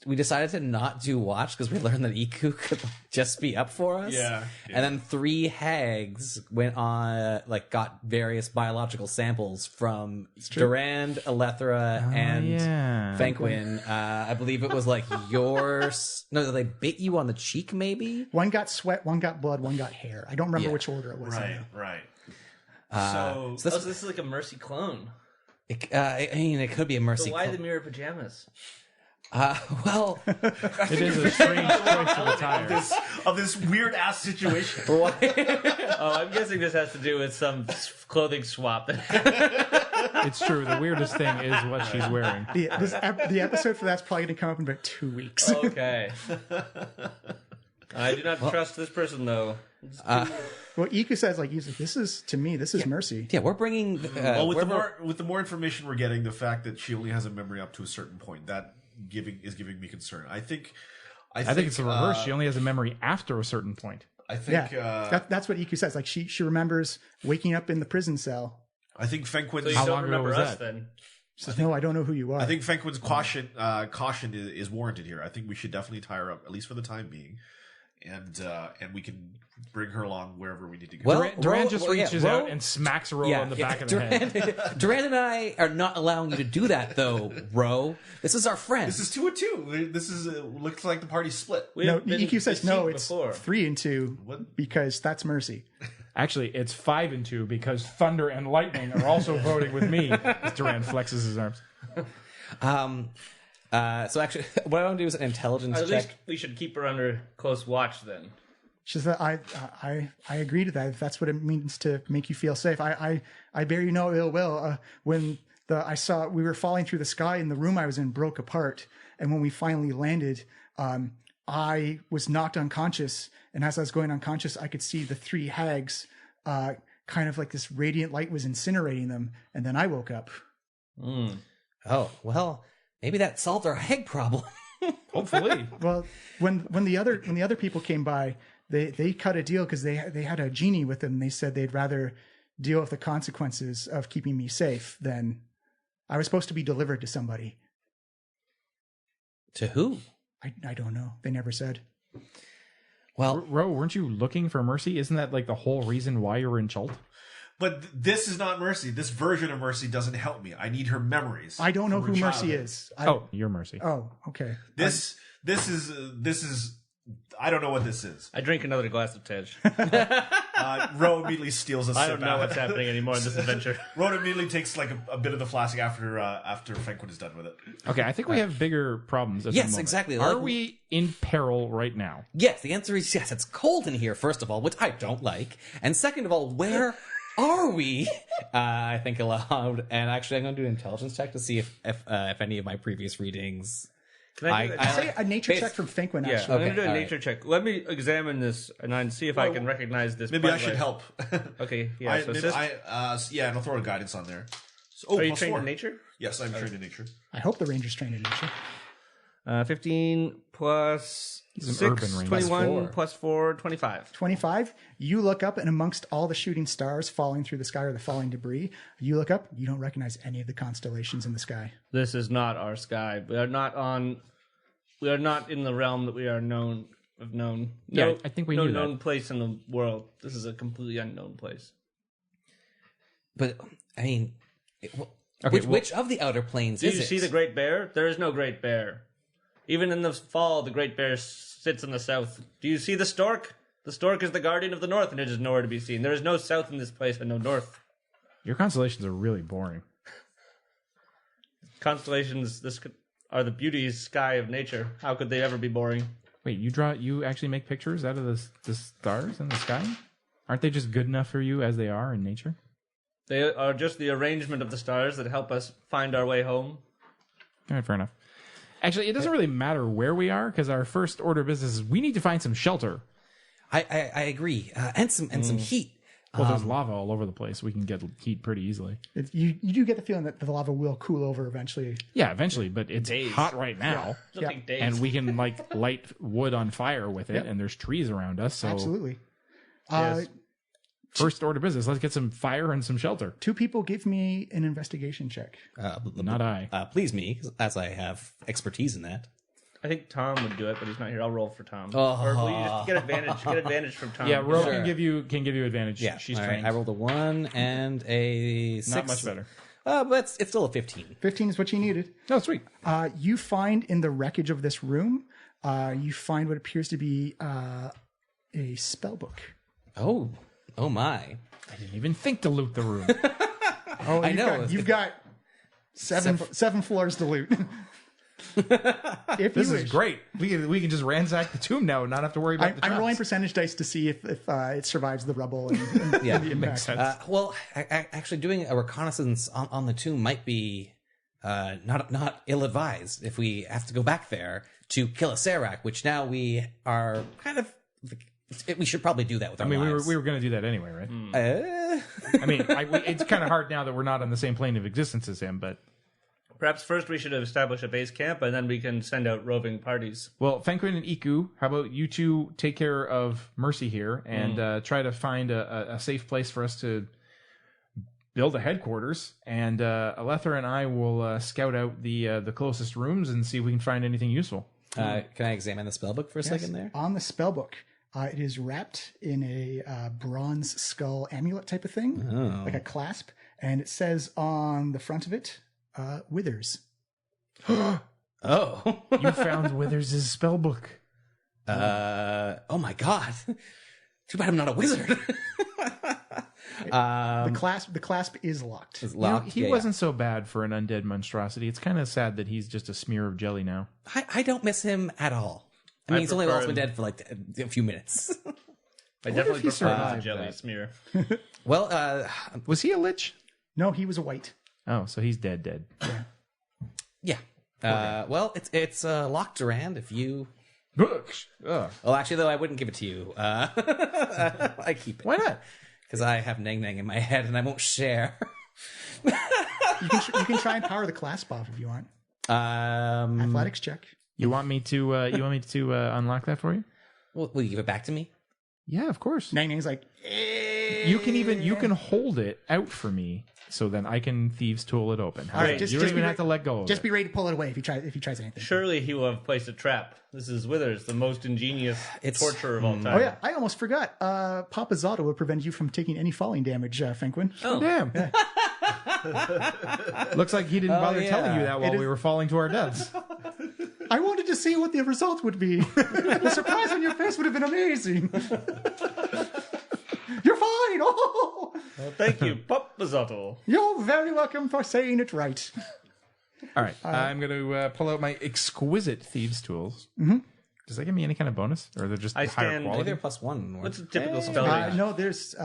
we decided to not do watch because we learned that Iku could just be up for us. Yeah. And then 3 hags went on, got various biological samples from Durand, Alethra, and Fenquin. I believe it was yours. No, they bit you on the cheek, maybe? One got sweat, one got blood, one got hair. I don't remember which order it was. Right. So this is like a Mercy clone. it could be a Mercy. So why the mirror pajamas? Well, It is a strange choice of attire. Of this weird ass situation. Oh, I'm guessing this has to do with some clothing swap. It's true. The weirdest thing is what she's wearing. The episode for that's probably going to come up in about 2 weeks. Okay. I do not trust this person, though. Well, Iku says, this is Mercy. yeah, we're bringing. With the more information we're getting, the fact that she only has a memory up to a certain point, that is giving me concern. I think it's the reverse. She only has a memory after a certain point. I think that's what Iku says. She remembers waking up in the prison cell. I think Fenquin's So you How don't long ago remember was us, that? then? She says, no, I don't know who you are. I think Fenquin's caution is warranted here. I think we should definitely tie her up, at least for the time being, and we can bring her along wherever we need to go. Well, Durand just reaches out and smacks Ro on the back of the head. Durand and I are not allowing you to do that, though, Ro. This is our friend. This is 2-2. This is looks like the party's split. no, Iku says, no, it's before. 3-2 What? because that's Mercy. Actually, it's 5-2 because Thunder and Lightning are also voting with me. As Durand flexes his arms. So actually, what I want to do is an intelligence At check. least we should keep her under close watch, then. She says, I agree to that. If that's what it means to make you feel safe. I bear you no ill will. When we were falling through the sky and the room I was in broke apart. And when we finally landed, I was knocked unconscious. And as I was going unconscious, I could see the 3 hags, kind of like this radiant light was incinerating them. And then I woke up. Oh, well, maybe that solved our hag problem. Hopefully. Well, when the other people came by, they cut a deal because they had a genie with them. They said they'd rather deal with the consequences of keeping me safe than I was supposed to be delivered to somebody. To who? I don't know. They never said. Well, Ro, weren't you looking for Mercy? Isn't that the whole reason why you're in Chult? But this is not Mercy. This version of Mercy doesn't help me. I need her memories. I don't know from who her Mercy childhood. is. You're Mercy. Oh, okay. This is. I don't know what this is. I drink another glass of Tej. Ro immediately steals a sip. I don't know what's happening anymore in this adventure. Ro immediately takes a bit of the flask after Fenquin is done with it. Okay, I think we have bigger problems at the Yes, moment. exactly. Are Like- we in peril right now? yes, the answer is yes. It's cold in here, first of all, which I don't like. And second of all, where are we? I think aloud. And actually, I'm going to do an intelligence check to see if any of my previous readings... Can I do that? Say a nature check from Fenquin, Yeah, actually. I'm going to do a all nature check. Let me examine this and see if I can recognize this. Maybe I plant should life. help. Okay, yeah. So assist. And I'll throw a guidance on there. So, Are you plus trained 4. in nature? Yes, I'm trained in nature. I hope the Ranger's trained in nature. 15 plus an 6, urban ranger. 21 plus 4, 25. 25, you look up, and amongst all the shooting stars falling through the sky or the falling debris, you look up, you don't recognize any of the constellations in the sky. This is not our sky. We are not in the realm that we are known. Yeah, I think we no knew that. known place in the world. This is a completely unknown place. But, I mean... Okay, which of the outer planes Do is you it? see the Great Bear? There is no Great Bear. Even in the fall, the Great Bear sits in the south. Do you see the stork? The stork is the guardian of the north, and it is nowhere to be seen. There is no south in this place and no north. Your constellations are really boring. Constellations are the beauty sky of nature. How could they ever be boring? Wait, you actually make pictures out of the stars in the sky? Aren't they just good enough for you as they are in nature? They are just the arrangement of the stars that help us find our way home. All right, fair enough. Actually, it doesn't really matter where we are because our first order of business is we need to find some shelter. I agree. And some heat. Well, there's lava all over the place. We can get heat pretty easily. You do get the feeling that the lava will cool over eventually. Yeah, eventually, but it's Days. hot right now. It'll take days. And we can light wood on fire with it, and there's trees around us. So Absolutely. Yes. first order business, let's get some fire and some shelter. 2 people give me an investigation check. Not I. Please me, as I have expertise in that. I think Tom would do it, but he's not here. I'll roll for Tom. Oh. Or will you just get advantage? Get advantage from Tom. Yeah, Ro Sure. can give you advantage. Yeah, She's all right, trained. I rolled a 1 and a 6. Not much better. But it's still a 15. 15 is what you needed. Oh, sweet. You find in the wreckage of this room, you find what appears to be a spell book. Oh my! I didn't even think to loot the room. Oh, I know. You've got seven floors to loot. If This you is wish. great. We can just ransack the tomb now and not have to worry about the I'm traps. rolling percentage dice to see if it survives the rubble and Yeah, the impact. sense. Well, actually, doing a reconnaissance on the tomb might be not ill-advised if we have to go back there to kill a Serac, which now we are kind of. We should probably do that with our I mean, lives. we were going to do that anyway, right? I mean, it's kind of hard now that we're not on the same plane of existence as him, but. Perhaps first we should establish a base camp, and then we can send out roving parties. Well, Fenquin and Iku, how about you two take care of Mercy here and try to find a safe place for us to build a headquarters, and Alethra and I will scout out the closest rooms and see if we can find anything useful. Can I examine the spellbook for a second there? On the spellbook, it is wrapped in a bronze skull amulet type of thing, like a clasp, and it says on the front of it, Withers. Oh. You found Withers' spellbook. Oh my god. Too bad I'm not a wizard. The clasp is locked. It's You know, locked. he Yeah, wasn't so bad for an undead monstrosity. It's kind of sad that he's just a smear of jelly now. yeah. I don't miss him at all. I mean, he's only prefer lost been him. dead for like a few minutes. I definitely he prefer survived the jelly that? smear. Well, Was he a lich? No, he was a white. Oh, so he's dead. yeah. Well, it's locked around if you. Ugh. Well, actually, though, I wouldn't give it to you. I keep it. Why not? Because I have Nang Nang in my head and I won't share. You can try and power the clasp off if you want. Athletics check. You want me to unlock that for you? Will you give it back to me? Yeah, of course. Nang Nang's like, You can hold it out for me, so then I can thieves tool it open. All right, just- you just don't be even have to let go of just it. be ready to pull it away if he tries anything. Surely he will have placed a trap. This is Withers, the most ingenious It's- torturer of all time. Oh yeah, I almost forgot. Papa Zotto will prevent you from taking any falling damage, Fenquin. Oh, Damn. Looks like he didn't bother yeah. telling you that while we were falling to our deaths. I wanted to see what the result would be. The surprise on your face would have been amazing. You're fine. Oh, thank you, Papa Zotto. you're very welcome for saying it right. All right, I'm going to pull out my exquisite thieves tools. Mm-hmm. Does that give me any kind of bonus, or they're just I higher stand- quality? They're +1. What's a typical spell range? No, there's.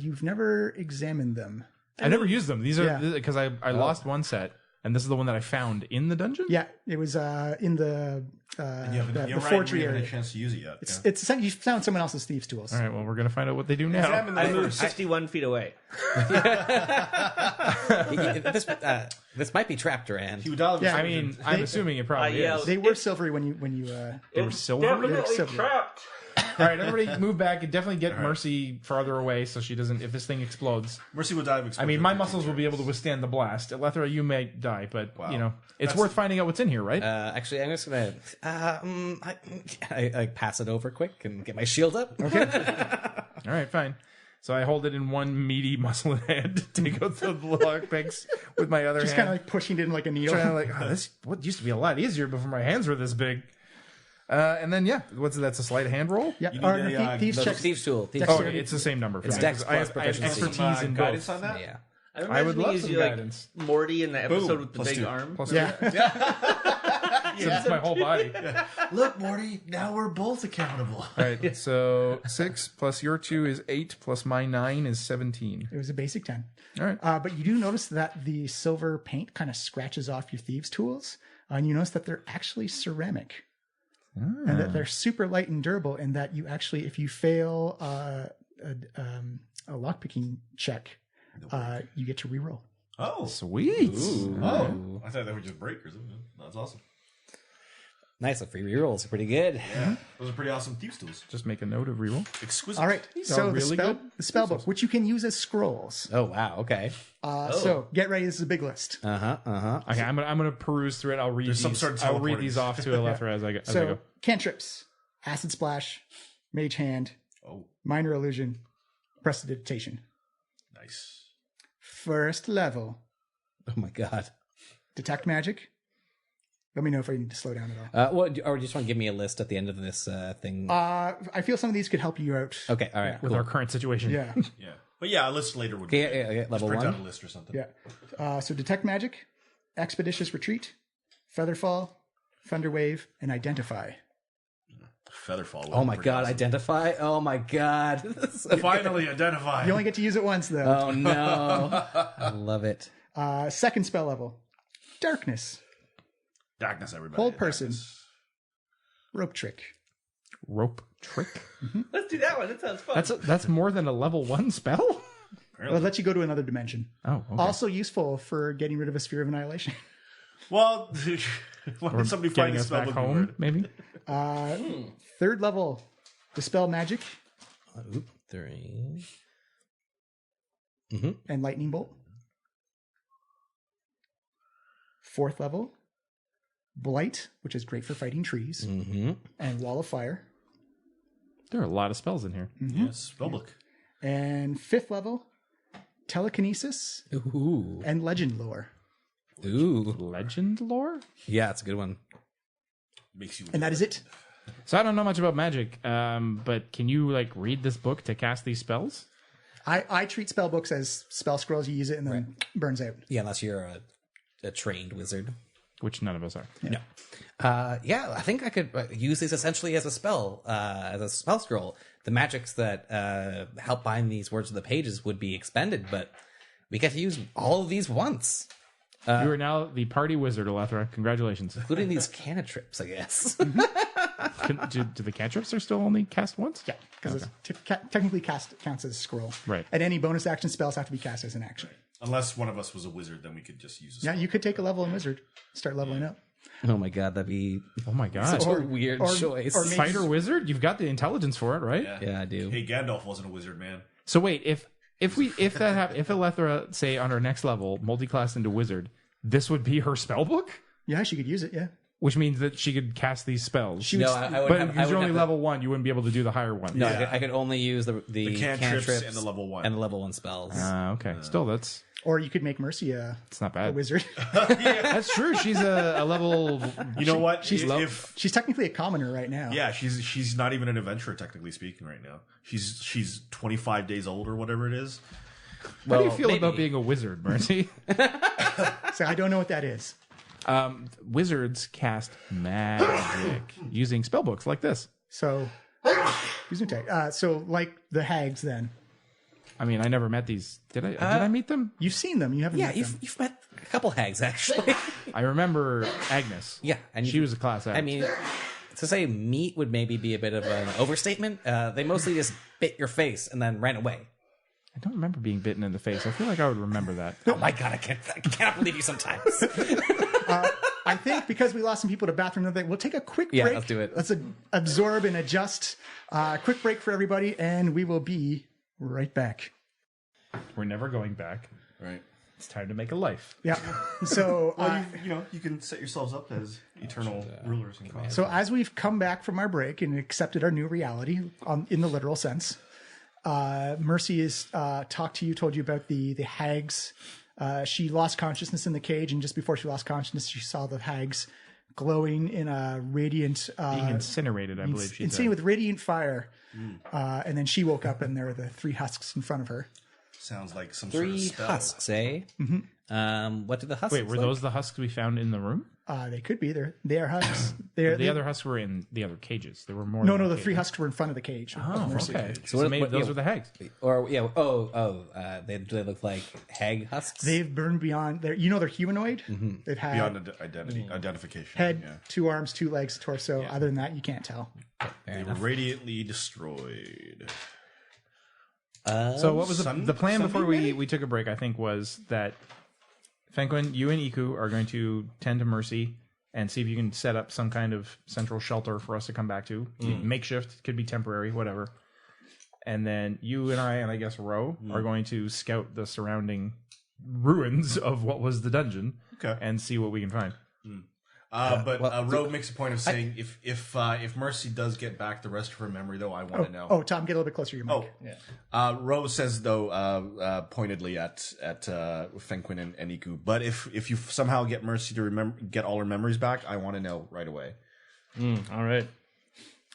You've never examined them. I never used them. These are Yeah. because I lost one set, and this is the one that I found in the dungeon. Yeah, it was in the forgery You haven't had area. a chance to use it yet. It's essentially you found someone else's thieves tools. All right. Well, we're gonna find out what they do now. Examine I them moved first. 61 feet away. This might be trapped, Durand. He would dial Yeah, I mean, I'm assuming it probably yelled- is. They were silvery when you. They were silver. silver. trapped. All right, everybody, move back and definitely get Mercy farther away so she doesn't. If this thing explodes, Mercy would die of I exposure. mean, my muscles will be able to withstand the blast. Alethra, you may die, but Wow. you know it's That's- worth finding out what's in here, right? Actually, I'm just gonna I pass it over quick and get my shield up. All right, fine. So I hold it in one meaty muscle hand to take out the lockpicks with my other Just hand. kind of like pushing it in like a needle. Trying to like, oh, this what used to be a lot easier before my hands were this big. And then that's a slight hand roll. Yep. You Or need a, thieves The check. Thieves tool. Thieves Oh, tool. it's the same number. It's fine, Dex 'cause plus I have proficiency. expertise in both. guidance on that? Yeah. I would love some you like guidance. Morty in the episode Boom. with the Plus big 2. arm. Plus Yeah. So it's my whole body. Look, Morty, now we're both accountable. All right, so 6 plus your 2 is 8 plus my 9 is 17. It was a basic 10. All right. But you do notice that the silver paint kind of scratches off your thieves' tools, and you notice that they're actually ceramic, and that they're super light and durable, and that you actually, if you fail a lockpicking check, you get to reroll. Oh. Sweet. Oh. I thought they were just breakers. That's awesome. Nice. So free rerolls are pretty good. Yeah, those are pretty awesome thieves tools. Just make a note of reroll. Exquisite. All right. So really the good. spell book, which you can use as scrolls. Oh wow. Okay. So get ready. This is a big list. Okay, I'm gonna peruse through it. I'll read There's these. some sort of I'll read teleporting. these off to Alethra as I go. So cantrips, acid splash, mage hand, Oh, minor illusion, prestidigitation. nice. First level. Oh my god. Detect magic. Let me know if I need to slow down at all. Or do you just want to give me a list at the end of this thing? I feel some of these could help you out. Okay, all right. with our current situation. Yeah. Yeah, but yeah, a list later would. Okay, yeah, level print out 1. a list or something. Yeah. So detect magic, expeditious retreat, featherfall, thunderwave, and identify. Featherfall. Oh my god, identify. Oh my god. Finally identify. You only get to use it once, though. Oh no. I love it. Second spell level, darkness, Darkness, everybody. hold person, Darkness. rope trick. Rope trick. Let's do that one. That sounds fun. That's more than a level 1 spell. It'll let you go to another dimension. Oh, okay. Also useful for getting rid of a sphere of annihilation. Well, why did somebody find Getting a us spell back book home, word? maybe. Third level, dispel magic 3. and lightning bolt. Fourth level, blight, which is great for fighting trees, and wall of fire. There are a lot of spells in here. Yes, spellbook. And fifth level, telekinesis Ooh. and legend lore. Ooh. Legend lore. Yeah, it's a good one. Makes you. And that is it. So I don't know much about magic, but can you like read this book to cast these spells? I treat spell books as spell scrolls. You use it and then burns out. Yeah, unless you're a trained wizard. Which none of us are. No. Yeah, I think I could use these essentially as a spell scroll. The magics that help bind these words to the pages would be expended, but we get to use all of these once, You are now the party wizard, Alethra. Congratulations. including these cantrips, I guess. Do the cantrips are still only cast once? Yeah, because it's technically counts as a scroll. Right. And any bonus action spells have to be cast as an action. Unless one of us was a wizard, then we could just use a Yeah, you could take a level in wizard, start leveling up. Oh my god, that'd be Oh my god. such a weird choice. or maybe- Fighter wizard? You've got the intelligence for it, right? Yeah, I do. Hey, Gandalf wasn't a wizard, man. So wait, if Alethra, say on her next level, multi-classed into wizard, this would be her spell book? Yeah, she could use it. Yeah. Which means that she could cast these spells. No, I would but have, because I you're would only have level 1, you wouldn't be able to do the higher one. No, Yeah. I could only use the cantrips and the level 1. and the level 1 spells. Okay. Still, that's Or you could make Mercy a not bad. wizard. That's true. She's a level. You know what? she's if She's technically a commoner right now. yeah, she's not even an adventurer technically speaking right now. She's 25 days old or whatever it is. How do you feel maybe. about being a wizard, Mercy? So I don't know what that is. Wizards cast magic using spell books like this. So, so like the hags then. I mean, I never met these. Did I meet them? You've seen them. You haven't Yeah, met them. you've met a couple hags actually. I remember Agnes. Yeah, and She was a class act. I mean, to say meat would maybe be a bit of an overstatement. They mostly just bit your face and then ran away. I don't remember being bitten in the face. I feel like I would remember that. Oh my god, I cannot believe you sometimes. I think because we lost some people to bathroom, we'll take a quick break. Yeah, let's do it. Let's absorb and adjust. Quick break for everybody, and we will be right back. We're never going back. Right. It's time to make a life. Yeah. So, Well, you can set yourselves up as eternal rulers and gods. so as we've come back from our break and accepted our new reality, in the literal sense, Mercy has talked to you, told you about the hags. She lost consciousness in the cage, and just before she lost consciousness, she saw the hags glowing in a radiant, Being incinerated, I believe she insane said. with radiant fire. And then she woke up, and there were the 3 husks in front of her. Sounds like some sort of 3 spell. husks, eh? Mm-hmm. What did the husks Wait, were like? those the husks we found in the room? They could be. They are husks. The other husks were in the other cages. There were more. No, than the a 3 cage. husks were in front of the cage. Oh, Mercy. okay. So So, what- maybe what- those yeah. were the hags. Or yeah, they look like hag husks. They've burned beyond their. They're humanoid. They've had Beyond identification. head, Yeah. 2 arms, 2 legs, torso. Other than that, you can't tell. They were radiantly destroyed. So what was the plan before Sunbeam, we took a break? I think was that Fenquin, you and Iku are going to tend to Mercy and see if you can set up some kind of central shelter for us to come back to. Makeshift, could be temporary, whatever. And then you and I guess Ro, are going to scout the surrounding ruins of what was the dungeon and see what we can find. Ro makes a point of saying if Mercy does get back the rest of her memory, though, I want to know. Oh, Tom, get a little bit closer to your mic. Ro says though pointedly at Fenquin and Iku, but if you somehow get Mercy to get all her memories back, I want to know right away.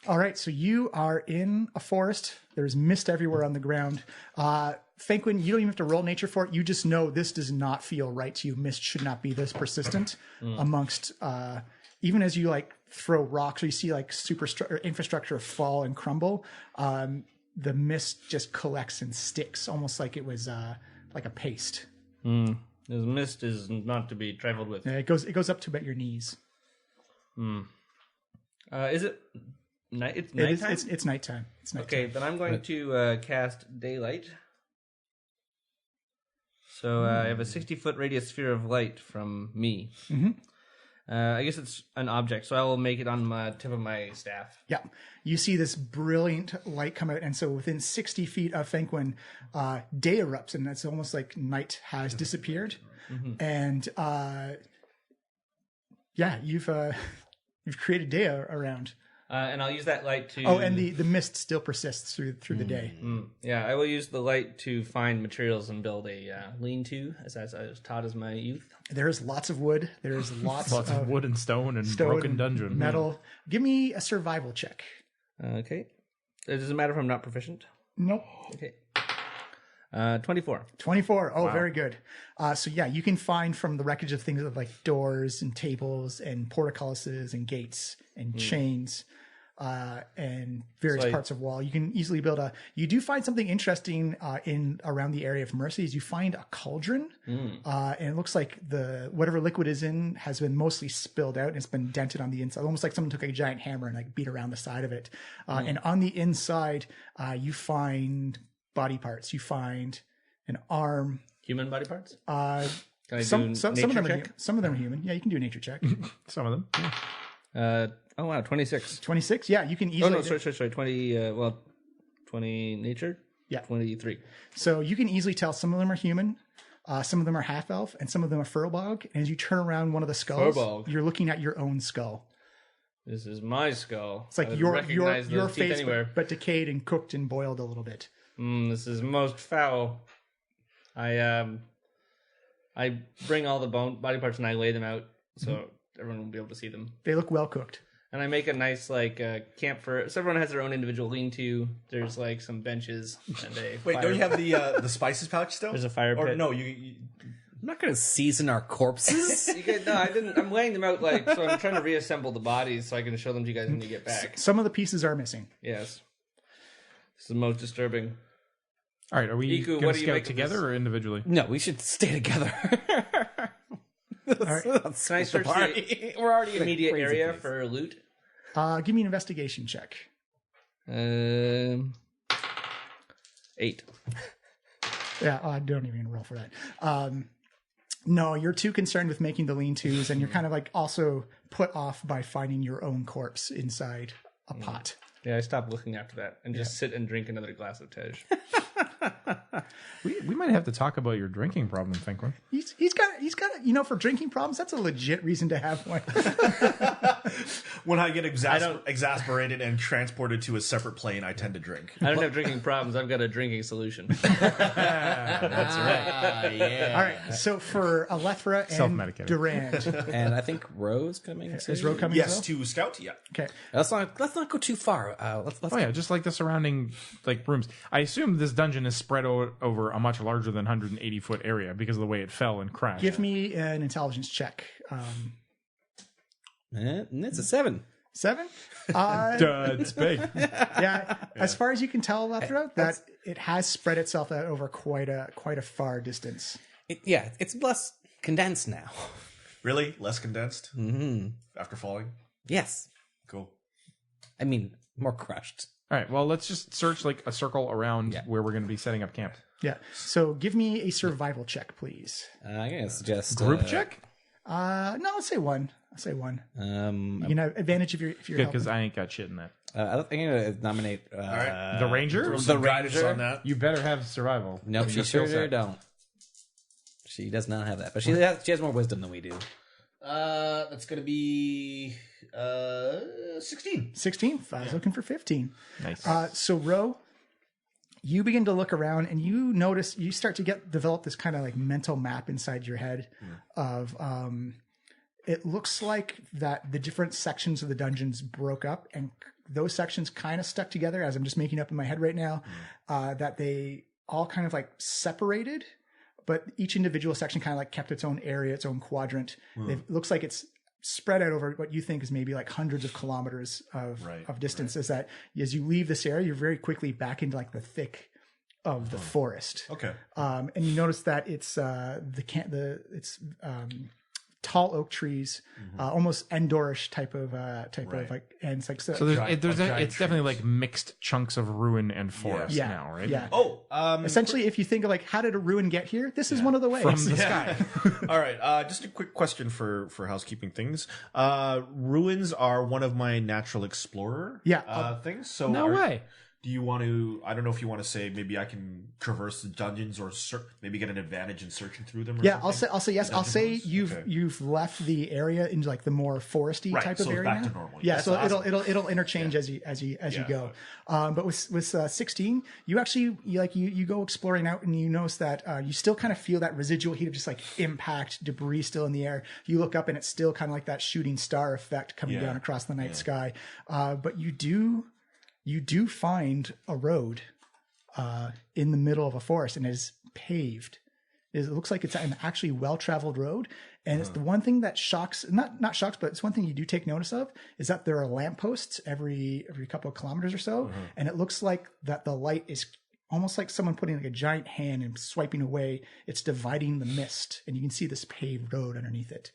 All right, so you are in a forest. There's mist everywhere on the ground. Fenquin, you don't even have to roll nature for it. You just know this does not feel right to you. Mist should not be this persistent amongst, even as you like throw rocks or you see like infrastructure fall and crumble, the mist just collects and sticks almost like it was like a paste. This mist is not to be trifled with. Yeah, it goes up to about your knees. Is it? It's nighttime? It's nighttime. It's nighttime. Okay, then I'm going to cast Daylight. So I have a 60-foot radius sphere of light from me. I guess it's an object, so I will make it on my tip of my staff. Yeah. You see this brilliant light come out, and so within 60 feet of Fenquin, day erupts, and it's almost like night has disappeared. And you've created day around. And I'll use that light to... Oh, and the mist still persists through the day. Yeah, I will use the light to find materials and build a lean-to, as I was taught as my youth. There's lots of wood. There's lots of wood and stone and broken dungeon. Metal. Give me a survival check. Okay. Does it matter if I'm not proficient? Nope. Okay. 24. 24. Oh, wow. Very good. So yeah, you can find from the wreckage of things like doors and tables and portcullises and gates and chains and various parts of wall. You can easily build you do find something interesting in around the area of Mercy is you find a cauldron and it looks like whatever liquid is in has been mostly spilled out and it's been dented on the inside, almost like someone took a giant hammer and like beat around the side of it. And on the inside, you find body parts. You find an arm. Human body parts? Some of them are human. Yeah, you can do a nature check. Some of them. Yeah. Oh wow, 26. 26? Yeah, you can easily... Oh no, sorry. 20, 20 nature? Yeah. 23. So you can easily tell some of them are human, some of them are half-elf, and some of them are Furbolg. And as you turn around one of the skulls, you're looking at your own skull. This is my skull. It's like your face, but decayed and cooked and boiled a little bit. This is most foul. I bring all the body parts and I lay them out so everyone will be able to see them. They look well cooked. And I make a nice camp so everyone has their own individual lean-to. There's like some benches and a Wait, don't you have the spices pouch still? There's a fire pit. Or no, you I'm not going to season our corpses. No, I didn't. I'm laying them out so I'm trying to reassemble the bodies so I can show them to you guys when you get back. Some of the pieces are missing. Yes. This is the most disturbing. All right, are we going to scout together or individually? No, we should stay together. All right. Can I search the We're already in immediate a area place. for loot? Give me an investigation check. 8. Yeah, I don't even roll for that. No, you're too concerned with making the lean-tos, and you're kind of like also put off by finding your own corpse inside a pot. Yeah, I stopped looking after that and just sit and drink another glass of Tej. We might have to talk about your drinking problem, Fenquin. He's got for drinking problems, that's a legit reason to have one. When I get exasperated and transported to a separate plane, I tend to drink. I don't have drinking problems. I've got a drinking solution. That's right. Yeah. All right. So for Alethra and Durand, and I think Ro's coming. Is Ro coming? Yes, as well? to scout. Yeah. Okay. Let's not go too far. Let's just like the surrounding rooms. I assume this dungeon is spread over a much larger than 180-foot area because of the way it fell and crashed. Give me an intelligence check. It's a 7. 7? It's big. Yeah. As far as you can tell, Alethra, that it has spread itself out over quite a far distance. It's less condensed now. Really? Less condensed? Mm-hmm. After falling? Yes. Cool. I mean, more crushed. All right, well, let's just search a circle around where we're going to be setting up camp. Yeah. So give me a survival check, please. I'm going to suggest... Group check? No, let's say 1. I'll say 1. Um, You can have advantage if you're Good, helping. because I ain't got shit in that. I'm going to nominate The Ranger? The Guidance Ranger. on that. You better have survival. Nope, in she your skill sure set. don't. She does not have that, but she has more wisdom than we do. That's going to be 16. 16. I was looking for 15. Nice. So Ro, you begin to look around and you notice you start to develop this kind of like mental map inside your head of it looks like that the different sections of the dungeons broke up and those sections kind of stuck together, as I'm just making up in my head right now, that they all kind of like separated, but each individual section kind of like kept its own area, its own quadrant. It looks like it's spread out over what you think is maybe like hundreds of kilometers of distance. Is that as you leave this area, you're very quickly back into like the thick of the forest. Okay. And you notice that it's tall oak trees, almost Endorish type of like, and it's like so there's giant it's definitely like mixed chunks of ruin and forest yeah, now, right? Yeah. Oh, Essentially, if you think of like how did a ruin get here, this is one of the ways. From the sky. all right. Just a quick question for housekeeping things. Ruins are one of my natural explorer things. So No way. Do you want to? I don't know if you want to say maybe I can traverse the dungeons or maybe get an advantage in searching through them. Or Yeah, something? I'll say yes. I'll say Dungeon you've left the area into like the more foresty Right, type so of it's area. back now. to normal. Yeah, That's so awesome. it'll interchange as you go. But with 16, you actually you go exploring out and you notice that you still kind of feel that residual heat of just like impact debris still in the air. You look up and it's still kind of like that shooting star effect coming down across the night sky. But you do find a road in the middle of a forest and it is paved. It looks like it's an actually well-traveled road. And it's the one thing that shocks, not shocks, but it's one thing you do take notice of is that there are lampposts every couple of kilometers or so. And it looks like that the light is almost like someone putting like a giant hand and swiping away. It's dividing the mist and you can see this paved road underneath it.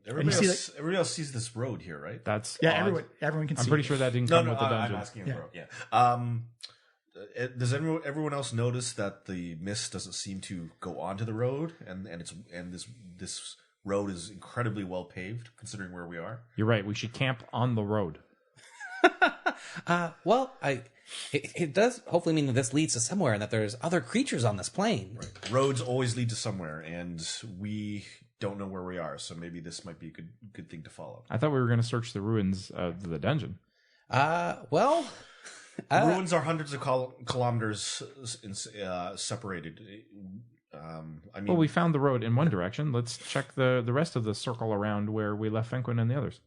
Everybody else sees this road here, right? That's Yeah, odd. everyone can see I'm pretty it. sure that didn't No, come no, with the dungeon. I'm asking the road. Yeah. Does everyone else notice that the mist doesn't seem to go onto the road, and this road is incredibly well paved considering where we are? You're right. We should camp on the road. Well, it does hopefully mean that this leads to somewhere and that there's other creatures on this plane. Right. Roads always lead to somewhere, and we don't know where we are, so maybe this might be a good thing to follow. I thought we were going to search the ruins of the dungeon. Well, Ruins are hundreds of kilometers separated. I mean, Well, we found the road in one direction. Let's check the rest of the circle around where we left Fenquin and the others.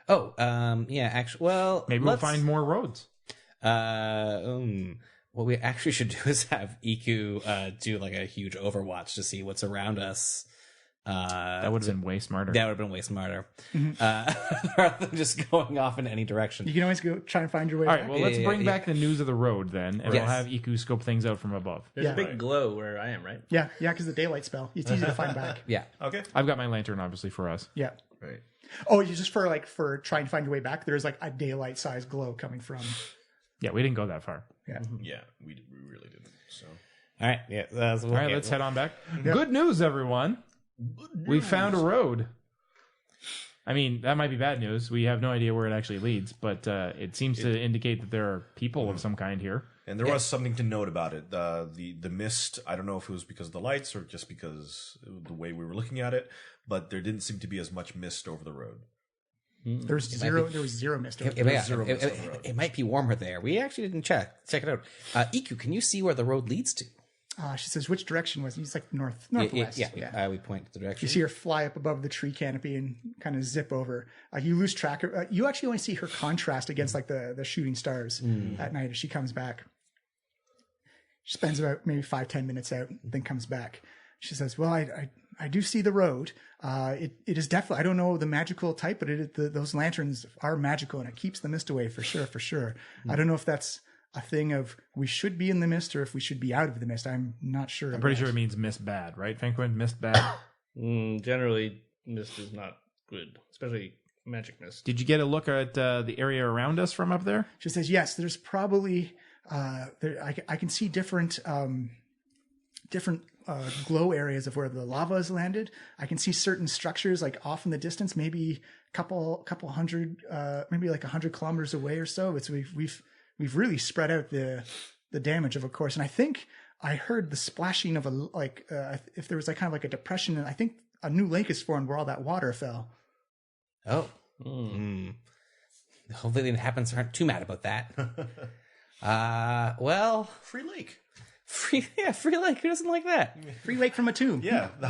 yeah, actually, well, Maybe we'll find more roads. What we actually should do is have Iku do like a huge overwatch to see what's around us. That would have been way smarter. That would have been way smarter. Rather than just going off in any direction. You can always go try and find your way All back. right, well, let's bring back the news of the road then, and Yes. we'll have Iku scope things out from above. There's a big glow where I am, right? Yeah, because the daylight spell. It's easy to find back. Yeah. okay. I've got my lantern, obviously, for us. Yeah. Right. Oh, you just for trying to find your way back. There's like a daylight sized glow coming from. Yeah, we didn't go that far. Yeah. Yeah, we really didn't. So. All right. Yeah. All right, let's head on back. Good news, everyone. We found a road. I mean, that might be bad news. We have no idea where it actually leads, but it seems to indicate that there are people of some kind here. And there was something to note about it. The mist, I don't know if it was because of the lights or just because of the way we were looking at it, but there didn't seem to be as much mist over the road. There was zero mist. Over It might be warmer there. We actually didn't check it out. Iku, can you see where the road leads to? She says, which direction was it? It's like northwest. Yeah. We point the direction. You see her fly up above the tree canopy and kind of zip over. You lose track of. You actually only see her contrast against like the shooting stars at night as she comes back. She spends about maybe 5-10 minutes out, then comes back. She says, "Well, I do see the road. It is definitely. I don't know the magical type, but those lanterns are magical and it keeps the mist away for sure. I don't know if that's a thing of we should be in the mist or if we should be out of the mist. I'm not sure. I'm pretty sure it means mist bad, right, Fenquin? Mist bad. Generally, mist is not good, especially magic mist. Did you get a look at the area around us from up there? She says, yes, there's probably I can see different glow areas of where the lava has landed. I can see certain structures like off in the distance, maybe a couple hundred, maybe like 100 kilometers away or so. We've really spread out the damage of course. And I think I heard the splashing of if there was like kind of like a depression, and I think a new lake is formed where all that water fell. Oh. Hopefully the inhabitants aren't too mad about that. Well, Free lake. free lake. Who doesn't like that? Free lake from a tomb. Yeah, the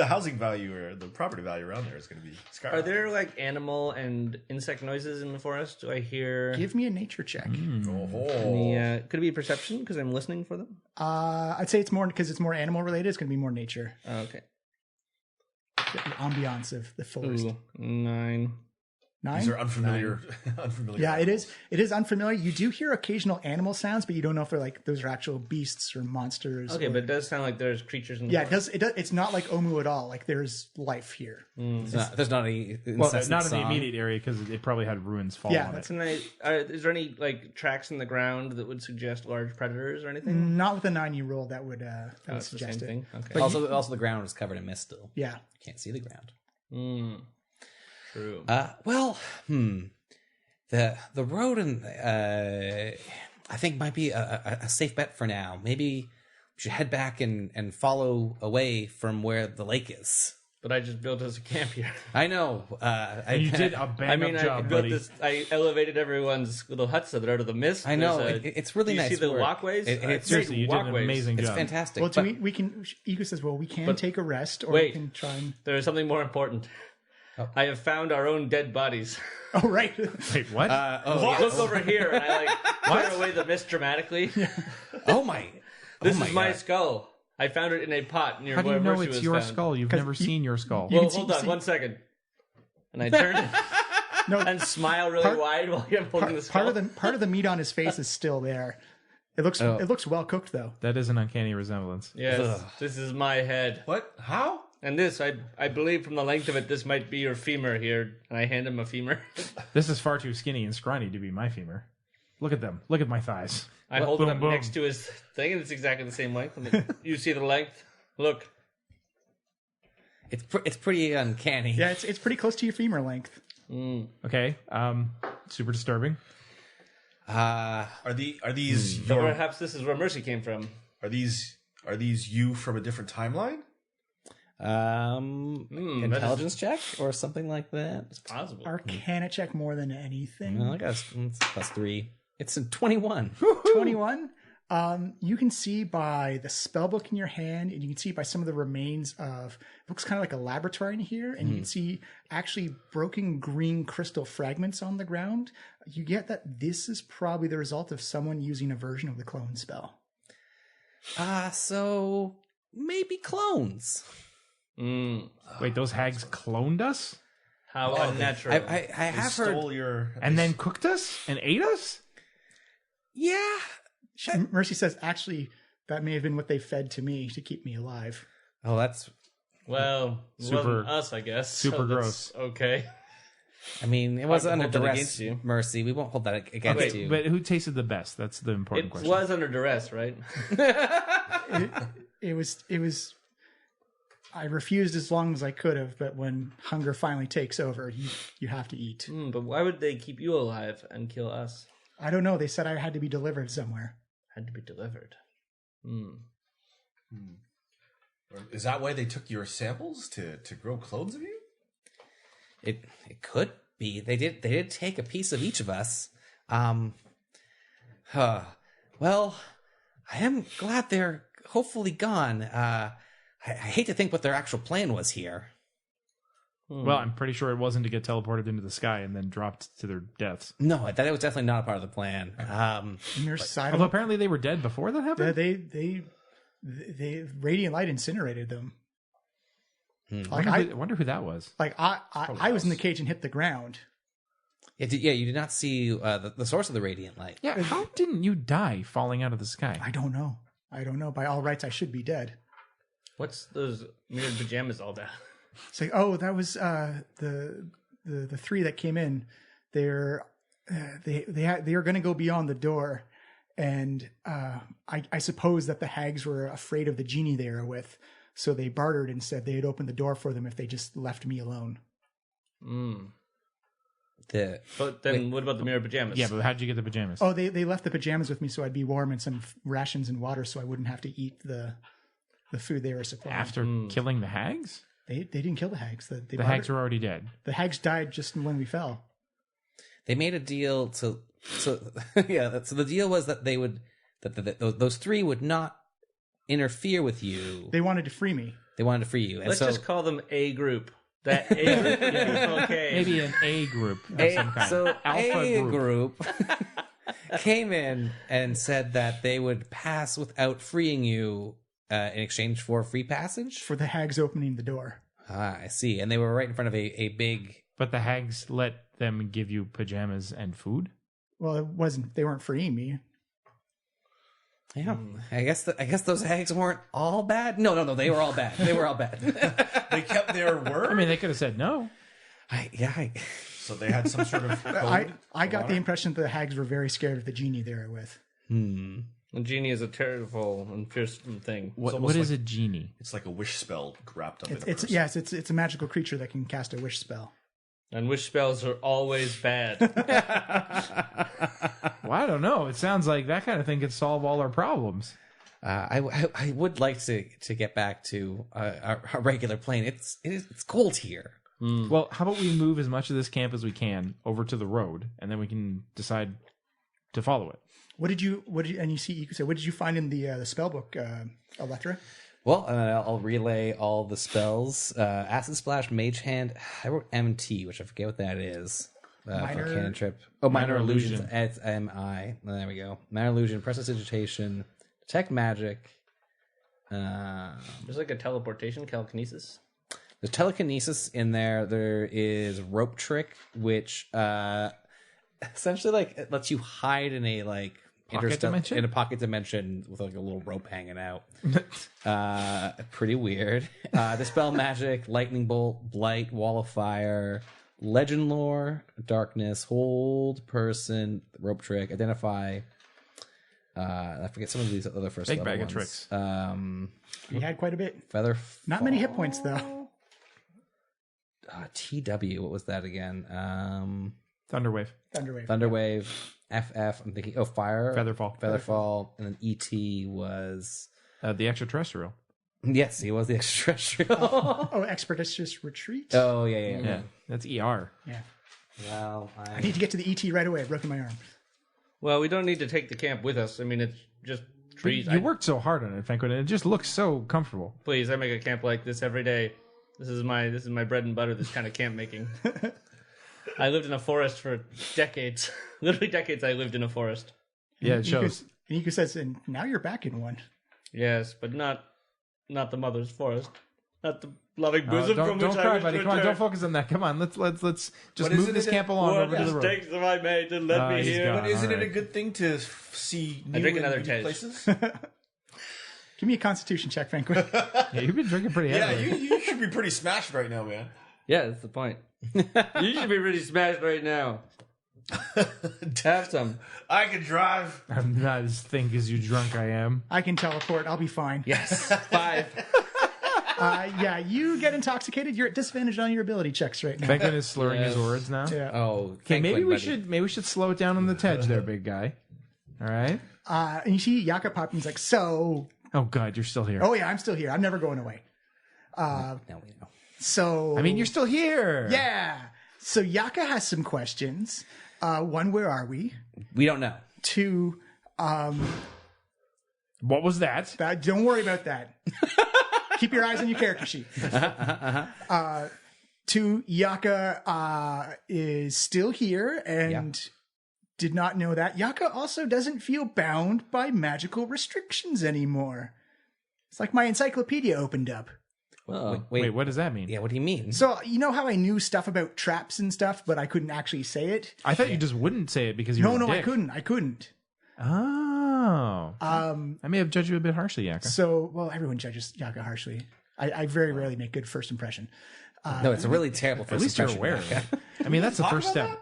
housing value or the property value around there is going to be skyrocketing. Are there like animal and insect noises in the forest? Do I hear? Give me a nature check. Could it be perception because I'm listening for them? I'd say it's more because it's more animal related. It's going to be more nature. Okay. The ambiance of the forest. Ooh, 9. 9? These are unfamiliar. Yeah, it is. It is unfamiliar. You do hear occasional animal sounds, but you don't know if they're like those are actual beasts or monsters. Okay, but it does sound like there's creatures in the forest. It does. It's not like Omu at all. Like there's life here. There's not any Well, incessant not in the song. immediate area because it probably had ruins fall Yeah, on that's it. Is there any like tracks in the ground that would suggest large predators or anything? Not with a 9 roll that would That's the same suggest it. thing. Okay. Also, the ground was covered in mist still. Yeah. You can't see the ground. True. The road and I think might be a safe bet for now. Maybe we should head back and follow away from where the lake is. But I just built us a camp here. I know. You did a bang up job, buddy. I elevated everyone's little huts so they're out of the mist. I know. There's It's really do you nice. see the work. walkways? It's Seriously, you did an walkways. amazing It's job. fantastic. Well, but- we can. Ego says, "Well, we can take a rest, or wait. we can try and." There is something more important. I have found our own dead bodies. Oh, right. Wait, what? Look over here, and I clear away the mist dramatically. oh my! This oh is my God. skull. I found it in a pot near How do you where know Mercy it's was your found. skull? You've 'Cause never seen your skull. Well, can see- hold on see- 1 second. And I turn No, and smile really wide while I'm holding the skull. part of the meat on his face is still there. It looks well cooked though. That is an uncanny resemblance. Yes, Ugh. this is my head. What? How? And this, I believe from the length of it, this might be your femur here. And I hand him a femur. This is far too skinny and scrawny to be my femur. Look at them. Look at my thighs. I hold it boom, up boom. next to his thing, and it's exactly the same length. You see the length? Look. It's pretty uncanny. Yeah, it's pretty close to your femur length. Okay. Super disturbing. Are these So your, perhaps this is where Mercy came from. are these you from a different timeline? Intelligence check or something like that. It's possible. Arcana check more than anything. Well, I guess it's +3. It's a 21. 21. You can see by the spell book in your hand, and you can see by some of the remains of it looks kind of like a laboratory in here, and you can see actually broken green crystal fragments on the ground. You get that this is probably the result of someone using a version of the clone spell. So maybe clones. Wait, those hags cloned us? How unnatural. I They have heard. stole your And then cooked us? And ate us? Yeah. Mercy says, actually, that may have been what they fed to me to keep me alive. Oh, that's. Well, it Super- wasn't us, I guess. super so that's gross. Okay. I mean, it was to under hold that duress. against you. Mercy, we won't hold that against you. But who tasted the best? That's the important It question. was under duress, right? It was. I refused as long as I could have, but when hunger finally takes over, you have to eat. But why would they keep you alive and kill us? I don't know. They said I had to be delivered somewhere. Had to be delivered. Is that why they took your samples to grow clones of you? It could be. They did take a piece of each of us. Well, I am glad they're hopefully gone. I hate to think what their actual plan was here. Well, I'm pretty sure it wasn't to get teleported into the sky and then dropped to their deaths. No, that was definitely not a part of the plan. In their side Although apparently they were dead before that happened? they radiant light incinerated them. Like I wonder who that was. Like I was in the cage and hit the ground. Yeah, you did not see the source of the radiant light. Yeah, how didn't you die falling out of the sky? I don't know. By all rights, I should be dead. What's those mirrored pajamas all about? It's like, oh, that was the three that came in. They are going to go beyond the door, And I suppose that the hags were afraid of the genie they were with, so they bartered and said they'd open the door for them if they just left me alone. But then what about the mirror pajamas? Yeah, but how'd you get the pajamas? Oh, they left the pajamas with me so I'd be warm and some rations and water so I wouldn't have to eat the food they were supplying. After killing the hags? They didn't kill the hags. The hags were already dead. The hags died just when we fell. They made a deal so the deal was that they would those three would not interfere with you. They wanted to free me. They wanted to free you. And Let's just call them A group. That A group would be okay. Maybe an A group of some kind. So Alpha A group. came in and said that they would pass without freeing you in exchange for free passage. For the hags opening the door. Ah, I see. And they were right in front of a big... But the hags let them give you pajamas and food? Well, they weren't freeing me. Yeah, I guess those hags weren't all bad. No, they were all bad. They were all bad. They kept their word. I mean, they could have said no. So they had some sort of code. I got the impression that the hags were very scared of the genie they were with. The genie is a terrible and fearsome thing. What is a genie? It's like a wish spell wrapped up in a It's person. yes, it's a magical creature that can cast a wish spell. And wish spells are always bad. Well, I don't know. It sounds like that kind of thing could solve all our problems. I would like to get back to our regular plane. It's cold here. Well, how about we move as much of this camp as we can over to the road, and then we can decide to follow it. What did you could say, what did you find in the spell book, Elethra? Well, I'll relay all the spells. Acid Splash, Mage Hand. I wrote MT, which I forget what that is. Minor- For Cannon Trip. Oh, Minor Minor Illusions. Illusion. It's MI. There we go. Minor Illusion, Prestidigitation, Detect Magic. There's like a teleportation, telekinesis. There's telekinesis in there. There is Rope Trick, which essentially it lets you hide in a dimension? in a pocket dimension with like a little rope hanging out. Pretty weird. Dispel Magic, Lightning Bolt, Blight, Wall of Fire, Legend Lore, Darkness, Hold Person, Rope Trick, Identify. I forget some of these other first Big level bag of ones. tricks. You had quite a bit. Feather. Not many hit points though. TW. What was that again? Thunderwave. Thunderwave. FF. I'm thinking. Oh, Fire. Featherfall. And then ET was. The extraterrestrial. Yes, he was the extraterrestrial. Oh, Expeditious Retreat. Oh yeah. Yeah, that's ER. Yeah. Well, I need to get to the ET right away. I've broken my arm. Well, we don't need to take the camp with us. I mean, it's just trees. You worked so hard on it, Franklin, and it just looks so comfortable. Please, I make a camp like this every day. This is my bread and butter. This kind of camp making. I lived in a forest for decades. Literally decades. I lived in a forest. Yeah, it shows. And Ika says, and now you're back in one. Yes, but not the mother's forest. Not the loving bosom from which don't I cry, wish buddy. to Come on, return. don't focus on that. Come on, let's just But move isn't this it camp along What over to the road. mistakes have I made to let me he's here? gone. But isn't All it a right. good thing to see new drink and another unique Tej. places? Give me a Constitution check, Franklin. Yeah, you've been drinking pretty Yeah, heavily. you should be pretty smashed right now, man. Yeah, that's the point. You should be really smashed right now. Have some. I can drive. I'm not as think as you drunk I am. I can teleport. I'll be fine. Yes, 5. Yeah, you get intoxicated. You're at disadvantage on your ability checks right now. Franklin is slurring his Yes. words now. Yeah. Oh, Okay, maybe we buddy. should slow it down on the Tej there, big guy. All right. And you see Yaka pop and he's like, so, Oh God, you're still here. oh yeah, I'm still here. I'm never going away. Now we know. So. I mean, you're still here. Yeah. So Yaka has some questions. One, where are we? We don't know. 2, What was that? don't worry about that. Keep your eyes on your character sheet. 2, Yaka is still here and did not know that. Yaka also doesn't feel bound by magical restrictions anymore. It's like my encyclopedia opened up. Wait, what does that mean? Yeah, what do you mean? So, you know how I knew stuff about traps and stuff, but I couldn't actually say it? I thought you just wouldn't say it because you're a No, dick. I couldn't. Oh. I may have judged you a bit harshly, Yaka. So, well, everyone judges Yaka harshly. I very rarely make good first impression. No, it's a really terrible. At least you're aware of it. I mean, that's the first step.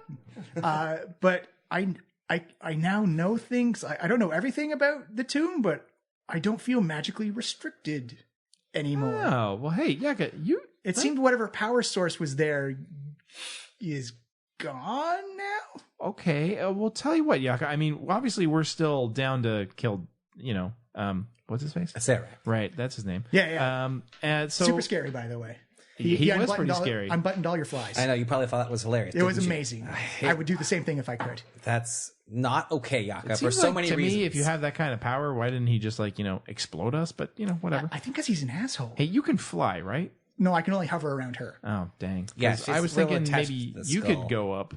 But I I now know things. I don't know everything about the tomb, but I don't feel magically restricted anymore. Oh, well, hey, Yaka, It seemed whatever power source was there is gone now. Okay, well, tell you what, Yaka. I mean, obviously, we're still down to kill, what's his face? Sarah. Right, that's his name. Yeah. And so Super scary, by the way. He was pretty scary. Unbuttoned all your flies. I know, you probably thought that was hilarious. It was didn't you? amazing. I would do the same thing if I could. That's not okay, Yaka, It for seems so like, many to reasons. me, if you have that kind of power, why didn't he just explode us? But whatever. I think because he's an asshole. Hey, you can fly, right? No, I can only hover around her. Oh, dang. Yeah, 'Cause she's I was real thinking attached maybe to the you skull. could go up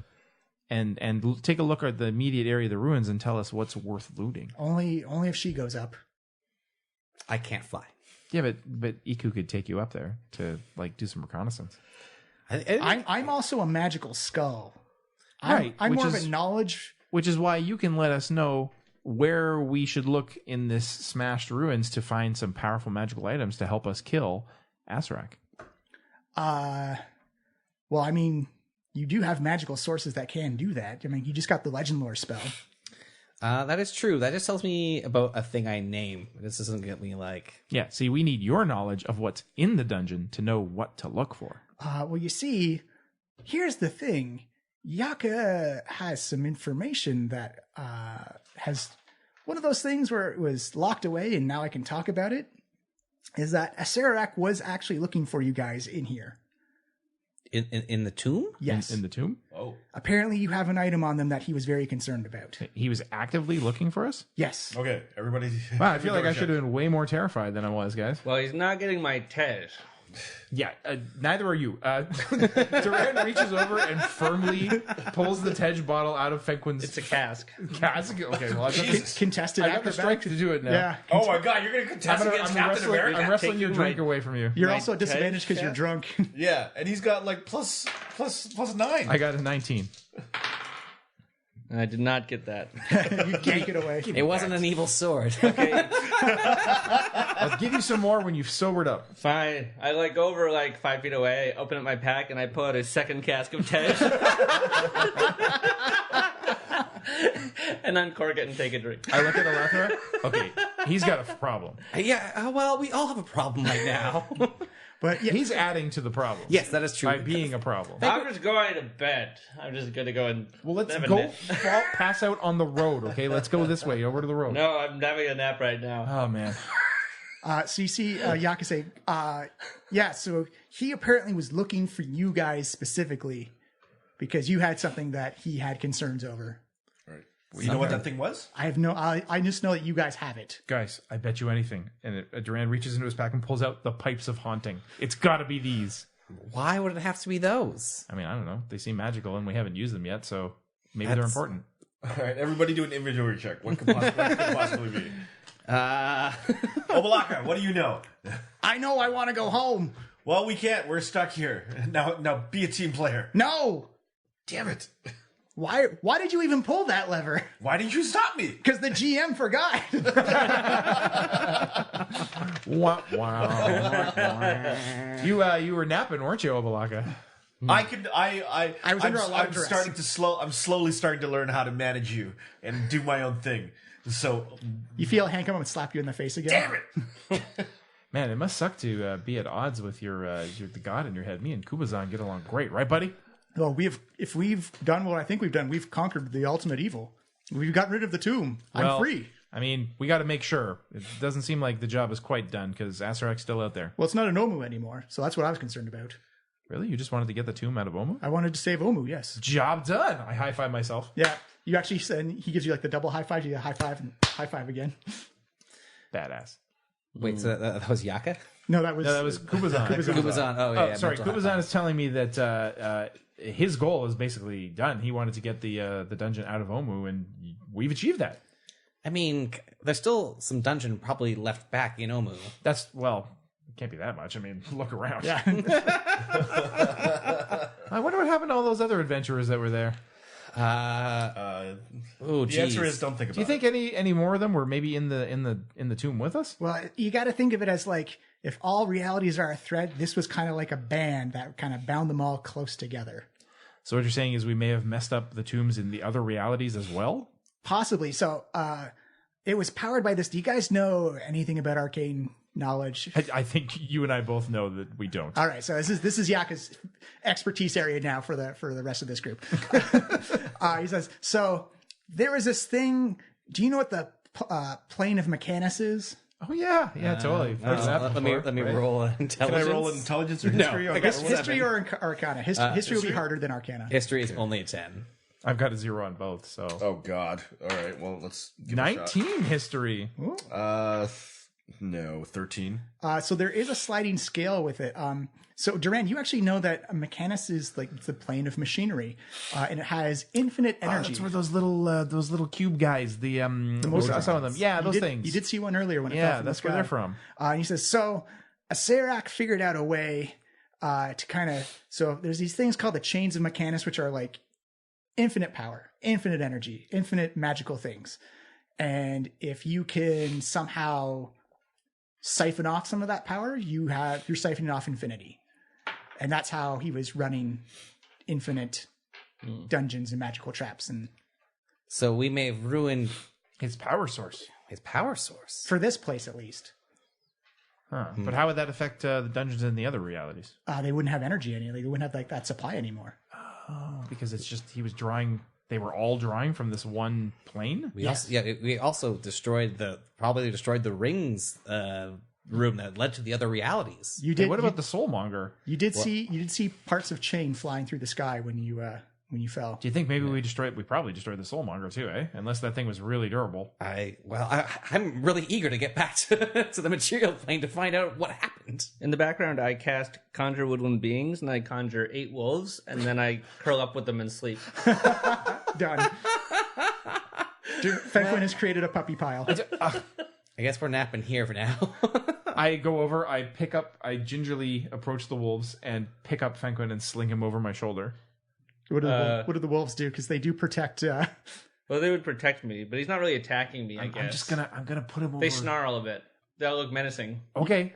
and take a look at the immediate area of the ruins and tell us what's worth looting. Only if she goes up. I can't fly. Yeah, but Iku could take you up there to do some reconnaissance. I'm also a magical skull. Right, I'm which more is- of a knowledge. Which is why you can let us know where we should look in this smashed ruins to find some powerful magical items to help us kill Asarak. Well, I mean, you do have magical sources that can do that. I mean, you just got the legend lore spell. That is true. That just tells me about a thing I name. This doesn't get me Yeah, see, we need your knowledge of what's in the dungeon to know what to look for. Well, you see, here's the thing. Yaka has some information that has one of those things where it was locked away and now I can talk about it, is that Asarak was actually looking for you guys in here. in the tomb. Yes. In the tomb? Oh. Apparently you have an item on them that he was very concerned about. He was actively looking for us? Yes. Okay, everybody. Wow, I feel like I should have been way more terrified than I was, guys. Well, he's not getting my Tej. Yeah, neither are you. Duran reaches over and firmly pulls the Tej bottle out of Fenquin's It's a cask. cask. Okay, well, Contested I got the strength to do it now. Yeah. Oh my god, you're gonna contest against Captain America? I'm wrestling your Taking drink my- away from you. You're My also at disadvantage because you're Tej drunk. Yeah, and he's got like plus 9. I got a 19. I did not get that. You yank it away. It wasn't an evil sword. Okay, I'll give you some more when you've sobered up. fine. I go over 5 feet away, open up my pack, and I pull out a second cask of Tej. And uncork it and take a drink. I look at Alethra. Okay, he's got a problem. Yeah, well, we all have a problem right now. But yeah, He's adding to the problem. Yes, that is true. By being a problem. I'm just going to bed. I'm just going to go and Well, let's have a go nap. pass out on the road, okay? Let's go this way, over to the road. No, I'm having a nap right now. Oh, man. so you see Yaka say, yeah, so he apparently was looking for you guys specifically because you had something that he had concerns over. You know what that thing was? I have no, I just know that you guys have it. Guys, I bet you anything. And Duran reaches into his pack and pulls out the pipes of haunting. It's got to be these. Why would it have to be those? I mean, I don't know. They seem magical, and we haven't used them yet, so maybe they're important. All right, everybody do an inventory check. What could possibly be? Obalaka, what do you know? I know I want to go home. Well, we can't. We're stuck here. Now be a team player. No. Damn it. Why did you even pull that lever? Why didn't you stop me? Because the GM forgot. Wow. You were napping, weren't you, Obalaka? I was under a lot of duress. I'm slowly starting to learn how to manage you and do my own thing. So You feel Hank come up and slap you in the face again? damn it. Man, it must suck to be at odds with the god in your head. Me and Kubazan get along great, right, buddy? Well, if we've done what I think we've done, we've conquered the ultimate evil. We've got rid of the tomb. Well, I'm free. I mean, we got to make sure. It doesn't seem like the job is quite done because Asarak's still out there. Well, it's not an Omu anymore, so that's what I was concerned about. Really? You just wanted to get the tomb out of Omu? I wanted to save Omu, yes. Job done. I high-five myself. Yeah, you actually said he gives you the double high five, you get a high five and high five again. Badass. Wait, so that was Yaka? No, that was Kubazan. Kubazan. Oh, yeah. Sorry, mental Kubazan is telling me that his goal is basically done. He wanted to get the dungeon out of Omu, and we've achieved that. I mean, there's still some dungeon probably left back in Omu. That's, well, it can't be that much. I mean, look around. Yeah. I wonder what happened to all those other adventurers that were there. Oh, The answer is don't think about it. Do you think any more of them were maybe in the tomb with us? Well, you got to think of it as if all realities are a thread, this was kind of like a band that kind of bound them all close together. So what you're saying is we may have messed up the tombs in the other realities as well? Possibly. So it was powered by this. Do you guys know anything about arcane knowledge? I think you and I both know that we don't. All right, so this is Yaka's expertise area now for the rest of this group. He says, so there was this thing. Do you know what the plane of Mechanus is? Oh yeah, totally. Let me roll intelligence. Can I roll intelligence or history? No, I Okay. got History or Arcana? History will be harder than Arcana. History is only a 10. I've got a 0 on both, so Oh God! All right, well let's give it a shot. 19 history. No, 13. So there is a sliding scale with it. So Duran, you actually know that Mechanus is like the plane of machinery, and it has infinite energy. That's where those little cube guys, the some of them, yeah, those things. You did see one earlier when it fell from that's the where sky. they're from. And he says, so Acerak figured out a way to kind of, so there's these things called the chains of Mechanus, which are like infinite power, infinite energy, infinite magical things. And if you can somehow siphon off some of that power, you're siphoning off infinity. And that's how he was running infinite dungeons and magical traps. And So we may have ruined His power source. his power source. for this place, at least, Huh. But how would that affect the dungeons in the other realities? they wouldn't have energy anymore. They wouldn't have like that supply anymore. Because it's just he was drawing. They were all drawing from this one plane. We also destroyed the rings room that led to the other realities. You Hey, did. what about the soulmonger? You did see parts of chain flying through the sky when you fell. Do you think maybe we probably destroyed the soulmonger too, eh? Unless that thing was really durable. I'm really eager to get back to the material plane to find out what happened. In the background, I cast Conjure Woodland Beings, and I conjure 8 wolves, and then I curl up with them and sleep. Done. Fenquin has created a puppy pile. I guess we're napping here for now. I go over, I gingerly approach the wolves and pick up Fenquin and sling him over my shoulder. What do the wolves do? Because they do protect. Well, they would protect me, but he's not really attacking me, I guess. I'm gonna put him over. They snarl a bit. They'll look menacing. Okay,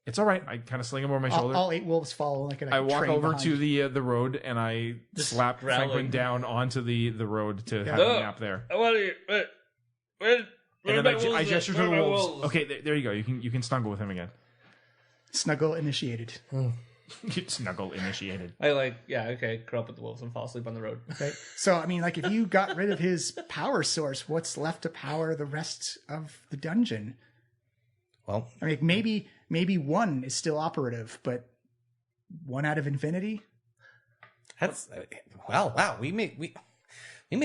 it's all right. I kind of sling him over my shoulder. All 8 wolves follow like a I walk train over behind. to the road and I slap growling. Fenquin down onto the road to have a nap there. What are you? Where And then I gesture to the Where are my wolves. Okay, there you go. You can snuggle with him again. Snuggle initiated. Snuggle initiated. curl up with the wolves and fall asleep on the road. Okay. So I mean, like if you got rid of his power source, what's left to power the rest of the dungeon? Well, I mean, maybe 1 is still operative, but 1 out of infinity. that's wow. We may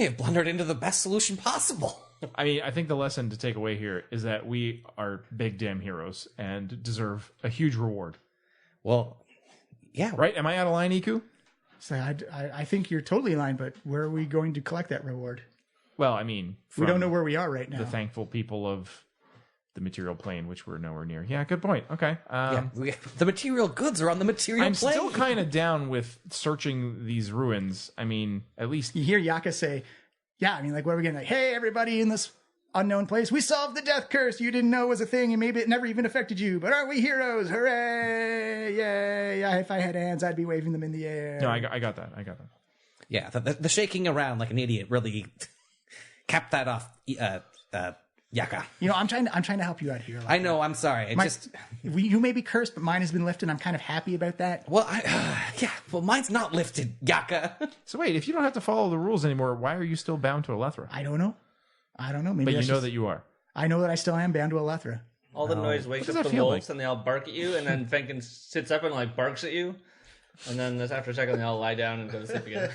have blundered into the best solution possible. I mean, I think the lesson to take away here is that we are big damn heroes and deserve a huge reward. Well, yeah, Right? Am I out of line, Iku? So I think you're totally in line, but where are we going to collect that reward? Well, I mean, We don't from know where we are right now. the thankful people of the material plane, which we're nowhere near. Yeah, good point. Okay. the material goods are on the material I'm plane. still kind of down with searching these ruins. I mean, at least You hear Yaka say, yeah, I mean, like, what are we getting? Like, hey, everybody in this unknown place, we solved the death curse you didn't know was a thing, and maybe it never even affected you, but aren't we heroes? Hooray! Yay! Yeah, if I had hands, I'd be waving them in the air. no, I got that. Yeah, the shaking around like an idiot really capped that off. Yaka. You know, I'm trying to help you out here. Like, I know. I'm sorry. you may be cursed, but mine has been lifted. I'm kind of happy about that. Well, mine's not lifted, Yaka. So wait, if you don't have to follow the rules anymore, why are you still bound to Elethra? I don't know. Maybe But you that's know just- that you are. I know that I still am bound to Elethra. All the noise wakes does up that the feel wolves, like? and they all bark at you, and then Fenkin sits up and like barks at you, and then after a second they all lie down and go to sleep again.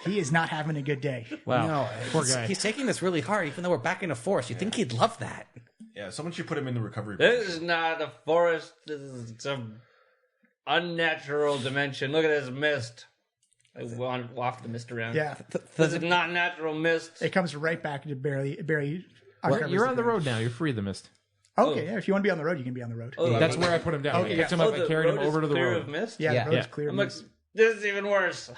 He is not having a good day. Wow, No, poor guy. He's taking this really hard, even though we're back in a forest. You'd think he'd love that. Yeah, someone should put him in the recovery. This is not a forest. This is some unnatural dimension. Look at this mist. I waft the mist around. Yeah, This is not natural mist. it comes right back to barely. uncovers You're on the ground. road now. You're free of the mist. Okay, yeah. If you want to be on the road, you can be on the road. Oh, That's where I put him down. I picked him up. I carried him over to the clear road. of mist? Yeah, Yeah. the road's Yeah. clear. I'm like, this is even worse.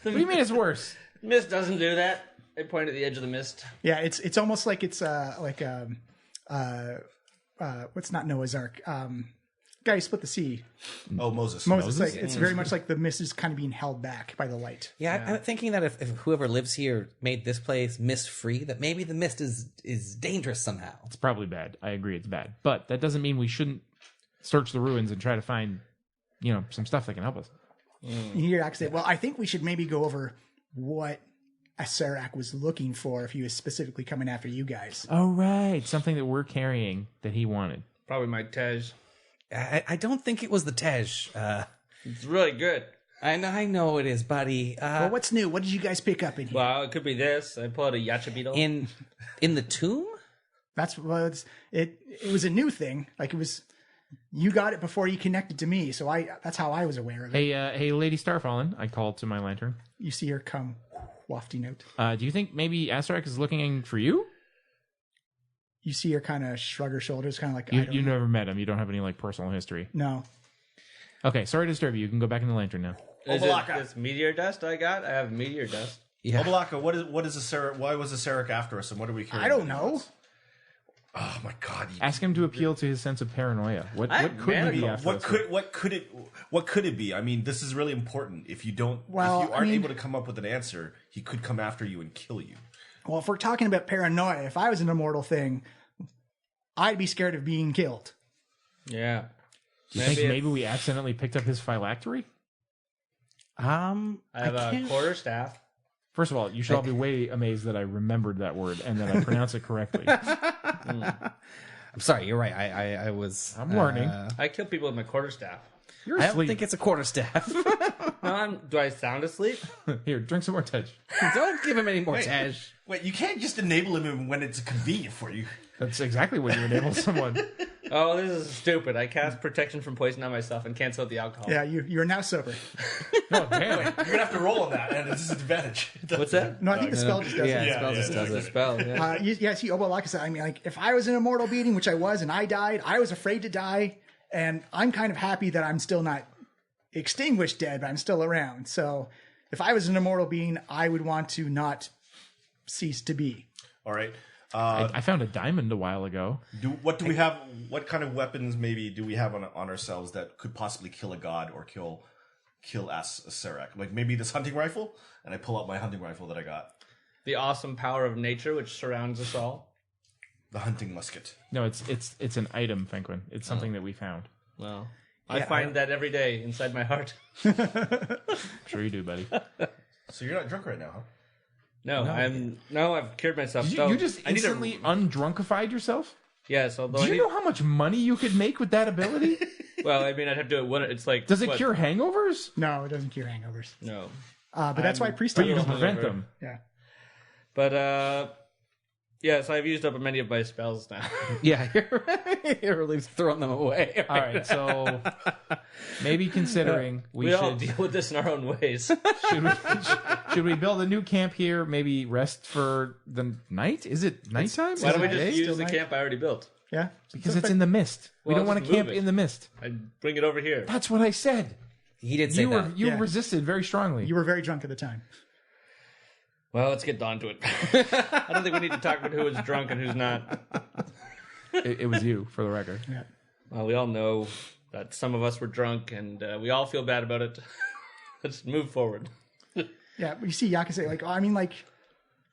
What do you mean it's worse? Mist doesn't do that. I point at the edge of the mist. Yeah, it's almost like it's what's not Noah's Ark, guy who split the sea. Oh, Moses. Moses. Like, it's very much like the mist is kind of being held back by the light. Yeah, I'm thinking that if whoever lives here made this place mist-free, that maybe the mist is dangerous somehow. It's probably bad. I agree it's bad. But that doesn't mean we shouldn't search the ruins and try to find, some stuff that can help us. You hear Ak say, well, I think we should maybe go over what Acerak was looking for if he was specifically coming after you guys. Oh, right. Something that we're carrying that he wanted. Probably my Tej. I don't think it was the Tej. It's really good. I know it is, buddy. Well, what's new? What did you guys pick up in here? Well, it could be this. I pull out a Yacha beetle. In the tomb? That's it was a new thing. Like it was, you got it before you connected to me, so that's how I was aware of it. Hey, Lady Starfallen, I call to my lantern. You see her come, wafting out. Do you think maybe Acerak is looking for you? You see her kind of shrug her shoulders, kind of like, You never met him. You don't have any personal history. No. Okay, sorry to disturb you. You can go back in the lantern now. Is it this meteor dust I got? I have meteor dust. Yeah. Obalaka, what is Acerak? Why was Acerak after us, and what are we carrying? I don't know. Oh my god! Ask him to appeal to his sense of paranoia. What could he be after us? What could it be? I mean, this is really important. If you aren't able to come up with an answer, he could come after you and kill you. Well, if we're talking about paranoia, if I was an immortal thing, I'd be scared of being killed. Yeah. You think maybe we accidentally picked up his phylactery? I have a quarter staff. First of all, you should all be way amazed that I remembered that word and that I pronounce it correctly. I'm sorry, you're right. I was... I'm learning. I kill people with my quarter staff. You're I asleep. don't think it's a quarterstaff. No, do I sound asleep? Here, drink some more Tej. Don't give him any more Tej. Wait, you can't just enable him when it's convenient for you. That's exactly when you enable someone. Oh, this is stupid. I cast protection from poison on myself and cancel out the alcohol. Yeah, you're now sober. Oh, damn. You're gonna have to roll on that, and it's a disadvantage. What's that? No, I think the spell just does Yeah, it. the spell just does it. Spell, yeah. See, Obalaka said, I mean, like, if I was an immortal being, which I was, and I died, I was afraid to die, and I'm kind of happy that I'm still not extinguished dead, but I'm still around. So if I was an immortal being, I would want to not cease to be. All right. I found a diamond a while ago. What do we have? What kind of weapons maybe do we have on ourselves that could possibly kill a god or kill Acerak? Like maybe this hunting rifle, and I pull out my hunting rifle that I got. The awesome power of nature which surrounds us all. The hunting musket. No, it's an item, Fenquin. It's something that we found. Well, I find that every day inside my heart. Sure you do, buddy. So you're not drunk right now, huh? No, I've cured myself. You just instantly undrunkified yourself? Yes, although Do you know how much money you could make with that ability? Well, I mean, I'd have to do it when it's like. Does it cure hangovers? No, it doesn't cure hangovers. No, But that's why priest But you can time. prevent them. Yeah. but yes, I've used up many of my spells now. Yeah, you're really throwing them away. All right, so maybe considering we all deal with this in our own ways. should we build a new camp here? Maybe rest for the night? Is it nighttime? Why don't we Is it just day? use the camp I already built? Yeah. Because it's in the mist. We Well, don't want just to camp move it. in the mist. I bring it over here. That's what I said. He did say You that. you Yeah. resisted very strongly. You were very drunk at the time. Well, let's get down to it. I don't think we need to talk about who is drunk and who's not. It was you, for the record. Yeah. Well, we all know that some of us were drunk, and we all feel bad about it. Let's move forward. Yeah, but you see Yaka say, like, I mean, like,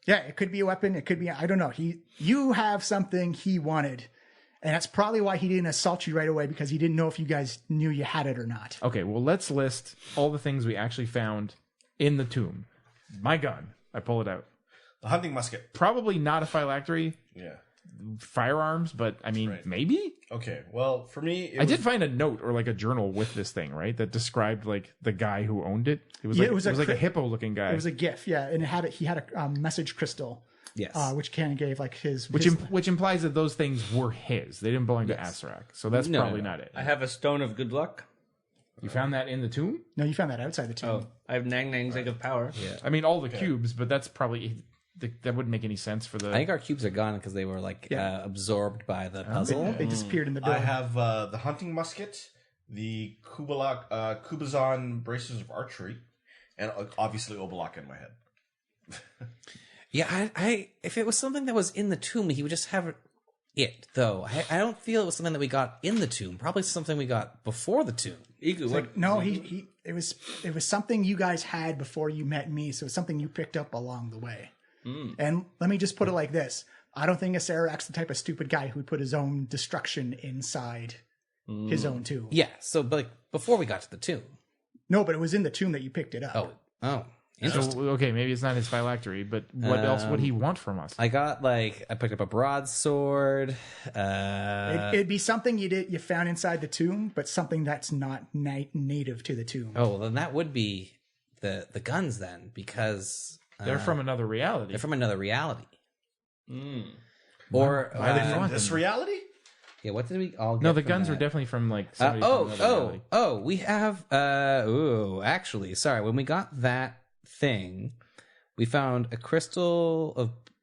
yeah, it could be a weapon. It could be, I don't know. You have something he wanted. And that's probably why he didn't assault you right away, because he didn't know if you guys knew you had it or not. Okay, well, let's list all the things we actually found in the tomb. My gun. I pull it out. The hunting musket. Probably not a phylactery. Yeah. Firearms, but I mean, Right. maybe? Okay. Well, for me, I did find a note or like a journal with this thing, right? That described like the guy who owned it. It was Yeah, like, it was like a a hippo looking guy. It was a GIF, yeah. And he had a message crystal, Yes. which Ken gave, like, his... which implies that those things were his. They didn't belong to Acerak. So that's probably not it. I have a stone of good luck. You found that in the tomb? No, you found that outside the tomb. Oh, I have Nang Nang's egg of power. Yeah. I mean, all the cubes, but that's probably... That wouldn't make any sense for the... I think our cubes are gone because they were like absorbed by the puzzle. They disappeared in the door. I have the hunting musket, the Kubazan braces of archery, and obviously Obalaka in my head. Yeah, I if it was something that was in the tomb, he would just have it it, though. I don't feel it was something that we got in the tomb. Probably something we got before the tomb. No, it was something you guys had before you met me, so it's something you picked up along the way. And let me just put it like this. I don't think Acerak's the type of stupid guy who would put his own destruction inside his own tomb. Yeah, so but before we got to the tomb. No, but it was in the tomb that you picked it up. Oh. Interesting. So, okay, maybe it's not his phylactery, but what else would he want from us? I picked up a broadsword. It'd be something you found inside the tomb, but something that's not native to the tomb. Oh, well, then that would be the guns then, because They're from another reality. they're from another reality. Or Why they want This them? reality? yeah, what did we all get? No, the from guns that? are definitely from like somebody from another reality. We have actually, sorry, when we got that thing, we found a crystal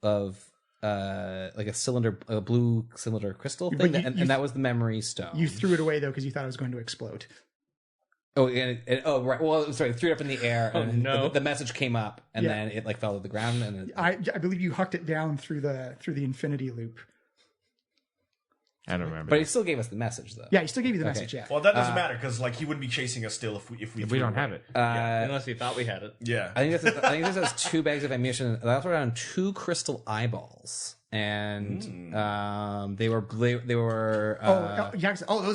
of like a blue cylinder crystal But thing, you- and that was the memory stone. You threw it away though because you thought it was going to explode. Oh, right. Well, sorry, threw it up in the air, and no. the message came up, and Yeah. then it like fell to the ground, and I believe you hucked it down through the infinity loop. I don't remember. but it still gave us the message though. Yeah, he still gave you the message. Yeah. Well, that doesn't matter because like he wouldn't be chasing us still if we if threw we don't away. have it. Unless he thought we had it. Yeah. I think this has 2 bags of ammunition. I also found 2 crystal eyeballs, and they were those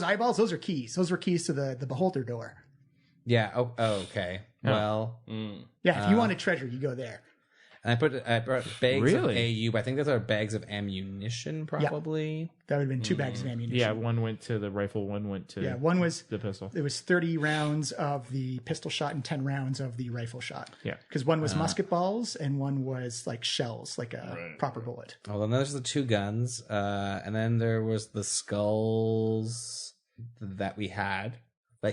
eyeballs. Those are keys. Those were keys to the beholder door. yeah. Oh, okay. Well, Yeah, if you wanted treasure, you go there. and I brought bags Really? of AU, but I think those are bags of ammunition, probably. That would have been 2 bags of ammunition. Yeah, one went to the rifle, one went to one was the pistol. It was 30 rounds of the pistol shot and 10 rounds of the rifle shot. Yeah. Because one was musket balls and one was like shells, like a proper bullet. Well, then there's the 2 guns, and then there was the skulls that he had.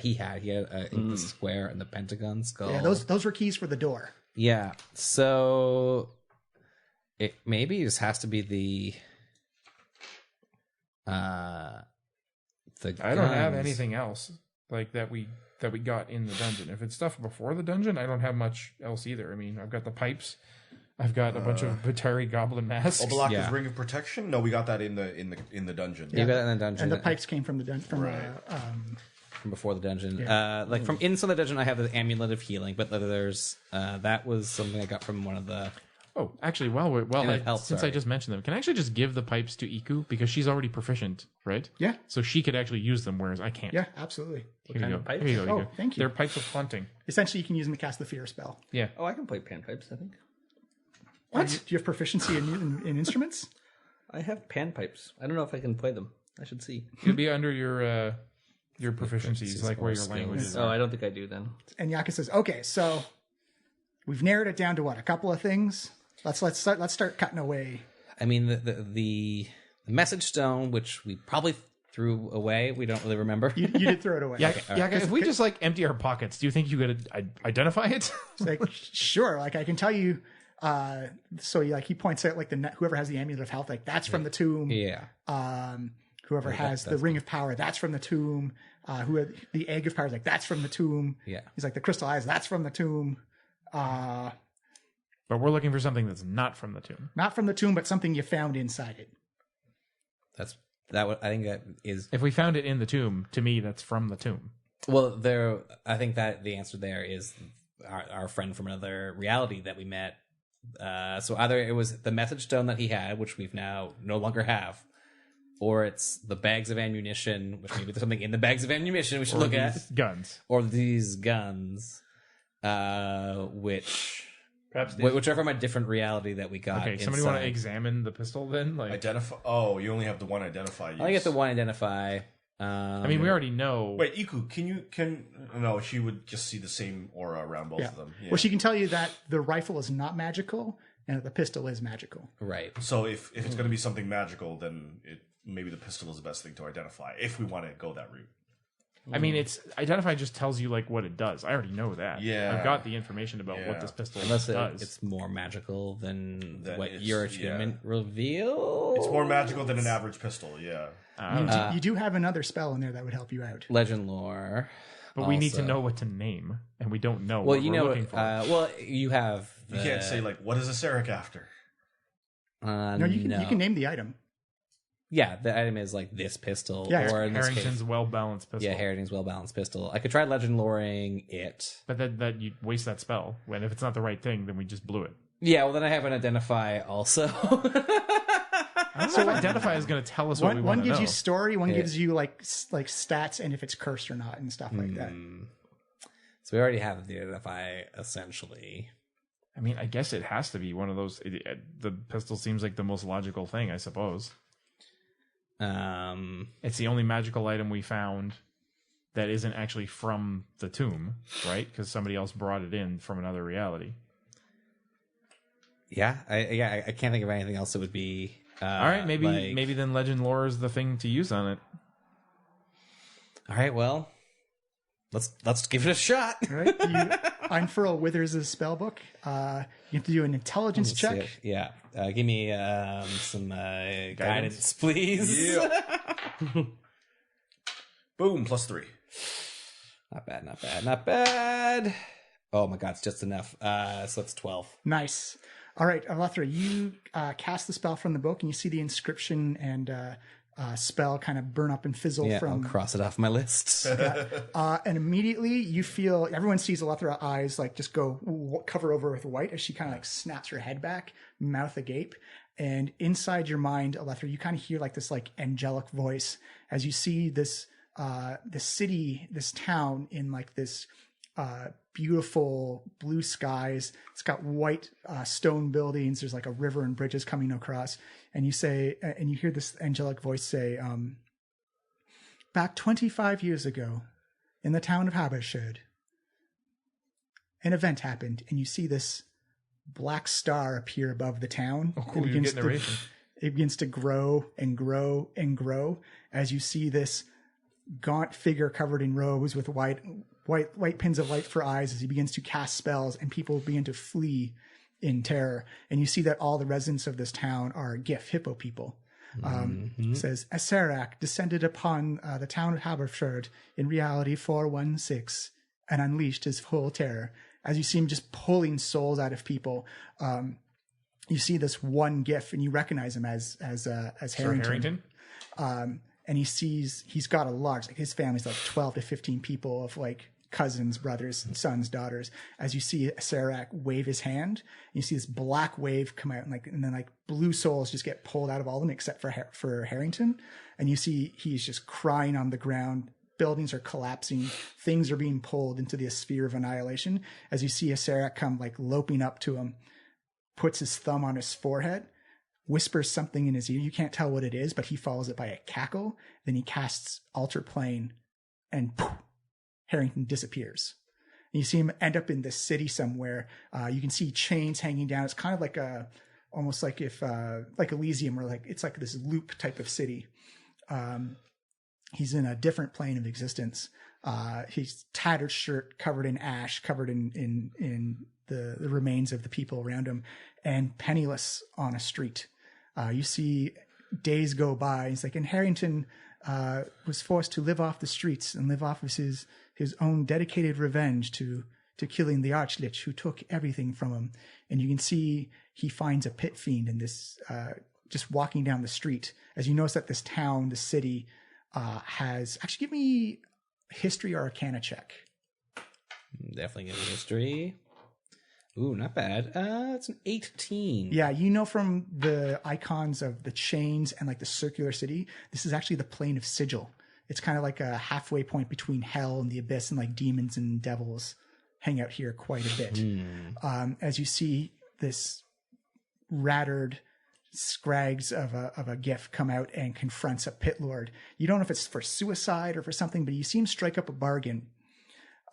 He had the square and the pentagon skull. Yeah, those were keys for the door. Yeah, so it maybe just has to be the I don't have anything else like that we got in the dungeon. If it's stuff before the dungeon, I don't have much else either. I mean, I've got the pipes. I've got a bunch of Batari goblin masks. Obalaka's Yeah. Ring of Protection? No, we got that in the dungeon. You got that in the dungeon. And the pipes came from the from before the dungeon. Like from inside the dungeon, I have the amulet of healing, but there's that was something I got from one of the. Oh, actually, since I just mentioned them, can I actually just give the pipes to Iku because she's already proficient, right? Yeah. So she could actually use them, whereas I can't. Yeah, absolutely. Here kind you of go. pipes? Here you go. Oh, thank you. They're pipes of haunting. Essentially, you can use them to cast the fear spell. Yeah. Oh, I can play panpipes, I think. What? Do you have proficiency in instruments? I have panpipes. I don't know if I can play them. I should see. It'd be under your proficiencies, like where your skills. languages Oh, are. I don't think I do then. And Yaka says, "Okay, so we've narrowed it down to what? A couple of things. Let's start cutting away." I mean, the message stone, which we probably threw away. We don't really remember. You did throw it away. Yeah, if we just like empty our pockets, do you think you could identify it? It's like, sure, like I can tell you. So he points out like whoever has the amulet of health, like that's from the tomb. Yeah. Whoever has the ring of power, that's from the tomb. Who had the egg of power is like that's from the tomb. Yeah. He's like the crystal eyes, that's from the tomb. But we're looking for something that's not from the tomb. Not from the tomb, but something you found inside it. I think that is. If we found it in the tomb, to me, that's from the tomb. Well, I think that the answer there is our friend from another reality that we met. So either it was the message stone that he had, which we've now no longer have, or it's the bags of ammunition, which maybe there's something in the bags of ammunition we should look at, Guns. or these guns, which are from a different reality that we got. Okay, somebody want to examine the pistol then? Like, Identify. Oh, you only have the one identify. I get the one identify. I mean, we already know. Wait, Iku, no, she would just see the same aura around both of them. Yeah. Well, she can tell you that the rifle is not magical and that the pistol is magical. Right. So if it's going to be something magical, then maybe the pistol is the best thing to identify if we want to go that route. I mean, it's identify just tells you like what it does. I already know that. Yeah. I've got the information about what this pistol Unless does. it's more magical than what it's- your achievement reveal. It's more magical than an average pistol, yeah. You do have another spell in there that would help you out. Legend lore. But we need to also. know what to name, and we don't know Well, what you we're know, looking for. you have. You can't say like, what is a Sarek after? No, you can name the item. Yeah, the item is like this pistol, Yeah, or in this Harrington's case, well-balanced pistol. yeah, Harrington's well-balanced pistol. I could try legend loring it. But that you waste that spell. And if it's not the right thing, then we just blew it. Yeah, well then I have an identify also. I don't know if Identify is going to tell us what we want One to know. gives you story, one gives you like stats and if it's cursed or not and stuff like that. So we already have the identify essentially. I mean, I guess it has to be one of those. The pistol seems like the most logical thing, I suppose. It's the only magical item we found that isn't actually from the tomb, right? Because somebody else brought it in from another reality. Yeah, I can't think of anything else that would be. All right, maybe then legend lore is the thing to use on it. All right, well, let's give it a shot. Right? You unfurl Withers' spell book. You have to do an intelligence check. Yeah, give me some guidance, please. Yeah. Boom, +3. Not bad. Oh my god, it's just enough. So it's 12. Nice. All right, Alethra, you cast the spell from the book, and you see the inscription and spell kind of burn up and fizzle Yeah, from. I'll cross it off my list. And immediately you feel everyone sees Alethra's eyes like just go cover over with white as she kind of like snaps her head back, mouth agape. And inside your mind, Alethra, you kind of hear like this like angelic voice as you see this city, this town in like this beautiful blue skies. It's got white stone buildings. There's like a river and bridges coming across. And you say, and you hear this angelic voice say, back 25 years ago in the town of Habersherd, an event happened, and you see this black star appear above the town. Oh, cool. You're getting narration. It begins to grow and grow and grow as you see this gaunt figure covered in robes with white pins of light for eyes as he begins to cast spells, and people begin to flee in terror. And you see that all the residents of this town are Gif, hippo people. It says, Asarak descended upon the town of Habersherd in reality 416 and unleashed his full terror. As you see him just pulling souls out of people, you see this one Gif, and you recognize him as Harrington. And he's got a large, like his family's like 12 to 15 people of like cousins, brothers, sons, daughters. As you see Sarak wave his hand, you see this black wave come out, and then like blue souls just get pulled out of all of them except for Harrington. And you see he's just crying on the ground. Buildings are collapsing. Things are being pulled into the sphere of annihilation. As you see Sarak come like loping up to him, puts his thumb on his forehead, whispers something in his ear. You can't tell what it is, but he follows it by a cackle. Then he casts Alter Plane, and poof, Harrington disappears. And you see him end up in this city somewhere. You can see chains hanging down. It's kind of like almost like if like Elysium, or like it's like this loop type of city. He's in a different plane of existence. He's tattered shirt, covered in ash, covered in the remains of the people around him, and penniless on a street. You see days go by. He's like, and Harrington was forced to live off the streets and live off of his own dedicated revenge to killing the Archlich who took everything from him. And you can see he finds a pit fiend in this, just walking down the street. As you notice that this town, the city, has, actually give me history or arcana check. Definitely give me history. Ooh, not bad. It's an 18. Yeah, you know from the icons of the chains and like the circular city, this is actually the plane of Sigil. It's kind of like a halfway point between hell and the abyss, and like demons and devils hang out here quite a bit. As you see this rattered scrags of a Gif come out and confronts a pit lord. You don't know if it's for suicide or for something, but you see him strike up a bargain.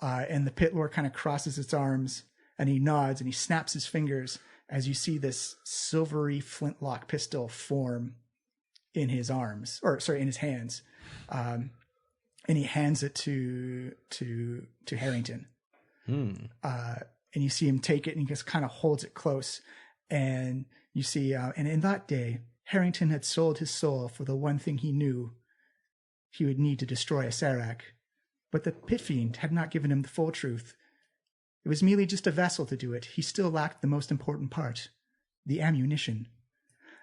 And the pit lord kind of crosses its arms, and he nods and he snaps his fingers as you see this silvery flintlock pistol form in his arms, in his hands. And he hands it to Harrington. And you see him take it, and he just kind of holds it close. And you see, and in that day, Harrington had sold his soul for the one thing he knew he would need to destroy Asarak. But the pit fiend had not given him the full truth. It was merely just a vessel to do it. He still lacked the most important part, the ammunition.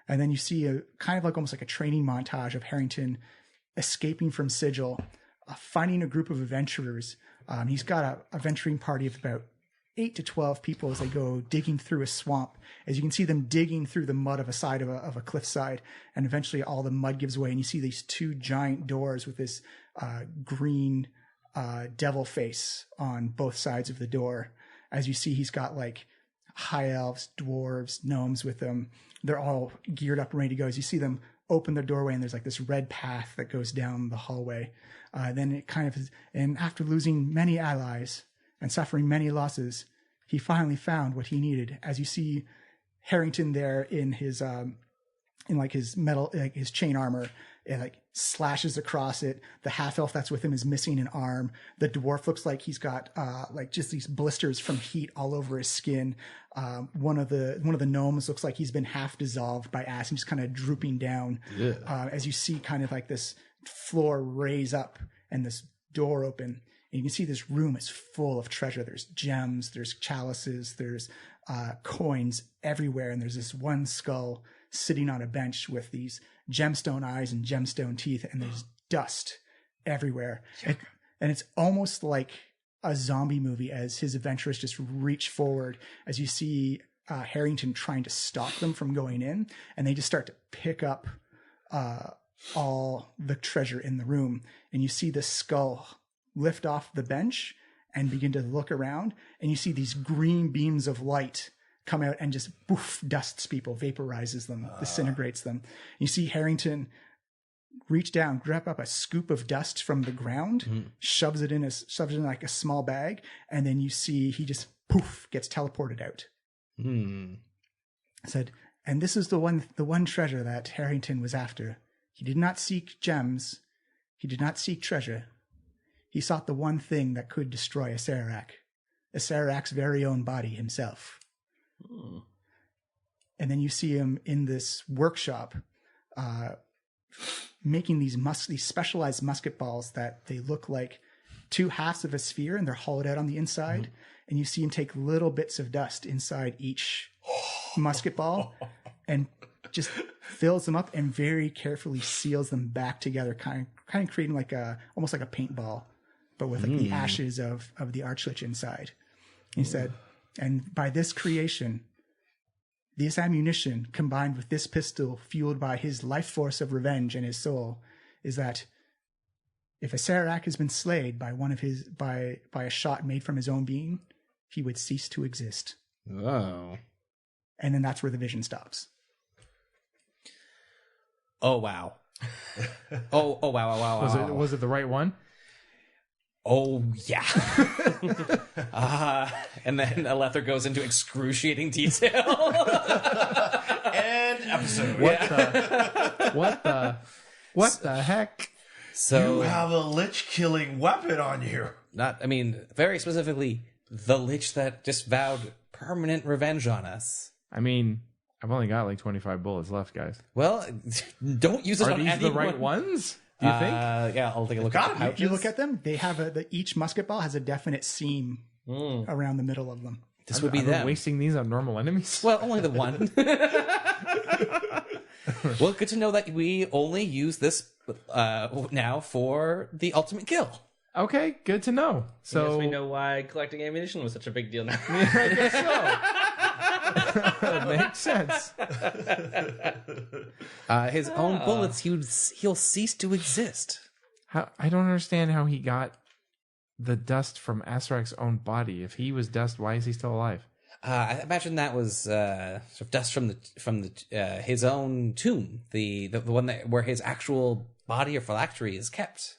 And then you see a kind of like almost like a training montage of Harrington escaping from Sigil, finding a group of adventurers. He's got a venturing party of about 8 to 12 people as they go digging through a swamp. As you can see them digging through the mud of a cliffside, and eventually all the mud gives way, and you see these 2 giant doors with this green devil face on both sides of the door. As you see, he's got like high elves, dwarves, gnomes with them. They're all geared up and ready to go. As you see them open their doorway, and there's like this red path that goes down the hallway. Then it kind of is, and after losing many allies and suffering many losses, he finally found what he needed. As you see Harrington there in his his metal, like his chain armor, it like slashes across it. The half elf that's with him is missing an arm. The dwarf looks like he's got like just these blisters from heat all over his skin. One of the gnomes looks like he's been half dissolved by acid, just kind of drooping down. As you see kind of like this floor raise up and this door open. And you can see this room is full of treasure. There's gems, there's chalices, there's coins everywhere. And there's this one skull sitting on a bench with these gemstone eyes and gemstone teeth. And there's dust everywhere. And it's almost like a zombie movie as his adventurers just reach forward. As you see Harrington trying to stop them from going in. And they just start to pick up all the treasure in the room. And you see this skull lift off the bench and begin to look around, and you see these green beams of light come out and just poof, dusts people, vaporizes them, disintegrates them. You see Harrington reach down, grab up a scoop of dust from the ground, shoves it in like a small bag, and then you see he just poof gets teleported out. I said, and this is the one treasure that Harrington was after. He did not seek gems. He did not seek treasure. He sought the one thing that could destroy Acerak's very own body himself. And then you see him in this workshop making these specialized musket balls that they look like 2 halves of a sphere, and they're hollowed out on the inside. And you see him take little bits of dust inside each musket ball and just fills them up and very carefully seals them back together, kind of creating like almost like a paintball, but with like the ashes of the Archlich inside. He said, and by this creation, this ammunition combined with this pistol fueled by his life force of revenge and his soul, is that if Acerak has been slayed by by a shot made from his own being, he would cease to exist. Oh. And then that's where the vision stops. Oh wow. Wow. Was it the right one? Oh yeah. And then Alethra goes into excruciating detail. And episode. What the heck? So You have a lich killing weapon on you. very specifically, the lich that just vowed permanent revenge on us. I mean, I've only got like 25 bullets left, guys. Well, don't use it Are on these anyone. the right ones? Do you think? Yeah, I'll take a look at the pouches. If you look at them, they have each musket ball has a definite seam around the middle of them. This would be Are we them. wasting these on normal enemies? Well, only the one. Well, good to know that we only use this now for the ultimate kill. Okay, good to know. So So we know why collecting ammunition was such a big deal now. I guess so. Makes sense. His own bullets, he'll cease to exist. I don't understand how he got the dust from Acerak's own body. If he was dust, why is he still alive? I imagine that was sort of dust from his own tomb, the one where his actual body or phylactery is kept.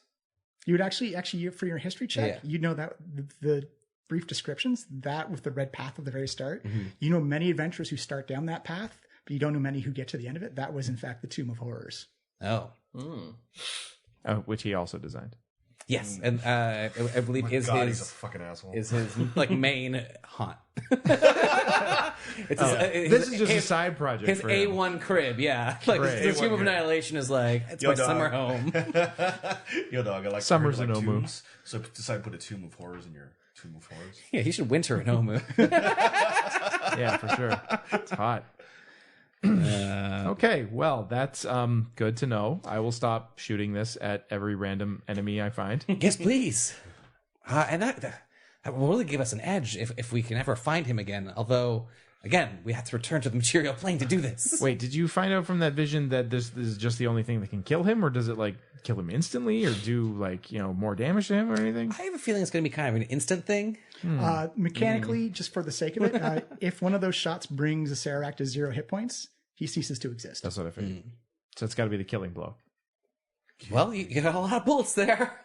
You would actually for your history check, you'd know that the brief descriptions, that with the red path at the very start, you know many adventurers who start down that path, but you don't know many who get to the end of it. That was in fact the Tomb of Horrors. Oh. Which he also designed. Yes, and I believe He's a fucking asshole. is his like main haunt. This This is just a side project. His for him. A1 crib, yeah. Like the Tomb of Annihilation is like it's Yo, my dog. summer home. Yo, dog, I like Summers like in Omu. tombs, so decide to put a Tomb of Horrors in your Tomb of Horrors. Yeah, he should winter in Omu. Yeah, for sure. It's hot. Okay, well, that's good to know. I will stop shooting this at every random enemy I find. Yes, please. And that will really give us an edge if we can ever find him again. Although, again, we have to return to the material plane to do this. Wait, did you find out from that vision that this is just the only thing that can kill him, or does it like kill him instantly, or do like more damage to him or anything? I have a feeling it's going to be kind of an instant thing. Mechanically, just for the sake of it, if one of those shots brings a Sarac to 0 hit points, he ceases to exist. That's what I figured. So it's got to be the killing blow. Well, you got a lot of bullets there.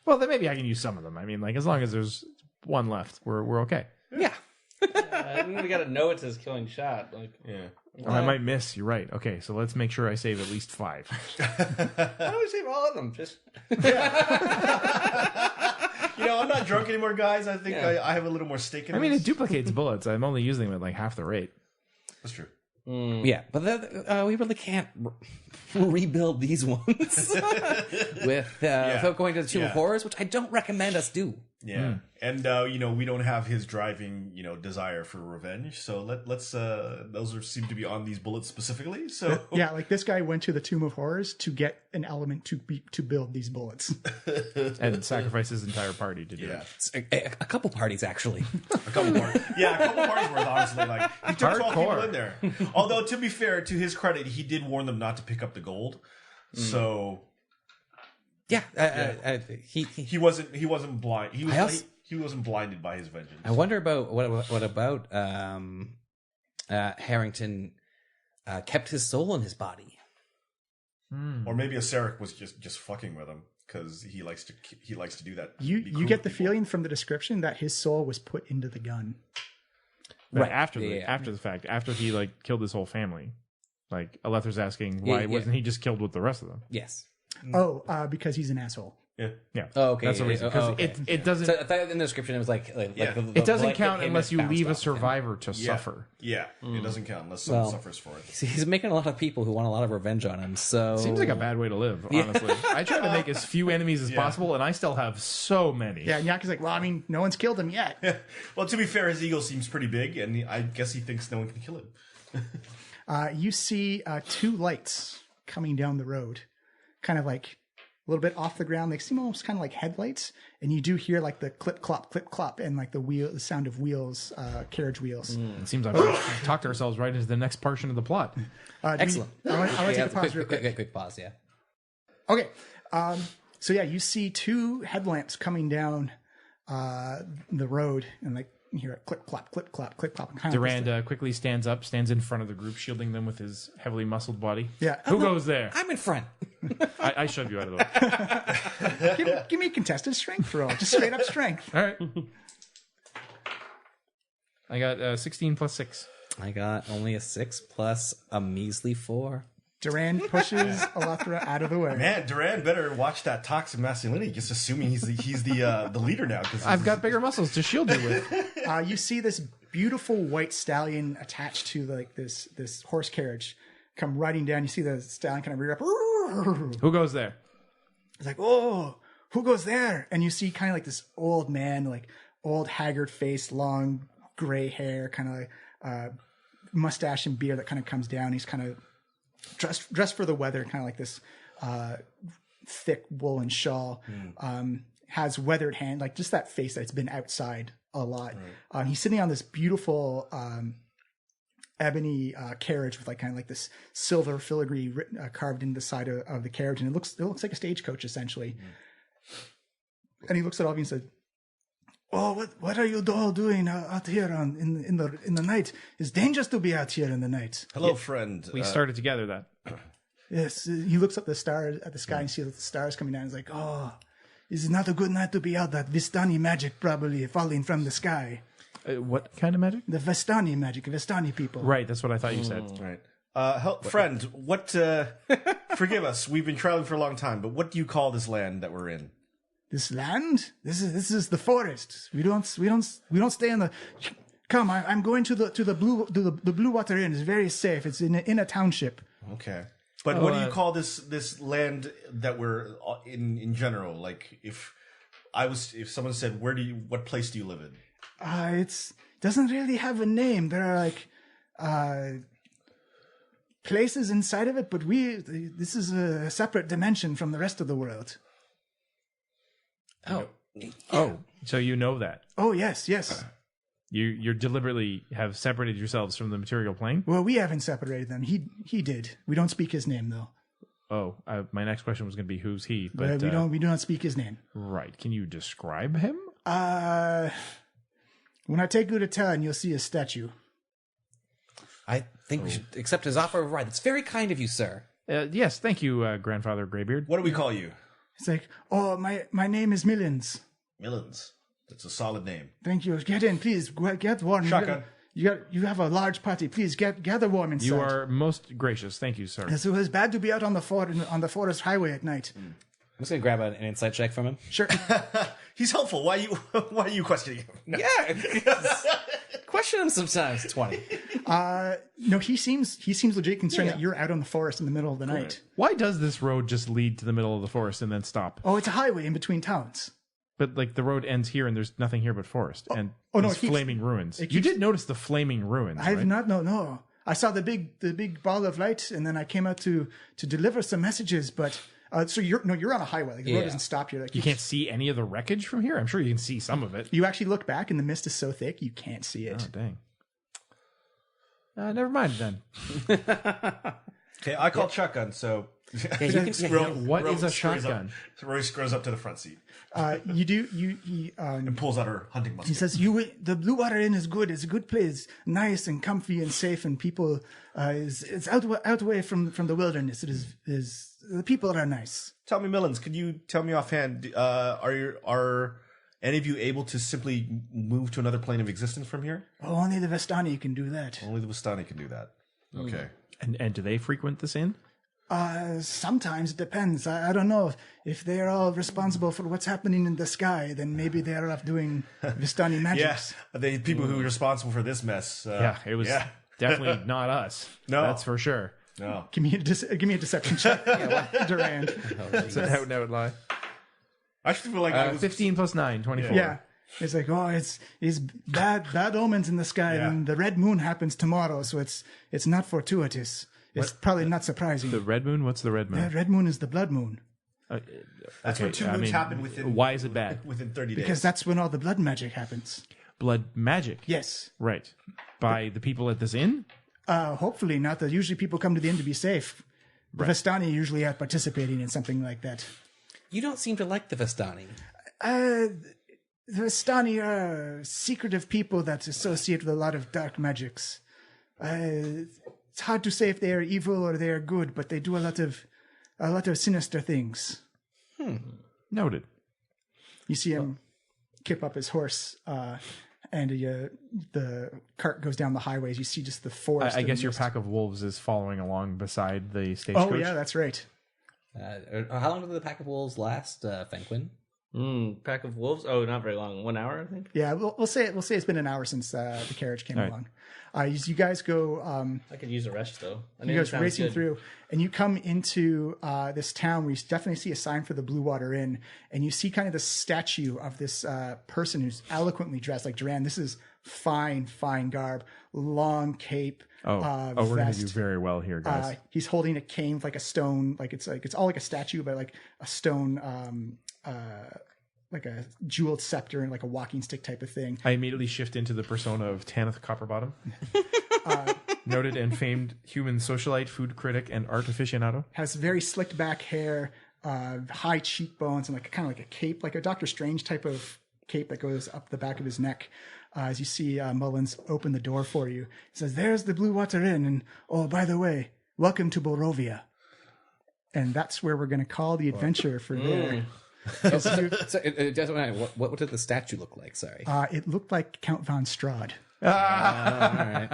Well, then maybe I can use some of them. I mean, like as long as there's one left, we're okay. Yeah. I think we gotta know it's his killing shot. Like, Yeah. Oh, I might miss. You're right. Okay, so let's make sure I save at least 5. why don't we save all of them? Just I'm not drunk anymore, guys. I think I have a little more stake in I mean, this. it duplicates bullets. I'm only using them at like half the rate. That's true. Yeah, but we really can't rebuild these ones without going to the Tomb of Horrors, which I don't recommend us do. Yeah, and we don't have his driving desire for revenge. So let's those seem to be on these bullets specifically. So Yeah, like this guy went to the Tomb of Horrors to get an element to build these bullets. And sacrifice his entire party to do it. A couple parties, actually. a couple parties worth. Honestly, like he took 12 people in there. Although to be fair, to his credit, he did warn them not to pick up the gold. So. Yeah, He wasn't blind. He wasn't blinded by his vengeance. I wonder about what about Harrington kept his soul in his body. Or maybe a Sarek was just fucking with him because he likes to do that. You get the feeling from the description that his soul was put into the gun. Right after the fact, after he like killed his whole family, like Alether's asking why wasn't he just killed with the rest of them? Yes. Because he's an asshole. Yeah. Oh, okay. That's the reason. Because it doesn't. So I thought in the description it was like it doesn't count unless you leave a survivor to suffer. Yeah, it doesn't count unless someone suffers for it. See, he's making a lot of people who want a lot of revenge on him. So Seems like a bad way to live, honestly. I try to make as few enemies as possible, and I still have so many. Yeah, and Yaka's like, well, I mean, no one's killed him yet. Well, to be fair, his ego seems pretty big, and I guess he thinks no one can kill him. You see 2 lights coming down the road, kind of like a little bit off the ground. They seem almost kind of like headlights, and you do hear like the clip clop, and like the sound of wheels, carriage wheels. It seems like we've talked ourselves right into the next portion of the plot. excellent. I want to take a pause real quick. Quick pause. Yeah. Okay. So yeah, you see 2 headlamps coming down the road, and like you hear it clip clop, clip clop, clip clop. And Durand quickly stands in front of the group, shielding them with his heavily muscled body. Yeah. Who goes there? I'm in front. I shove you out of the way. give me a contested strength roll, just straight up strength. All right. I got 16 plus 6. I got only a 6 plus a measly 4. Durand pushes Alethra out of the way. Man, Durand better watch that toxic masculinity. Just assuming he's the leader now. Because I've got bigger muscles to shield you with. You see this beautiful white stallion attached to like this horse carriage come riding down. You see the stallion kind of rear up. Who goes there? It's like, oh, who goes there? And you see kind of like this old man, like old haggard face, long gray hair, kind of like mustache and beard that kind of comes down. He's kind of dressed for the weather, kind of like this thick woolen shawl. Has weathered hand, like just that face that's been outside a lot. Right. He's sitting on this beautiful ebony carriage with like kind of like this silver filigree carved into the side of the carriage, and it looks like a stagecoach essentially. And he looks at all of you and says, "Oh, what are you all doing out here in the night? It's dangerous to be out here in the night." Hello, friend. We started together then. Yes, he looks up at the sky and sees the stars coming down. He's like, "Oh, this is not a good night to be out. That Vistani magic probably falling from the sky." What kind of magic? The Vistani magic, Vistani people. Right, that's what I thought you said. Right. Friend, what? Forgive us. We've been traveling for a long time, but what do you call this land that we're in? This land? This is the forest. We don't stay in the. Come, I'm going to the Blue Water Inn. It's very safe. It's in a township. Okay. But what do you call this land that we're in general? Like if someone said, what place do you live in? It doesn't really have a name. There are like places inside of it, but this is a separate dimension from the rest of the world. Oh. Oh, so you know that. Oh, yes. You deliberately have separated yourselves from the material plane? Well, we haven't separated them. He did. We don't speak his name, though. Oh, my next question was going to be who's he? But We do not speak his name. Right. Can you describe him? When I take you to town, you'll see a statue. I think we should accept his offer of ride. That's very kind of you, sir. Yes, thank you, Grandfather Greybeard. What do we call you? It's like, oh, my name is Millins. Millins. That's a solid name. Thank you. Get in, please. Get warm. Shotgun. You have a large party. Please gather warm inside. You are most gracious. Thank you, sir. So it's bad to be out on the forest highway at night. I'm just going to grab an insight check from him. Sure. He's helpful. Why are you questioning him? No. Yeah. Question him sometimes. 20. No, he seems legit concerned that you're out on the forest in the middle of the night. Why does this road just lead to the middle of the forest and then stop? Oh, it's a highway in between towns. But like the road ends here and there's nothing here but forest and no, these flaming ruins. You did notice the flaming ruins, I have right? not. No. I saw the big ball of light, and then I came out to deliver some messages. But so you're on a highway. Like, the road doesn't stop here. Like, You can't see any of the wreckage from here? I'm sure you can see some of it. You actually look back, and the mist is so thick you can't see it. Oh, dang. Never mind then. Okay, I call shotgun, so... What is a shotgun? So Rory scrolls up to the front seat And pulls out her hunting musket. he says, the Blue Water Inn is good. It's a good place, nice and comfy and safe, and people it's out away from the wilderness. It is the people are nice. Tell me, Millins, could you tell me offhand, are any of you able to simply move to another plane of existence from here? Oh, only the Vestani can do that. Only the Vistani can do that. Okay. And do they frequent this inn? Sometimes it depends. I don't know if they're all responsible for what's happening in the sky. Then maybe they're off doing Vistani magics. Yeah, the people who are responsible for this mess. It was definitely not us. No. That's for sure. No. Give me a deception check, Durand. It's an out-and-out lie. I actually feel like I was 15 plus 9, 24. Yeah. It's like, oh, it's bad omens in the sky, and the red moon happens tomorrow, so it's not fortuitous. It's probably not surprising. The red moon? What's the red moon? The red moon is the blood moon. That's when two moons happen within. Why is it bad? Within 30 days. Because that's when all the blood magic happens. Blood magic? Yes. Right. By the people at this inn? Hopefully not. Usually people come to the inn to be safe. The Vestani usually are participating in something like that. You don't seem to like the Vestani. The Vestani are secretive people that associate with a lot of dark magics. It's hard to say if they are evil or they are good, but they do a lot of sinister things. Noted. You see him kip up his horse, and the cart goes down the highways. You see just the forest. I guess your pack of wolves is following along beside the stagecoach. Oh yeah, that's right. How long did the pack of wolves last, Fenquin? Pack of wolves? Oh, not very long. 1 hour, I think. Yeah, we'll say it's been an hour since the carriage came along. As you guys go, I could use a rest though. You guys racing through, and you come into this town where you definitely see a sign for the Blue Water Inn, and you see kind of the statue of this person who's eloquently dressed like Duran. This is fine garb, long cape. We're gonna do very well here, guys. He's holding a cane with like a stone, it's all like a statue, but like a stone, like a jeweled scepter and like a walking stick type of thing. I immediately shift into the persona of Tanith Copperbottom. Noted and famed human socialite, food critic, and art aficionado. Has very slicked back hair, high cheekbones, and like kind of like a cape, like a Doctor Strange type of cape that goes up the back of his neck. As you see Mullins open the door for you, he says, "There's the Blue Water Inn, and oh, by the way, welcome to Borovia." And that's where we're going to call the adventure for there. What did the statue look like? Sorry. It looked like Count von Strahd. All right.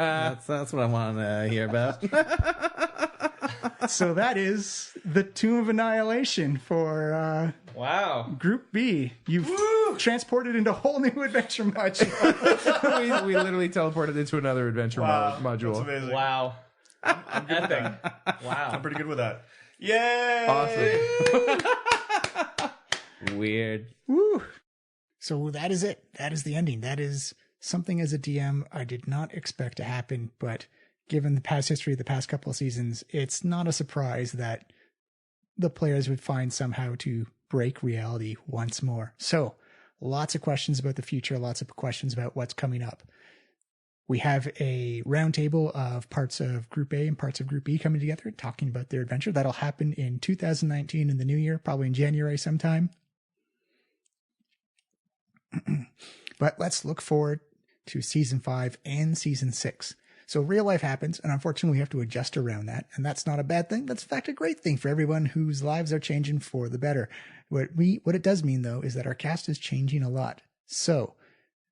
That's what I want to hear about. So that is the Tomb of Annihilation for Group B. You've transported into a whole new adventure module. we literally teleported into another adventure module. That's amazing. Wow. I'm epic. Wow. I'm pretty good with that. Yay! Awesome. Weird. Woo! So that is it. That is the ending. That is something as a DM I did not expect to happen, but given the past history of the past couple of seasons, it's not a surprise that the players would find somehow to break reality once more. So lots of questions about the future, lots of questions about what's coming up. We have a roundtable of parts of Group A and parts of Group B coming together, talking about their adventure. That'll happen in 2019 in the new year, probably in January sometime. But let's look forward to Season 5 and Season 6. So real life happens, and unfortunately we have to adjust around that. And that's not a bad thing. That's in fact a great thing for everyone whose lives are changing for the better. What it does mean, though, is that our cast is changing a lot. So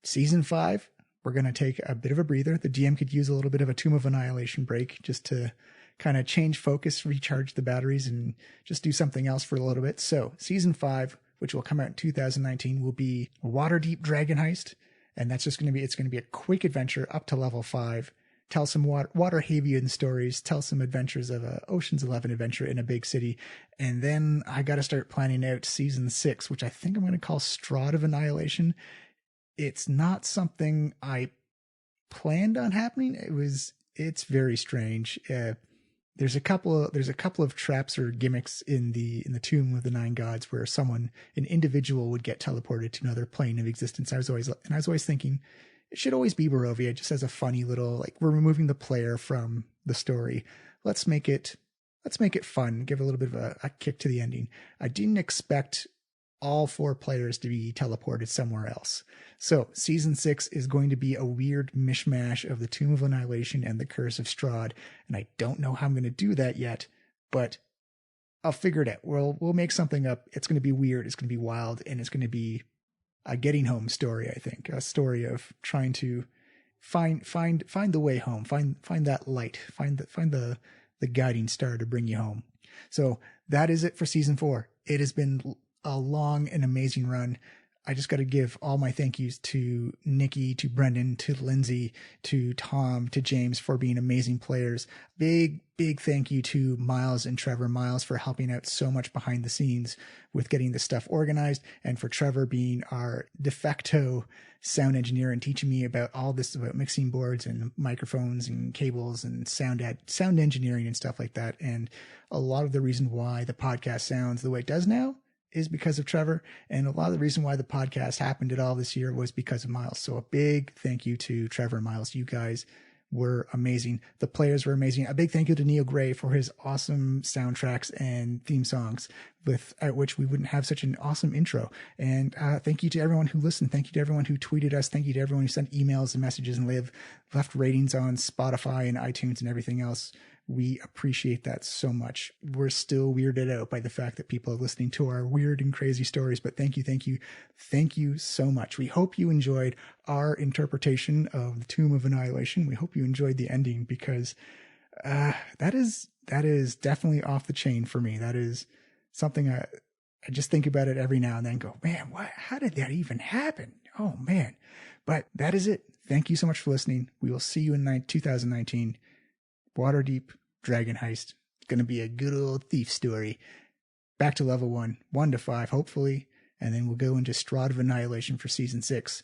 Season 5... we're going to take a bit of a breather. The DM could use a little bit of a Tomb of Annihilation break just to kind of change focus, recharge the batteries, and just do something else for a little bit. So Season 5, which will come out in 2019, will be a Waterdeep Dragon Heist. And that's just going to be a quick adventure up to level 5. Tell some Waterhavian stories, tell some adventures of a Ocean's 11 adventure in a big city. And then I got to start planning out Season 6, which I think I'm going to call Strahd of Annihilation. It's not something I planned on happening. It's very strange. There's a couple of traps or gimmicks in the Tomb of the Nine Gods where an individual would get teleported to another plane of existence. I was always thinking it should always be Barovia, just as a funny little, like, we're removing the player from the story. Let's make it fun. Give a little bit of a kick to the ending. I didn't expect all 4 players to be teleported somewhere else. So Season 6 is going to be a weird mishmash of the Tomb of Annihilation and the Curse of Strahd. And I don't know how I'm going to do that yet, but I'll figure it out. We'll make something up. It's going to be weird. It's going to be wild. And it's going to be a getting home story, I think. A story of trying to find the way home, find that light, find the guiding star to bring you home. So that is it for Season 4. It has been a long and amazing run. I just got to give all my thank yous to Nikki, to Brendan, to Lindsay, to Tom, to James for being amazing players. Big thank you to Miles and Trevor. Miles for helping out so much behind the scenes with getting this stuff organized, and for Trevor being our de facto sound engineer and teaching me about all this, about mixing boards and microphones and cables and sound engineering and stuff like that. And a lot of the reason why the podcast sounds the way it does now is because of Trevor, and a lot of the reason why the podcast happened at all this year was because of Miles. So a big thank you to Trevor and Miles. You guys were amazing. The players were amazing. A big thank you to Neil Gray for his awesome soundtracks and theme songs, without which we wouldn't have such an awesome intro. And thank you to everyone who listened. Thank you to everyone who tweeted us. Thank you to everyone who sent emails and messages and left ratings on Spotify and iTunes and everything else. We appreciate that so much. We're still weirded out by the fact that people are listening to our weird and crazy stories, but thank you so much. We hope you enjoyed our interpretation of the Tomb of Annihilation. We hope you enjoyed the ending, because that is definitely off the chain for me. That is something I just think about it every now and then, go, man, how did that even happen? Oh man. But that is it. Thank you so much for listening. We will see you in 2019. Waterdeep Dragon Heist. It's going to be a good old thief story. Back to level 1 to 5, hopefully. And then we'll go into Strahd of Annihilation for Season 6.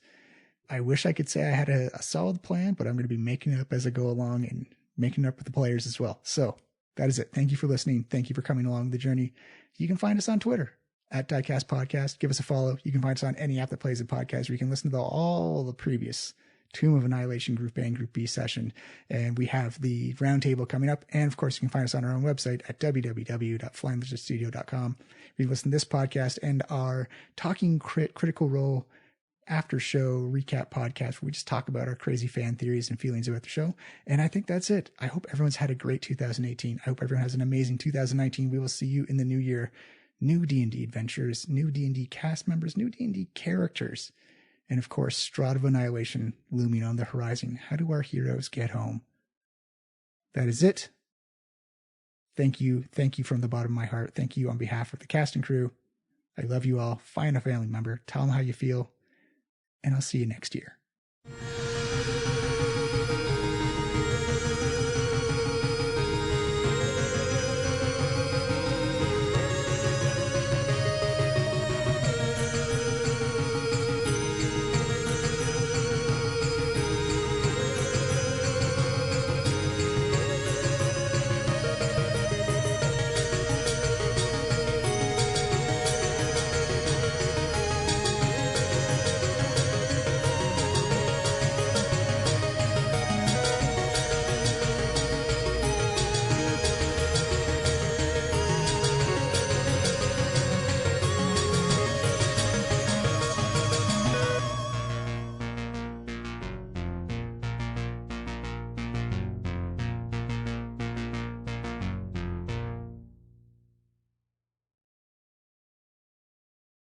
I wish I could say I had a solid plan, but I'm going to be making it up as I go along and making it up with the players as well. So that is it. Thank you for listening. Thank you for coming along the journey. You can find us on Twitter at Diecast Podcast. Give us a follow. You can find us on any app that plays a podcast, where you can listen to all the previous Tomb of Annihilation Group A and Group B session. And we have the roundtable coming up. And of course, you can find us on our own website at www.flyingstudio.com. You can listen to this podcast and our Talking Critical Role after show recap podcast, where we just talk about our crazy fan theories and feelings about the show. And I think that's it. I hope everyone's had a great 2018. I hope everyone has an amazing 2019. We will see you in the new year. New D&D adventures, new D&D cast members, new D&D characters. And of course, Strahd of Annihilation looming on the horizon. How do our heroes get home? That is it. Thank you from the bottom of my heart. Thank you on behalf of the cast and crew. I love you all. Find a family member. Tell them how you feel. And I'll see you next year.